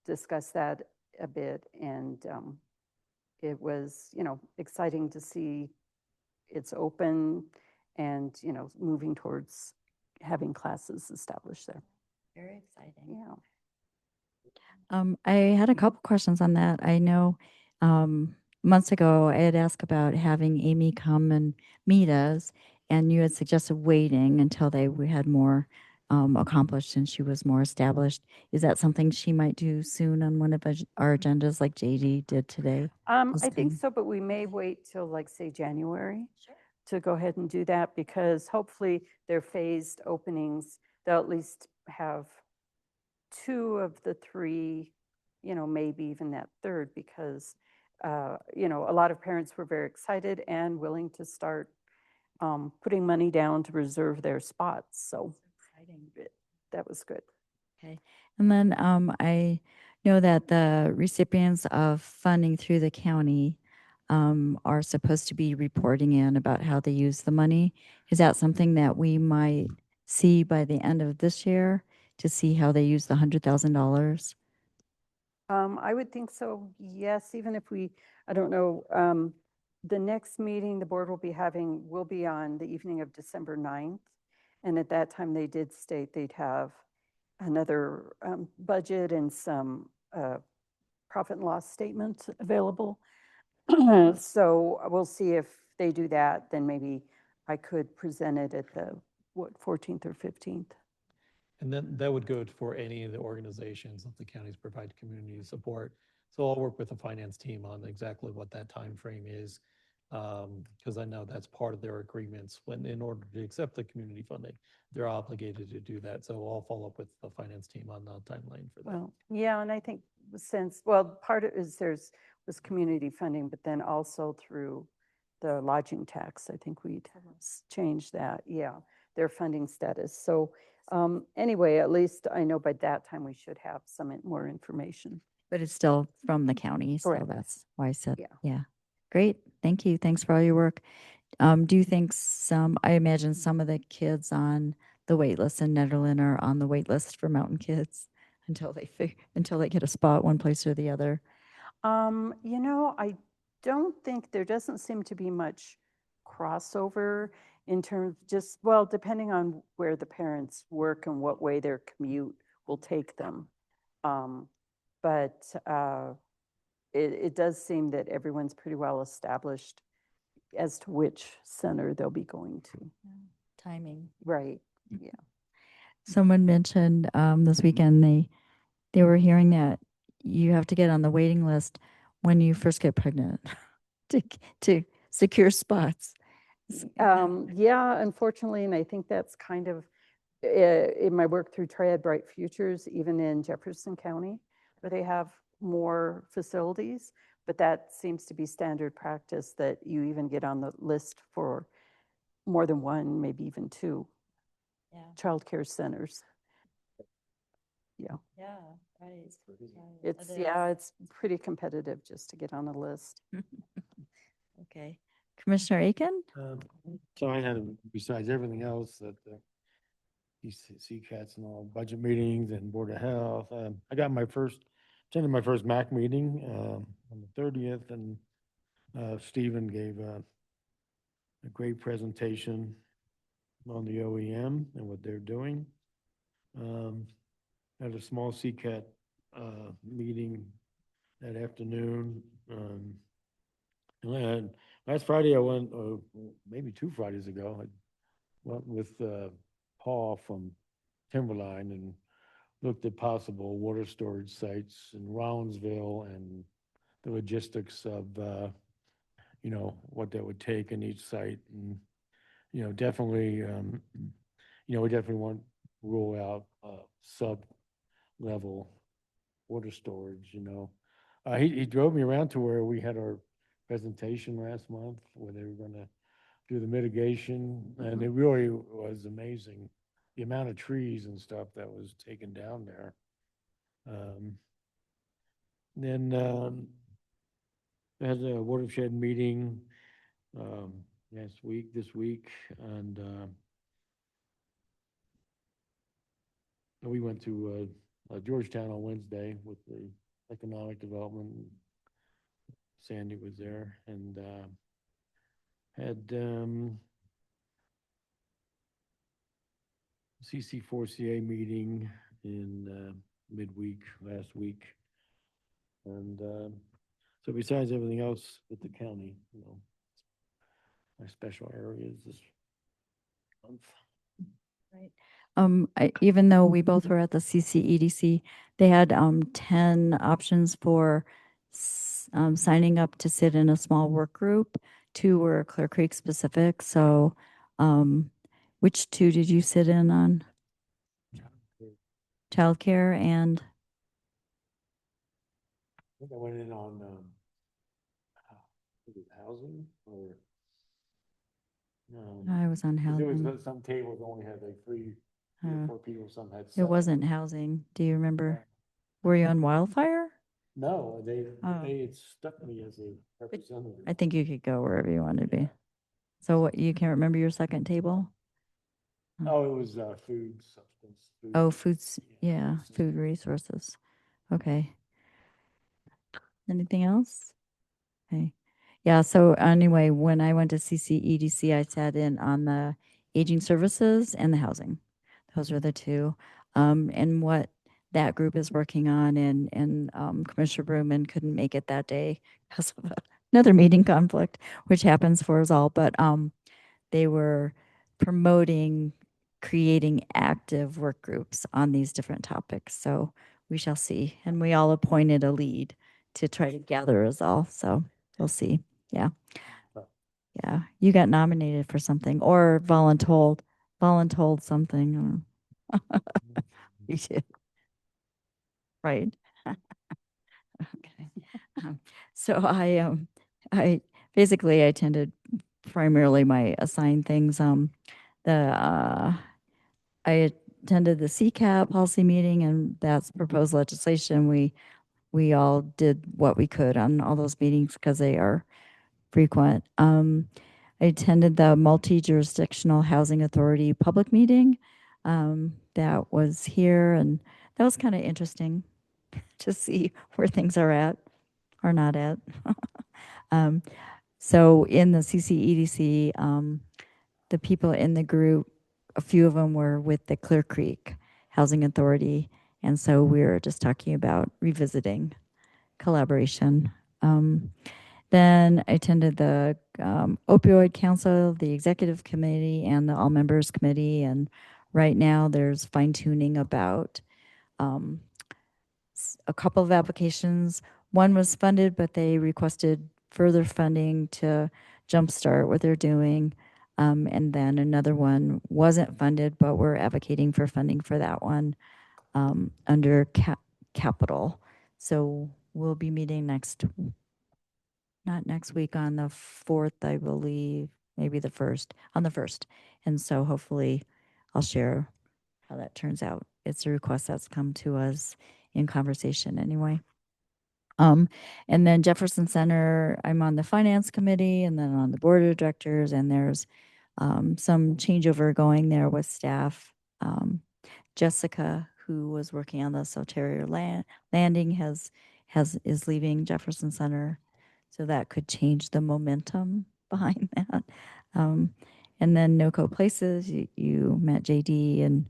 discuss that a bit and it was, exciting to see it's open and, you know, moving towards having classes established there. Very exciting. Yeah. I had a couple questions on that. I know months ago I had asked about having Amy come and meet us, and you had suggested waiting until we had more accomplished and she was more established. Is that something she might do soon on one of our agendas, like JD did today? I think so, but we may wait till like, say, January to go ahead and do that, because hopefully their phased openings, they'll at least have 2 of the 3, you know, maybe even that third, because, you know, a lot of parents were very excited and willing to start putting money down to reserve their spots. So that was good. Okay. And then I know that the recipients of funding through the county are supposed to be reporting in about how they use the money. Is that something that we might see by the end of this year to see how they use the $100,000? I would think so, yes, even if I don't know, the next meeting the board will be having will be on the evening of December 9th. And at that time, they did state they'd have another budget and some profit and loss statements available. So we'll see if they do that, then maybe I could present it at the, 14th or 15th. And then that would go for any of the organizations that the counties provide community support. So I'll work with the finance team on exactly what that time frame is. Because I know that's part of their agreements when, in order to accept the community funding, they're obligated to do that. So I'll follow up with the finance team on the timeline for that. Well, yeah, and I think since, well, part of it is was community funding, but then also through the lodging tax, I think we'd change that, yeah, their funding status. So anyway, at least I know by that time we should have some more information. But it's still from the county, so Correct. that's why I said, Yeah. yeah. Great, thank you. Thanks for all your work. Do you think I imagine some of the kids on the wait list in Netherland are on the wait list for Mountain Kids until they get a spot one place or the other? You know, I don't think there doesn't seem to be much crossover in terms well, depending on where the parents work and what way their commute will take them. But it does seem that everyone's pretty well established as to which center they'll be going to. Timing. Right, yeah. Someone mentioned this weekend they were hearing that you have to get on the waiting list when you first get pregnant to secure spots. Yeah, unfortunately, and I think that's kind of in my work through Triad Bright Futures, even in Jefferson County, where they have more facilities, but that seems to be standard practice that you even get on the list for more than one, maybe even 2 childcare centers. Yeah. Yeah, right. It's pretty competitive just to get on the list. Okay. Commissioner Aiken? So I had, besides everything else that CCATs and all budget meetings and Board of Health, I got attended my first MAC meeting on the 30th, and Stephen gave a great presentation on the OEM and what they're doing. Had a small CCAT meeting that afternoon. And last Friday I went, maybe 2 Fridays ago, I went with Paul from Timberline and looked at possible water storage sites in Rollinsville and the logistics of, you know, what that would take in each site. And, you know, definitely, we definitely want to roll out sub-level water storage, you know. He drove me around to where we had our presentation last month, where they were gonna do the mitigation, and it really was amazing, the amount of trees and stuff that was taken down there. Then I had a watershed meeting this week, and we went to Georgetown on Wednesday with the economic development. Sandy was there, and Had CC4CA meeting in midweek last week. And so besides everything else with the county, my special areas this month. Right. Even though we both were at the CCEDC, they had 10 options for signing up to sit in a small work group. 2 were Clear Creek specific. So which 2 did you sit in on? Childcare and I think I went in on was it housing or I was on there was housing. some tables only had like 3 or Uh, 4 people, some had It 7. wasn't housing. Do you remember? Were you on wildfire? No, they Oh. they had stuck me as a representative. I think you could go wherever you wanted to be. So what, you can't remember your second table? Oh, it was food substance. Oh, foods, yeah, food resources. Okay. Anything else? Okay. Yeah, so anyway, when I went to CCEDC, I sat in on the aging services and the housing. Those were the 2. And what that group is working on, and Commissioner Bruman couldn't make it that day because of another meeting conflict, which happens for us all. But they were promoting creating active work groups on these different topics. So we shall see. And we all appointed a lead to try to gather us all. So we'll see. Yeah. Yeah. You got nominated for something or voluntold something. You did. Right. Okay. So I basically I attended primarily my assigned things. I attended the CCAP policy meeting, and that's proposed legislation. We all did what we could on all those meetings because they are frequent. I attended the multi-jurisdictional housing authority public meeting. That was here, and that was kind of interesting to see where things are at or not at. So in the CCEDC, the people in the group, a few of them were with the Clear Creek Housing Authority. And so we were just talking about revisiting collaboration. Then I attended the opioid council, the executive committee, and the all members committee. And right now there's fine tuning about a couple of applications. One was funded, but they requested further funding to jumpstart what they're doing. And then another one wasn't funded, but we're advocating for funding for that one under capital. So we'll be meeting not next week, on the 4th, I believe, maybe the 1st, on the 1st. And so hopefully I'll share how that turns out. It's a request that's come to us in conversation anyway. And then Jefferson Center, I'm on the finance committee and then on the board of directors, and there's some changeover going there with staff. Jessica, who was working on the Soterior landing, is leaving Jefferson Center, so that could change the momentum behind that. And then NOCO Places, you met JD, and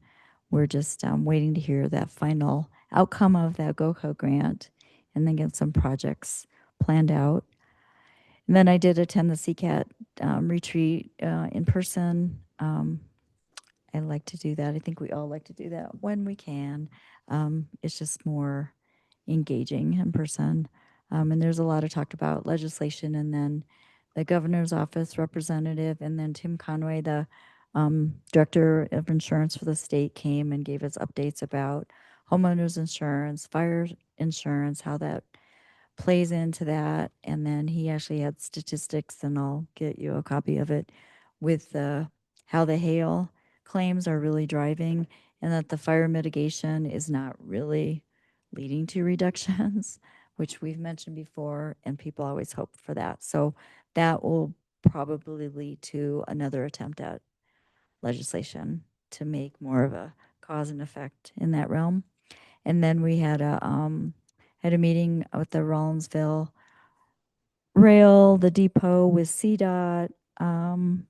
we're just waiting to hear that final outcome of that GOCO grant, and then get some projects planned out. And then I did attend the CCAT retreat in person. I like to do that. I think we all like to do that when we can. It's just more engaging in person. And there's a lot of talk about legislation, and then the governor's office representative, and then Tim Conway, the director of insurance for the state, came and gave us updates about homeowners insurance, fire insurance, how that plays into that. And then he actually had statistics, and I'll get you a copy of it, with how the hail claims are really driving, and that the fire mitigation is not really leading to reductions, which we've mentioned before, and people always hope for that. So that will probably lead to another attempt at legislation to make more of a cause and effect in that realm. And then we had a meeting with the Rollinsville Rail, the depot with CDOT, And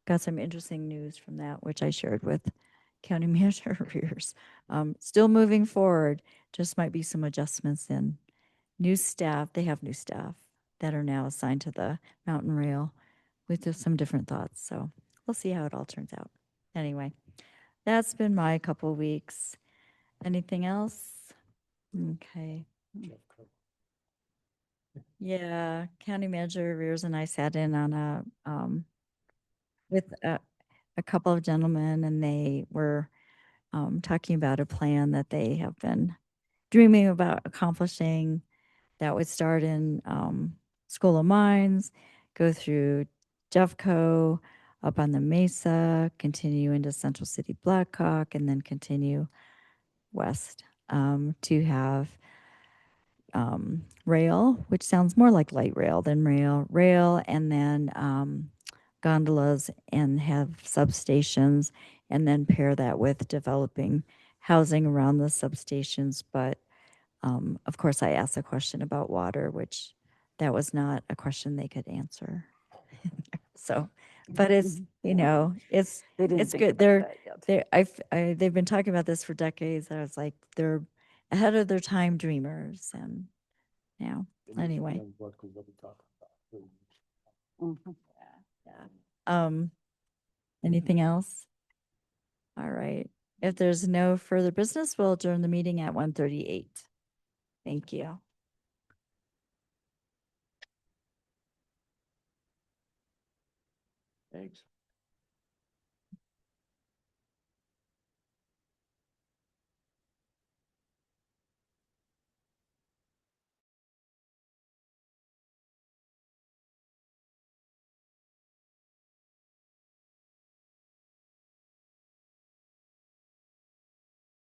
got some interesting news from that, which I shared with County Manager Rears. Still moving forward, just might be some adjustments in new staff. They have new staff that are now assigned to the mountain rail with just some different thoughts. So we'll see how it all turns out. Anyway, that's been my couple weeks. Anything else? Okay. Yeah, County Manager Rears and I sat in on with a couple of gentlemen, and they were talking about a plan that they have been dreaming about accomplishing that would start in School of Mines, go through Jeffco, up on the Mesa, continue into Central City Blackhawk, and then continue west to have rail, which sounds more like light rail than rail, and then gondolas and have substations, and then pair that with developing housing around the substations. But of course, I asked a question about water, which that was not a question they could answer. So, but it's, you know, it's, They didn't it's think good. about They're, that yet. they've been talking about this for decades. I was like, they're ahead of their time dreamers. And now, anyway. Mhm. Yeah. Anything else? All right. If there's no further business, we'll adjourn the meeting at 1:38. Thank you. Thanks.